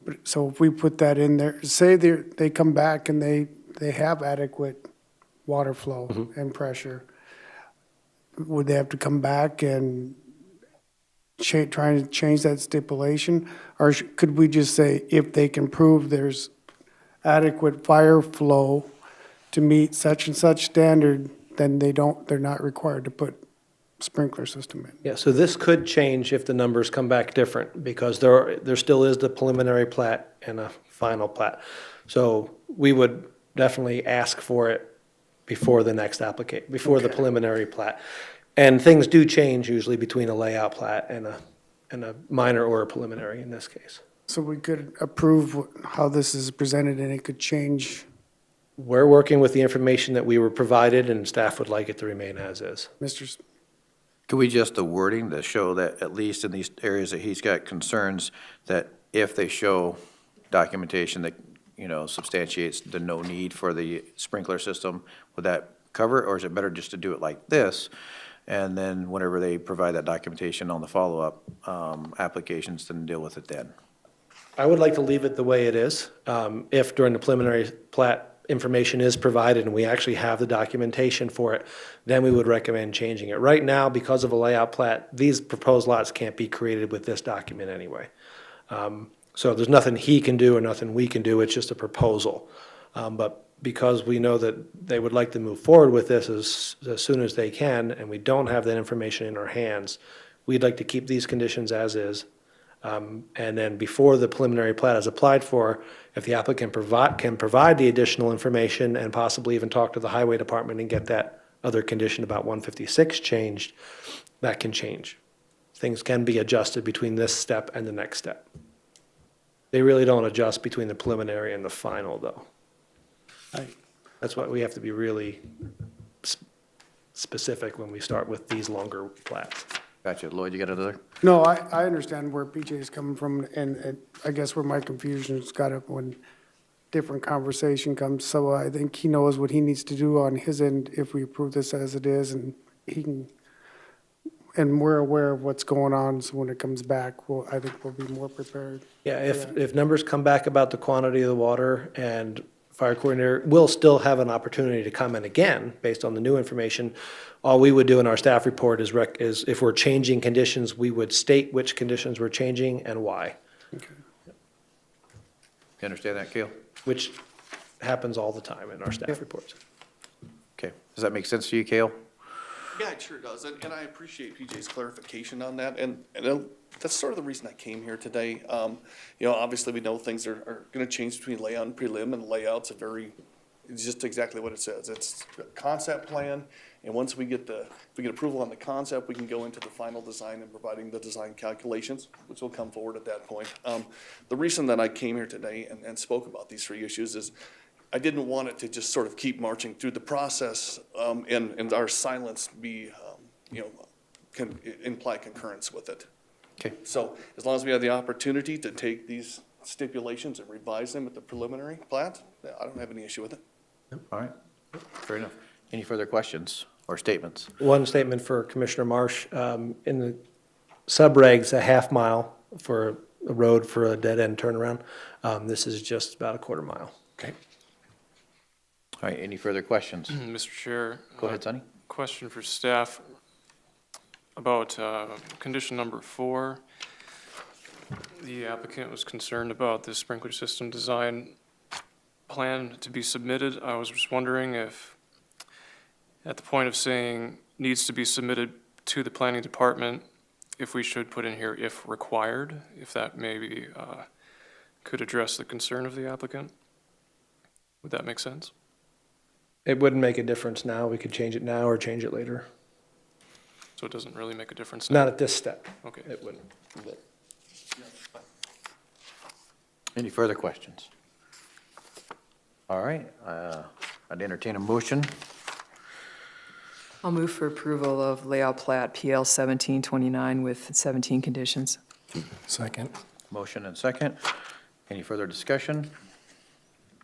But, so if we put that in there, say they come back and they have adequate water flow and pressure, would they have to come back and try to change that stipulation? Or could we just say if they can prove there's adequate fire flow to meet such and such standard, then they're not required to put sprinkler system in? Yeah, so this could change if the numbers come back different, because there still is the preliminary plat and a final plat. So we would definitely ask for it before the next application, before the preliminary plat. And things do change usually between a layout plat and a minor or a preliminary in this case. So we could approve how this is presented and it could change? We're working with the information that we were provided, and staff would like it to remain as is. Mr. Could we adjust the wording to show that at least in these areas that he's got concerns, that if they show documentation that, substantiates the no need for the sprinkler system, would that cover it? Or is it better just to do it like this? And then whenever they provide that documentation on the follow-up applications, then deal with it then? I would like to leave it the way it is. If during the preliminary plat information is provided and we actually have the documentation for it, then we would recommend changing it. Right now, because of a layout plat, these proposed lots can't be created with this document anyway. So there's nothing he can do or nothing we can do, it's just a proposal. But because we know that they would like to move forward with this as soon as they can, and we don't have that information in our hands, we'd like to keep these conditions as is. And then before the preliminary plat is applied for, if the applicant can provide the additional information and possibly even talk to the highway department and get that other condition about 156 changed, that can change. Things can be adjusted between this step and the next step. They really don't adjust between the preliminary and the final, though. That's why we have to be really specific when we start with these longer plats. Gotcha. Lloyd, you got another? No, I understand where PJ is coming from, and I guess where my confusion's got up when different conversation comes. So I think he knows what he needs to do on his end if we approve this as it is, and he can, and we're aware of what's going on, so when it comes back, I think we'll be more prepared. Yeah, if numbers come back about the quantity of the water, and fire coordinator will still have an opportunity to comment again based on the new information. All we would do in our staff report is if we're changing conditions, we would state which conditions we're changing and why. You understand that, Cale? Which happens all the time in our staff reports. Okay. Does that make sense to you, Cale? Yeah, it sure does, and I appreciate PJ's clarification on that, and that's sort of the reason I came here today. Obviously, we know things are gonna change between layout and prelim, and layout's it's just exactly what it says. It's a concept plan, and once we get approval on the concept, we can go into the final design and providing the design calculations, which will come forward at that point. The reason that I came here today and spoke about these three issues is I didn't want it to just sort of keep marching through the process, and our silence be, can imply concurrence with it. Okay. So as long as we have the opportunity to take these stipulations and revise them at the preliminary plat, I don't have any issue with it. All right. Fair enough. Any further questions or statements? One statement for Commissioner Marsh. In the subregs, a half mile for a road for a dead-end turnaround. This is just about a quarter mile. Okay. All right, any further questions? Mr. Chair. Go ahead, Sonny. Question for staff about condition number 4. The applicant was concerned about the sprinkler system design plan to be submitted. I was just wondering if, at the point of saying needs to be submitted to the planning department, if we should put in here if required, if that maybe could address the concern of the applicant. Would that make sense? It wouldn't make a difference now. We could change it now or change it later. So it doesn't really make a difference now? Not at this step. Okay. It wouldn't. Any further questions? All right, I'd entertain a motion. I'll move for approval of layout plat PL 1729 with 17 conditions. Second. Motion and second. Any further discussion?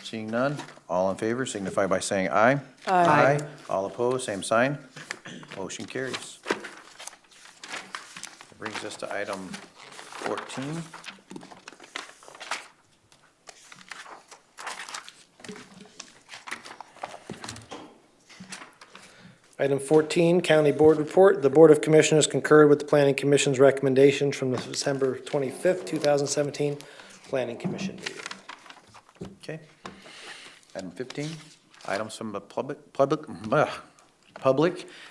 Seeing none, all in favor signify by saying aye. Aye. All opposed, same sign. Motion carries. Brings us to item 14. Item 14, County Board Report. The Board of Commissioners concurred with the Planning Commission's recommendations from the December 25th, 2017 Planning Commission meeting. Okay. Item 15, items from the public.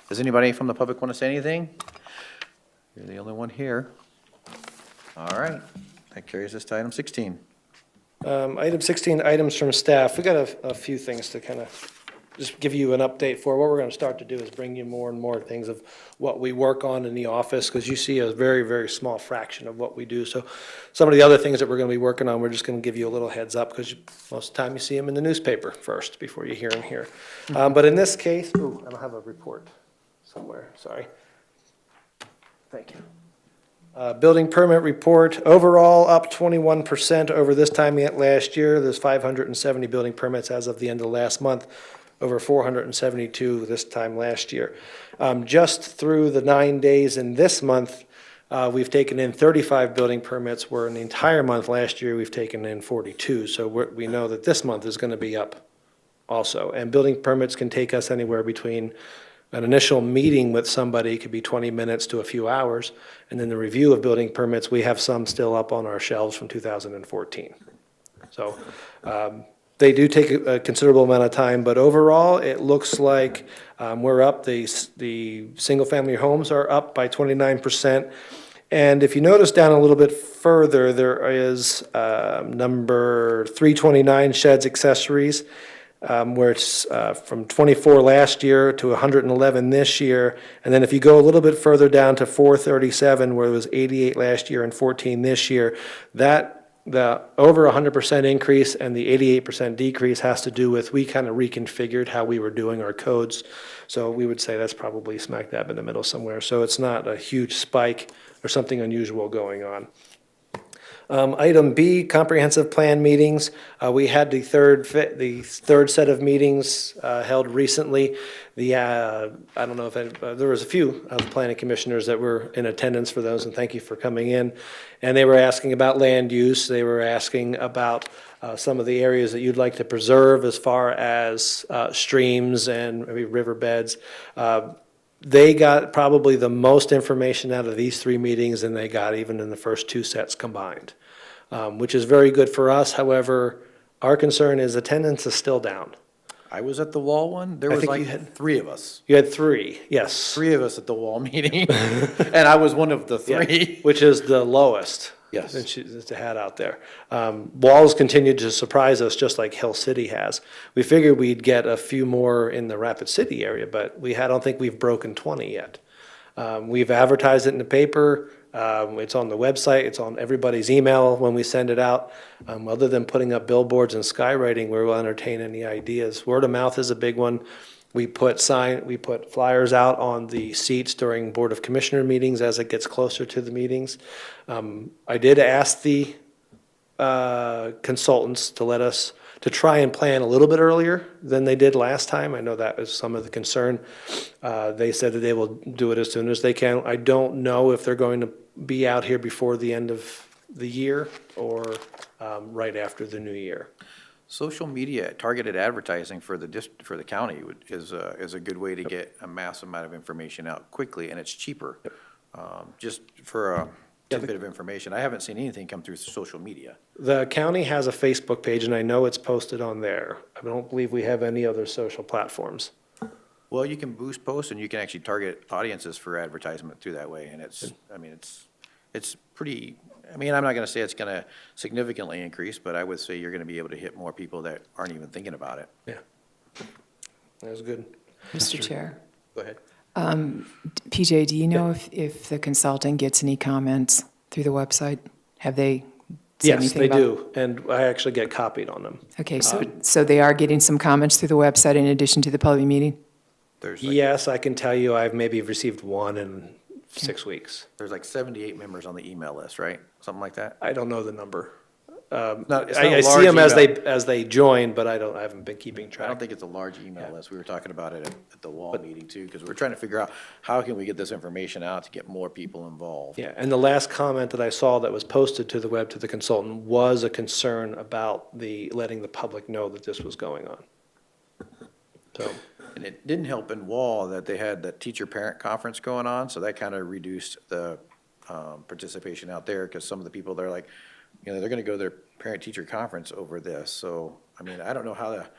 Does anybody from the public want to say anything? You're the only one here. All right, that carries us to item 16. Item 16, items from staff. We got a few things to kind of just give you an update for. What we're going to start to do is bring you more and more things of what we work on in the office, because you see a very, very small fraction of what we do. So some of the other things that we're going to be working on, we're just going to give you a little heads up, because most of the time you see them in the newspaper first before you hear them here. But in this case, I don't have a report somewhere, sorry. Thank you. Building permit report, overall up 21% over this time yet last year. There's 570 building permits as of the end of last month, over 472 this time last year. Just through the 9 days in this month, we've taken in 35 building permits, where in the entire month last year, we've taken in 42. So we know that this month is going to be up also. And building permits can take us anywhere between an initial meeting with somebody could be 20 minutes to a few hours, and then the review of building permits, we have some still up on our shelves from 2014. So They do take a considerable amount of time, but overall, it looks like we're up. The single-family homes are up by 29%. And if you notice down a little bit further, there is number 329, sheds accessories, where it's from 24 last year to 111 this year. And then if you go a little bit further down to 437, where it was 88 last year and 14 this year, the over 100% increase and the 88% decrease has to do with, we kind of reconfigured how we were doing our codes. So we would say that's probably smack dab in the middle somewhere. So it's not a huge spike or something unusual going on. Item B, comprehensive plan meetings. We had the third set of meetings held recently. I don't know if there was a few of the planning commissioners that were in attendance for those, and thank you for coming in. And they were asking about land use. They were asking about some of the areas that you'd like to preserve as far as streams and maybe riverbeds. They got probably the most information out of these 3 meetings than they got even in the first 2 sets combined, which is very good for us. However, our concern is attendance is still down. I was at the wall one. There I was think like you had- 3 of us. You had 3, yes. 3 of us at the wall meeting, and I was one of the 3. Yeah, which is the lowest. Yes. That it's had out there. Walls continued to surprise us, just like Hill City has. We figured we'd get a few more in the Rapid City area, but I don't think we've broken 20 yet. We've advertised it in the paper. It's on the website. It's on everybody's email when we send it out. Other than putting up billboards and skywriting, we will entertain any ideas. Word of mouth is a big one. We put flyers out on the seats during Board of Commissioner meetings as it gets closer to the meetings. I did ask the consultants to try and plan a little bit earlier than they did last time. I know that was some of the concern. They said that they will do it as soon as they can. I don't know if they're going to be out here before the end of the year or right after the new year. Social media targeted advertising for the county is a good way to get a massive amount of information out quickly, and it's cheaper. Just for a tidbit of information, I haven't seen anything come through social media. The county has a Facebook page, and I know it's posted on there. I don't believe we have any other social platforms. Well, you can boost posts, and you can actually target audiences for advertisement through that way, and it's pretty. I'm not going to say it's going to significantly increase, but I would say you're going to be able to hit more people that aren't even thinking about it. Yeah, that was good. Mr. Chair. Go ahead. PJ, do you know if the consultant gets any comments through the website? Have they said Yes, anything they about? do, and I actually get copied on them. Okay, so they are getting some comments through the website in addition to the public meeting? Yes, I can tell you I've maybe received one in 6 weeks. There's like 78 members on the email list, right? Something like that? I don't know the number. It's not a I see large them email. as they join, but I haven't been keeping I track. don't think it's a large email list. We were talking about it at the wall meeting too, because we're trying to figure out how can we get this information out to get more people involved. Yeah, and the last comment that I saw that was posted to the web to the consultant was a concern about letting the public know that this was going on. So. And it didn't help in Wall that they had that teacher-parent conference going on, so that kind of reduced the participation out there, because some of the people, they're like, they're going to go to their parent-teacher conference over this. So, I don't know how to.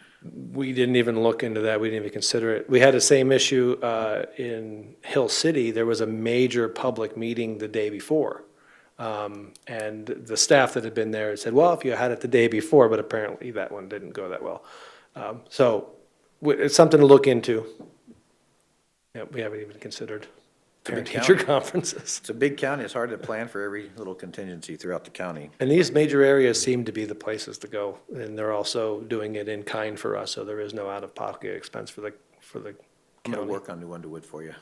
We didn't even look into that. We didn't even consider it. We had the same issue in Hill City. There was a major public meeting the day before. And the staff that had been there said, well, if you had it the day before, but apparently that one didn't go that well. So it's something to look into. Yeah, we haven't even considered parent-teacher conferences. It's a big county. It's hard to plan for every little contingency throughout the county. And these major areas seem to be the places to go, and they're also doing it in kind for us, so there is no out-of-pocket expense for the I'm county. going to work on New Underwood for you.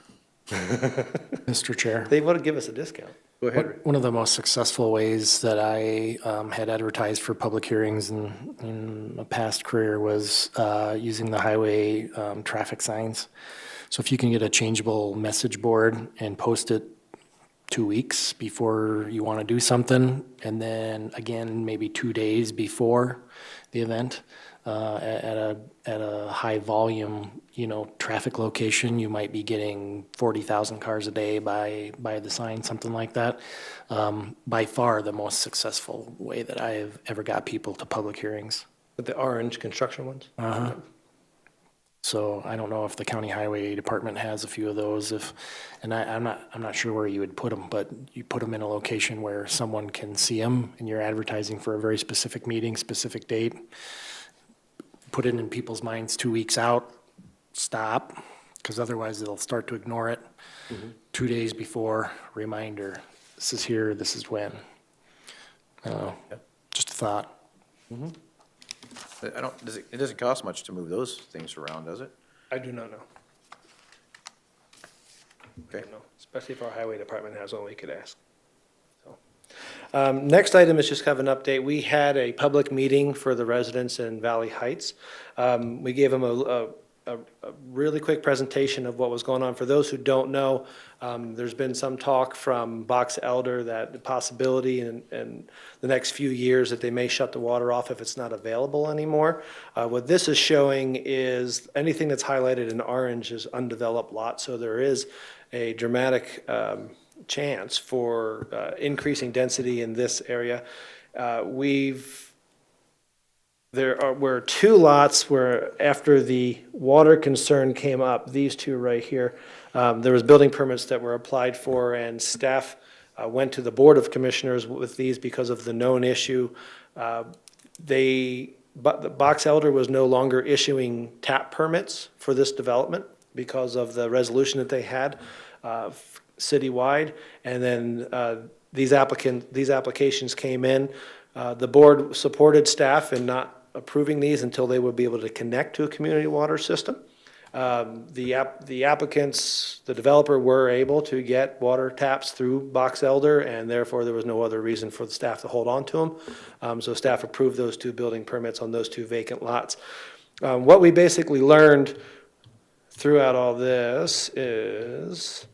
Mr. Chair. They want to give us a discount. Go ahead. One of the most successful ways that I had advertised for public hearings in a past career was using the highway traffic signs. So if you can get a changeable message board and post it 2 weeks before you want to do something, and then again, maybe 2 days before the event, at a high volume, traffic location, you might be getting 40,000 cars a day by the sign, something like that. By far the most successful way that I have ever got people to public hearings. With the orange construction ones? Uh-huh. So I don't know if the county highway department has a few of those, and I'm not sure where you would put them, but you put them in a location where someone can see them, and you're advertising for a very specific meeting, specific date. Put it in people's minds 2 weeks out, stop, because otherwise they'll start to ignore it. 2 days before, reminder, this is here, this is when. Just a thought. It doesn't cost much to move those things around, does it? I do not know. Okay. No, especially if our highway department has one, we could ask. So, next item is just kind of an update. We had a public meeting for the residents in Valley Heights. We gave them a really quick presentation of what was going on. For those who don't know, there's been some talk from Box Elder that the possibility in the next few years that they may shut the water off if it's not available anymore. What this is showing is anything that's highlighted in orange is undeveloped lots, so there is a dramatic chance for increasing density in this area. There were two lots where after the water concern came up, these two right here, there was building permits that were applied for, and staff went to the Board of Commissioners with these because of the known issue. But the Box Elder was no longer issuing tap permits for this development because of the resolution that they had citywide. And then these applications came in. The board supported staff in not approving these until they would be able to connect to a community water system. The applicants, the developer were able to get water taps through Box Elder, and therefore there was no other reason for the staff to hold on to them. So staff approved those two building permits on those two vacant lots. What we basically learned throughout all this is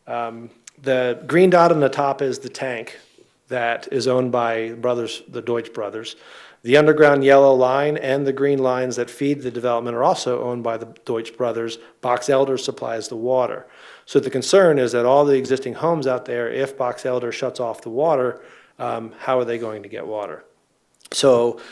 the green dot on the top is the tank that is owned by the Deutsch brothers. The underground yellow line and the green lines that feed the development are also owned by the Deutsch brothers. Box Elder supplies the water. So the concern is that all the existing homes out there, if Box Elder shuts off the water, how are they going to get water? So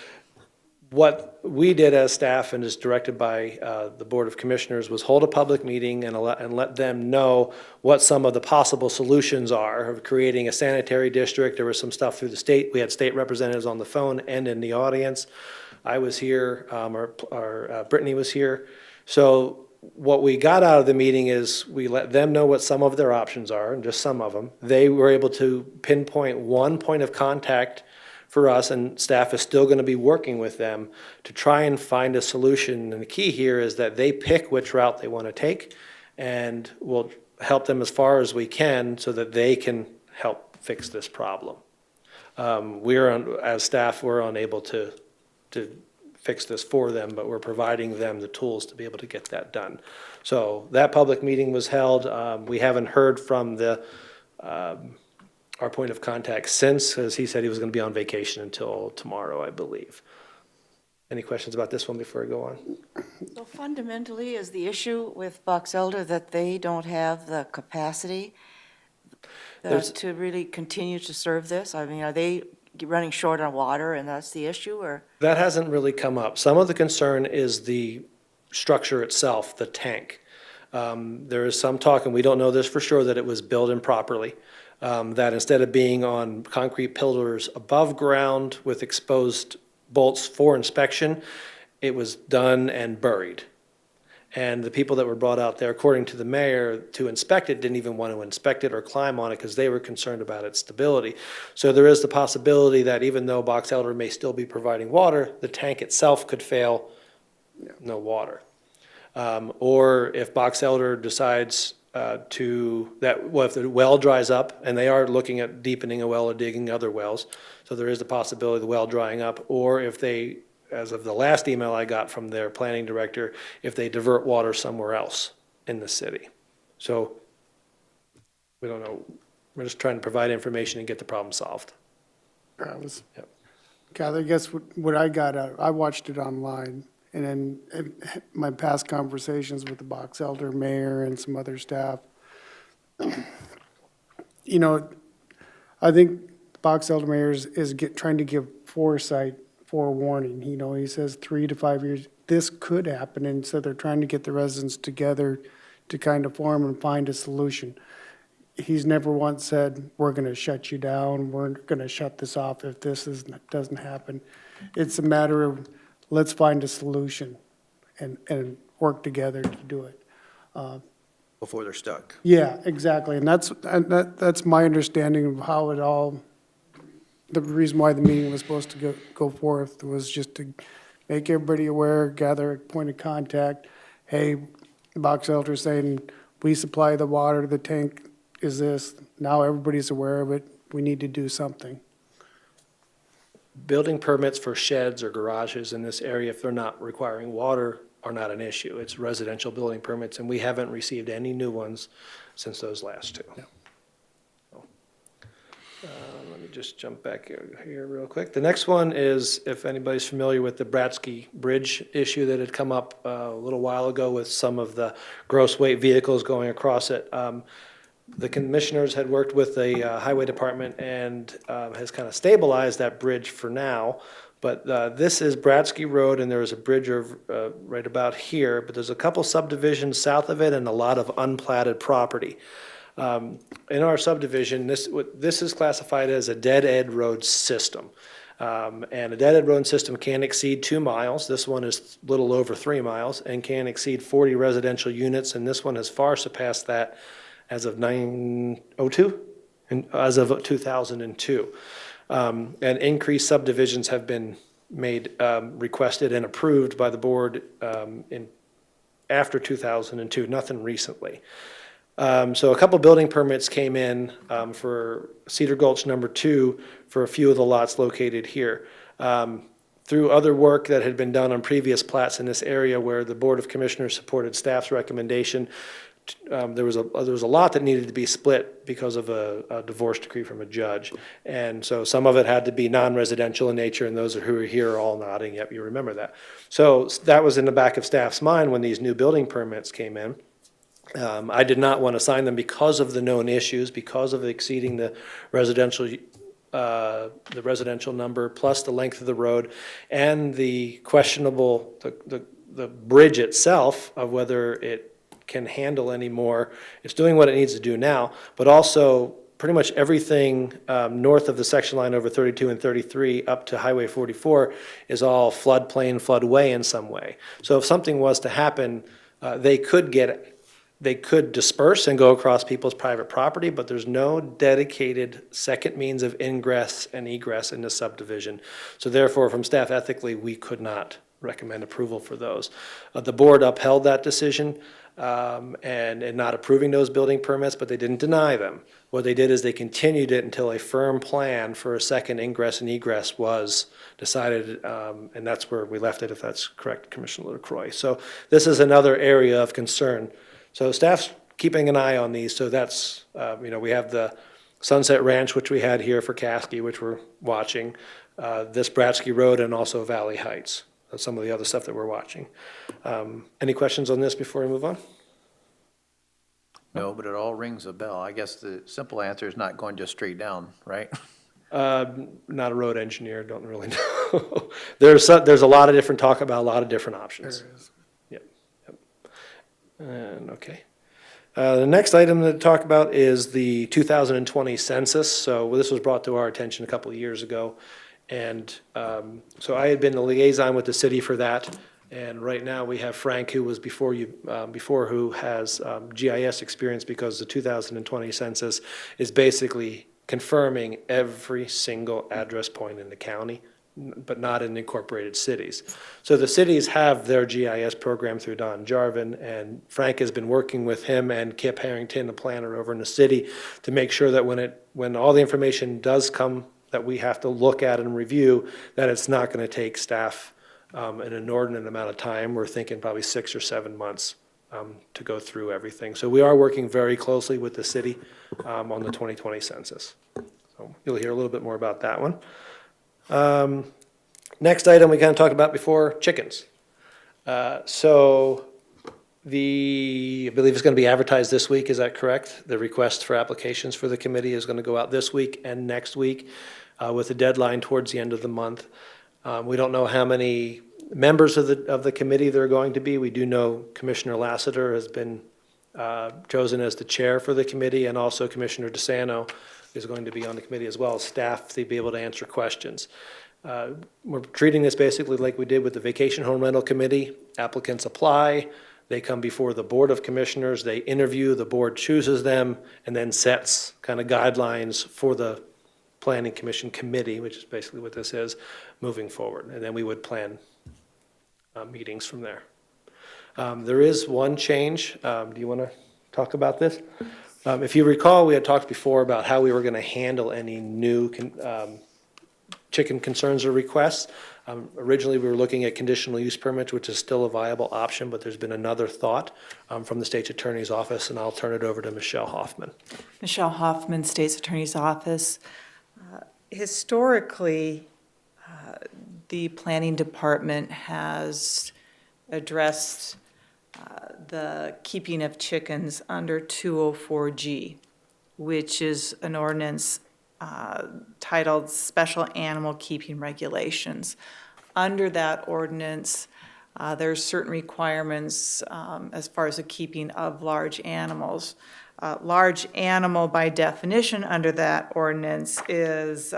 what we did as staff and is directed by the Board of Commissioners was hold a public meeting and let them know what some of the possible solutions are of creating a sanitary district. There was some stuff through the state. We had state representatives on the phone and in the audience. I was here, Brittany was here. So what we got out of the meeting is we let them know what some of their options are, and just some of them. They were able to pinpoint one point of contact for us, and staff is still going to be working with them to try and find a solution. And the key here is that they pick which route they want to take, and we'll help them as far as we can so that they can help fix this problem. As staff, we're unable to fix this for them, but we're providing them the tools to be able to get that done. So that public meeting was held. We haven't heard from our point of contact since, as he said he was going to be on vacation until tomorrow, I believe. Any questions about this one before I go on? So fundamentally, is the issue with Box Elder that they don't have the capacity to really continue to serve this? I mean, are they running short on water and that's the issue, or? That hasn't really come up. Some of the concern is the structure itself, the tank. There is some talk, and we don't know this for sure, that it was built improperly. That instead of being on concrete pillars above ground with exposed bolts for inspection, it was done and buried. And the people that were brought out there, according to the mayor, to inspect it, didn't even want to inspect it or climb on it because they were concerned about its stability. So there is the possibility that even though Box Elder may still be providing water, the tank itself could fail, no water. Or if Box Elder decides if the well dries up, and they are looking at deepening a well or digging other wells, so there is the possibility of the well drying up, or if they, as of the last email I got from their planning director, if they divert water somewhere else in the city. So we don't know. We're just trying to provide information and get the problem solved. Travis? Yep. Kathy, I guess what I got out, I watched it online, and then my past conversations with the Box Elder mayor and some other staff, I think Box Elder mayor is trying to give foresight forewarning. You know, he says 3 to 5 years, this could happen, and so they're trying to get the residents together to kind of form and find a solution. He's never once said, we're going to shut you down, we're going to shut this off if doesn't happen. It's a matter of, let's find a solution and work together to do it. Before they're stuck. Yeah, exactly, and that's my understanding of how it all, the reason why the meeting was supposed to go forth was just to make everybody aware, gather a point of contact. Hey, Box Elder saying, we supply the water, the tank is this, now everybody's aware of it, we need to do something. Building permits for sheds or garages in this area, if they're not requiring water, are not an issue. It's residential building permits, and we haven't received any new ones since those last two. Yeah. Let me just jump back here real quick. The next one is, if anybody's familiar with the Bratsky Bridge issue that had come up a little while ago with some of the gross weight vehicles going across it. The commissioners had worked with the highway department and has kind of stabilized that bridge for now. But this is Bratsky Road, and there is a bridge right about here, but there's a couple subdivisions south of it and a lot of unplatted property. In our subdivision, this is classified as a dead-end road system. And a dead-end road system can exceed 2 miles. This one is a little over 3 miles and can exceed 40 residential units, and this one has far surpassed that as of 902, and as of 2002. And increased subdivisions have been made, requested and approved by the board after 2002, nothing recently. So a couple building permits came in for Cedar Gulch number 2 for a few of the lots located here. Through other work that had been done on previous plats in this area where the Board of Commissioners supported staff's recommendation, there was a lot that needed to be split because of a divorce decree from a judge. And so some of it had to be non-residential in nature, and those who are here are all nodding, yep, you remember that. So that was in the back of staff's mind when these new building permits came in. I did not want to sign them because of the known issues, because of exceeding the residential number, plus the length of the road, and the questionable, the bridge itself of whether it can handle any more. It's doing what it needs to do now, but also pretty much everything north of the section line over 32 and 33 up to Highway 44 is all floodplain, floodway in some way. So if something was to happen, they could disperse and go across people's private property, but there's no dedicated second means of ingress and egress in the subdivision. So therefore, from staff ethically, we could not recommend approval for those. The board upheld that decision and not approving those building permits, but they didn't deny them. What they did is they continued it until a firm plan for a second ingress and egress was decided, and that's where we left it, if that's correct, Commissioner LaCroix. So this is another area of concern. So staff's keeping an eye on these, so that's, we have the Sunset Ranch, which we had here for Caskey, which we're watching, this Bratsky Road, and also Valley Heights. That's some of the other stuff that we're watching. Any questions on this before we move on? No, but it all rings a bell. I guess the simple answer is not going just straight down, right? Not a road engineer, don't really know. There's a lot of different talk about a lot of different options. There is. And okay. The next item to talk about is the 2020 census. So this was brought to our attention a couple of years ago. And so I had been the liaison with the city for that. And right now we have Frank, who was before who has GIS experience, because the 2020 census is basically confirming every single address point in the county, but not in incorporated cities. So the cities have their GIS program through Don Jarvin, and Frank has been working with him and Kip Harrington, the planner over in the city, to make sure that when all the information does come that we have to look at and review, that it's not going to take staff an inordinate amount of time. We're thinking probably 6 or 7 months to go through everything. So we are working very closely with the city on the 2020 census. So you'll hear a little bit more about that one. Next item we kind of talked about before, chickens. So I believe it's going to be advertised this week, is that correct? The request for applications for the committee is going to go out this week and next week with a deadline towards the end of the month. We don't know how many members of the committee there are going to be. We do know Commissioner Lassiter has been chosen as the chair for the committee, and also Commissioner DeSanto is going to be on the committee as well as staff to be able to answer questions. We're treating this basically like we did with the Vacation Home Rental Committee. Applicants apply, they come before the Board of Commissioners, they interview, the board chooses them, and then sets kind of guidelines for the Planning Commission Committee, which is basically what this is, moving forward. And then we would plan meetings from there. There is one change. Do you want to talk about this? If you recall, we had talked before about how we were going to handle any new chicken concerns or requests. Originally, we were looking at conditional use permits, which is still a viable option, but there's been another thought from the State's Attorney's Office, and I'll turn it over to Michelle Hoffman. Michelle Hoffman, State's Attorney's Office. Historically, the Planning Department has addressed the keeping of chickens under 204G, which is an ordinance titled Special Animal Keeping Regulations. Under that ordinance, there's certain requirements as far as the keeping of large animals. Large animal, by definition, under that ordinance is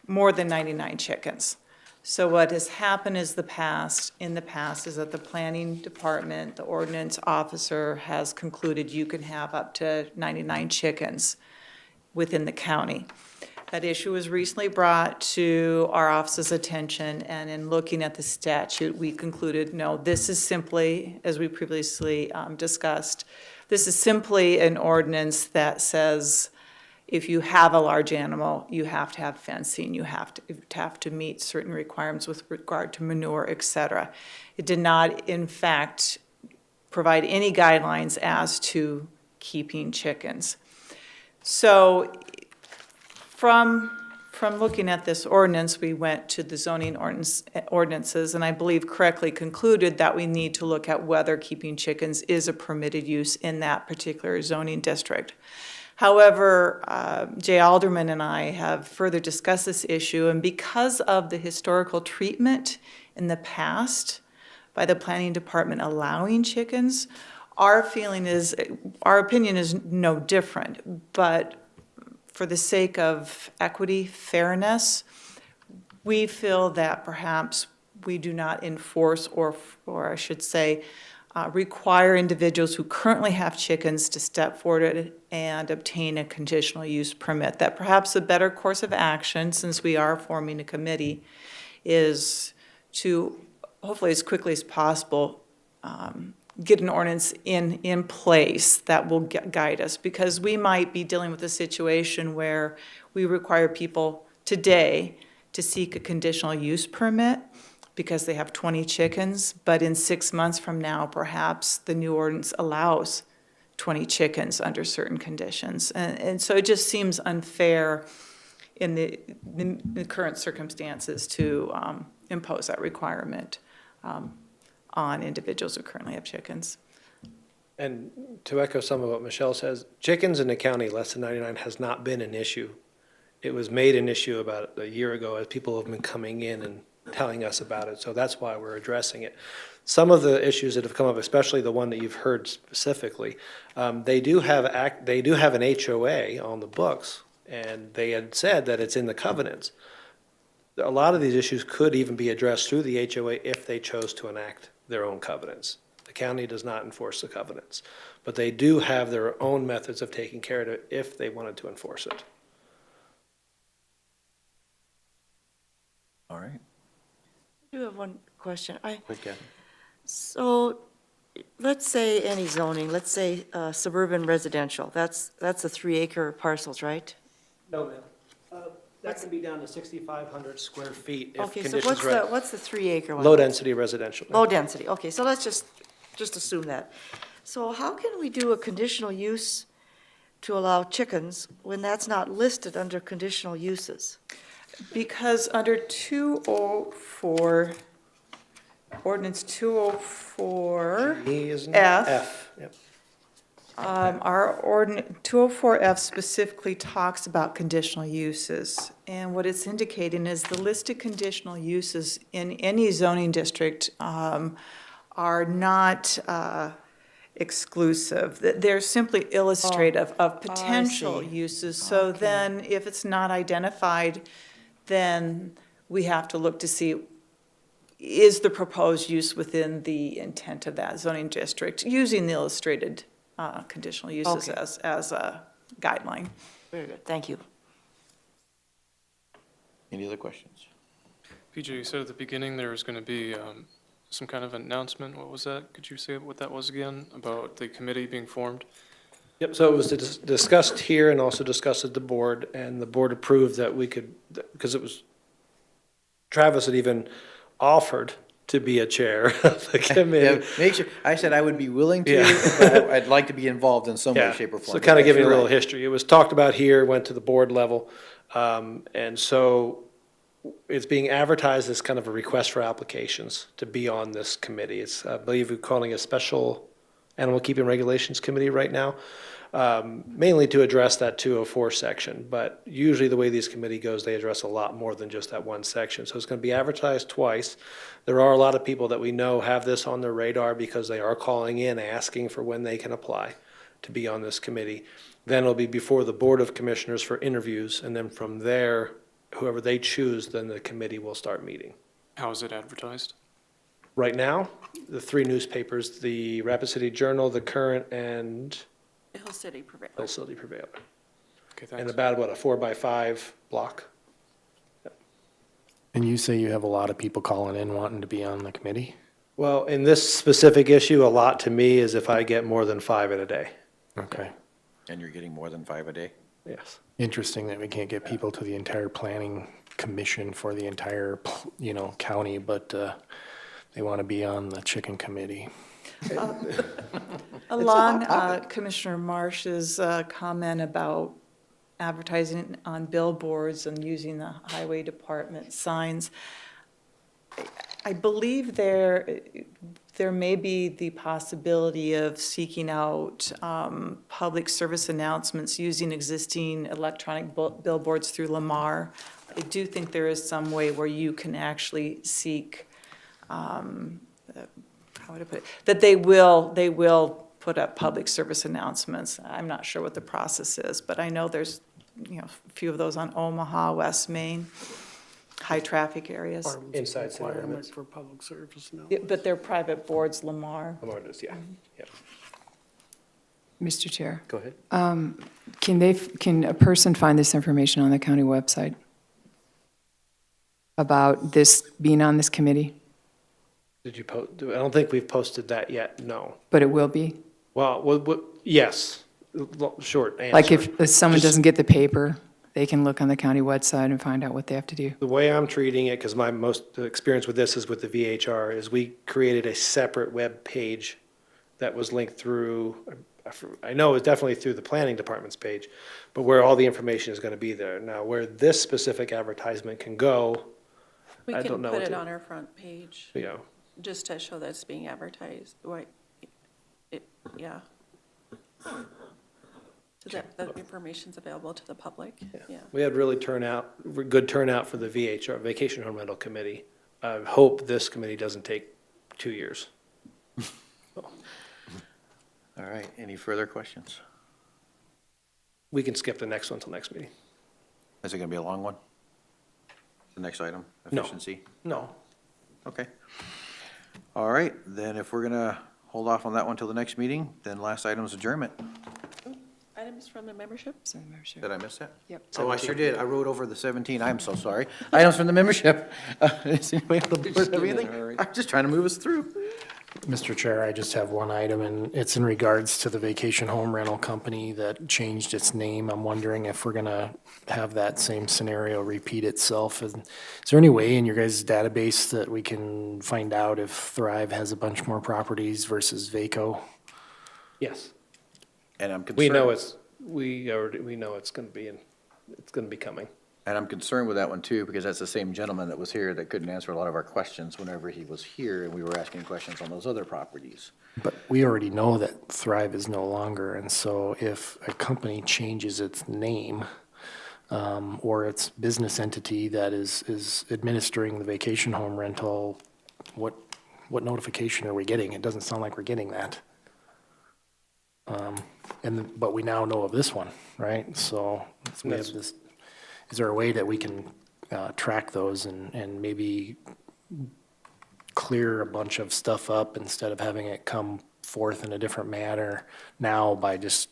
more than 99 chickens. So what has happened in the past is that the planning department, the ordinance officer has concluded you can have up to 99 chickens within the county. That issue was recently brought to our office's attention, and in looking at the statute, we concluded, no, this is simply, as we previously discussed, this is simply an ordinance that says if you have a large animal, you have to have fencing, you have to meet certain requirements with regard to manure, et cetera. It did not, in fact, provide any guidelines as to keeping chickens. So from looking at this ordinance, we went to the zoning ordinances, and I believe correctly concluded that we need to look at whether keeping chickens is a permitted use in that particular zoning district. However, Jay Alderman and I have further discussed this issue, and because of the historical treatment in the past by the planning department allowing chickens, our opinion is no different. But for the sake of equity, fairness, we feel that perhaps we do not enforce or I should say, require individuals who currently have chickens to step forward and obtain a conditional use permit. That perhaps a better course of action, since we are forming a committee, is to, hopefully as quickly as possible, get an ordinance in place that will guide us. Because we might be dealing with a situation where we require people today to seek a conditional use permit because they have 20 chickens, but in 6 months from now, perhaps the new ordinance allows 20 chickens under certain conditions. And so it just seems unfair in the current circumstances to impose that requirement on individuals who currently have chickens. And to echo some of what Michelle says, chickens in the county less than 99 has not been an issue. It was made an issue about a year ago as people have been coming in and telling us about it, so that's why we're addressing it. Some of the issues that have come up, especially the one that you've heard specifically, they do have an HOA on the books, and they had said that it's in the covenants. A lot of these issues could even be addressed through the HOA if they chose to enact their own covenants. The county does not enforce the covenants, but they do have their own methods of taking care of it if they wanted to enforce it. All right. I do have one question. Quick, Kathy. So let's say any zoning, let's say suburban residential, that's the 3-acre parcels, right? No, ma'am. That can be down to 6,500 square feet if Okay, so conditions are. what's the 3-acre one? Low-density residential. Low density, okay, so let's just assume that. So how can we do a conditional use to allow chickens when that's not listed under conditional uses? Because under 204, ordinance 204 E, isn't it? F, F, yep. Our ordinance, 204F specifically talks about conditional uses. And what it's indicating is the listed conditional uses in any zoning district are not exclusive. They're simply illustrative of potential uses. So then, if it's not identified, then we have to look to see, is the proposed use within the intent of that zoning district, using the illustrated conditional uses as a guideline. Very good, thank you. Any other questions? PJ, you said at the beginning there was going to be some kind of announcement. What was that? Could you say what that was again, about the committee being formed? Yep, so it was discussed here and also discussed at the board, and the board approved that we could, because it was, Travis had even offered to be a chair of the committee. Make sure, I said I would be willing to, Yeah. but I'd like to be involved in some way, Yeah, shape, or form. so kind of giving a You're little right. history. It was talked about here, went to the board level, and so it's being advertised as kind of a request for applications to be on this committee. It's, I believe we're calling it a special animal keeping regulations committee right now, mainly to address that 204 section. But usually the way these committee goes, they address a lot more than just that one section. So it's going to be advertised twice. There are a lot of people that we know have this on their radar because they are calling in, asking for when they can apply to be on this committee. Then it'll be before the Board of Commissioners for interviews, and then from there, whoever they choose, then the committee will start meeting. How is it advertised? Right now, the three newspapers, the Rapid City Journal, the Current, and Hill City Prevailer. Hill City Prevailer. Okay, And thanks. about, what, a 4x5 block? And you say you have a lot of people calling in wanting to be on the committee? Well, in this specific issue, a lot to me is if I get more than 5 in a day. Okay. And you're getting more than 5 a day? Yes. Interesting that we can't get people to the entire planning commission for the entire, county, but they want to be on the chicken committee. Along Commissioner Marsh's comment about advertising on billboards and using the highway department signs, I believe there may be the possibility of seeking out public service announcements using existing electronic billboards through Lamar. I do think there is some way where you can actually seek, how would I put it, that they will put up public service announcements. I'm not sure what the process is, but I know there's, a few of those on Omaha, West Main, high-traffic areas. Inside city Requirement limits. for public service now. Yeah, but they're private boards, Lamar. Lamar does, yeah. Yep. Mr. Chair, Go ahead. can a person find this information on the county website about this, being on this committee? Did you post, I don't think we've posted that yet, no. But it will be? Well, yes, short answer. Like if someone Just- doesn't get the paper, they can look on the county website and find out what they have to do? The way I'm treating it, because my most experience with this is with the VHR, is we created a separate web page that was linked through, I know it's definitely through the planning department's page, but where all the information is going to be there. Now, where this specific advertisement can go, We I can don't know put what it to- on our front page, you know, just to show that it's being advertised, yeah. So that the information's available to the public, yeah. we had really good turnout for the VHR, Vacation Home Rental Committee. I hope this committee doesn't take 2 years. All right, any further questions? We can skip the next one till next meeting. Is it going to be a long one? The next item, No. efficiency? No. Okay. All right, then if we're going to hold off on that one till the next meeting, then last item is adjournment. Items from the membership? Did I miss that? Yep. Oh, I sure did. I wrote over the 17. I'm so sorry. Items from the membership. Does anybody on the board have anything? I'm just trying to move us through. Mr. Chair, I just have one item, and it's in regards to the vacation home rental company that changed its name. I'm wondering if we're gonna have that same scenario repeat itself. Is there any way in your guys' database that we can find out if Thrive has a bunch more properties versus Vaco? Yes. And I'm concerned. We know it's going to be coming. And I'm concerned with that one too, because that's the same gentleman that was here that couldn't answer a lot of our questions whenever he was here, and we were asking questions on those other properties. But we already know that Thrive is no longer, and so if a company changes its name, or its business entity that is administering the vacation home rental, what notification are we getting? It doesn't sound like we're getting that. But we now know of this one, right? So we have this, is there a way that we can track those and maybe clear a bunch of stuff up instead of having it come forth in a different manner now by just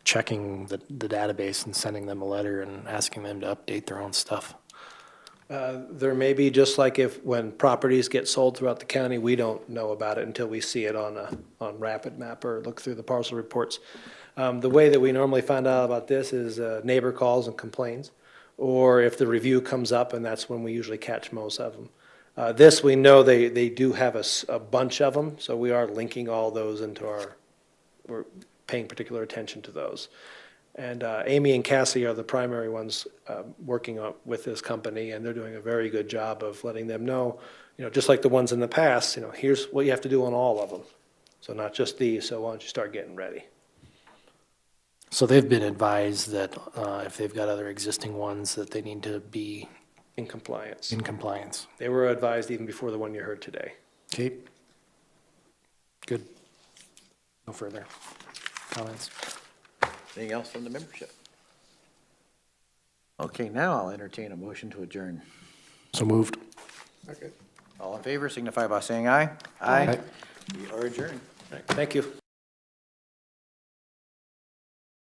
checking the database and sending them a letter and asking them to update their own stuff? There may be, just like when properties get sold throughout the county, we don't know about it until we see it on Rapid Map or look through the parcel reports. The way that we normally find out about this is neighbor calls and complains, or if the review comes up, and that's when we usually catch most of them. This, we know they do have a bunch of them, so we are linking all those into we're paying particular attention to those. And Amy and Cassie are the primary ones working with this company, and they're doing a very good job of letting them know, just like the ones in the past, here's what you have to do on all of them. So not just these, so why don't you start getting ready? So they've been advised that if they've got other existing ones, that they need to be In compliance. in compliance. They were advised even before the one you heard today. Okay. Good. No further comments. Anything else from the membership? Okay, now I'll entertain a motion to adjourn. So moved. All in favor signify by saying aye. Aye. We are adjourned. Thank you.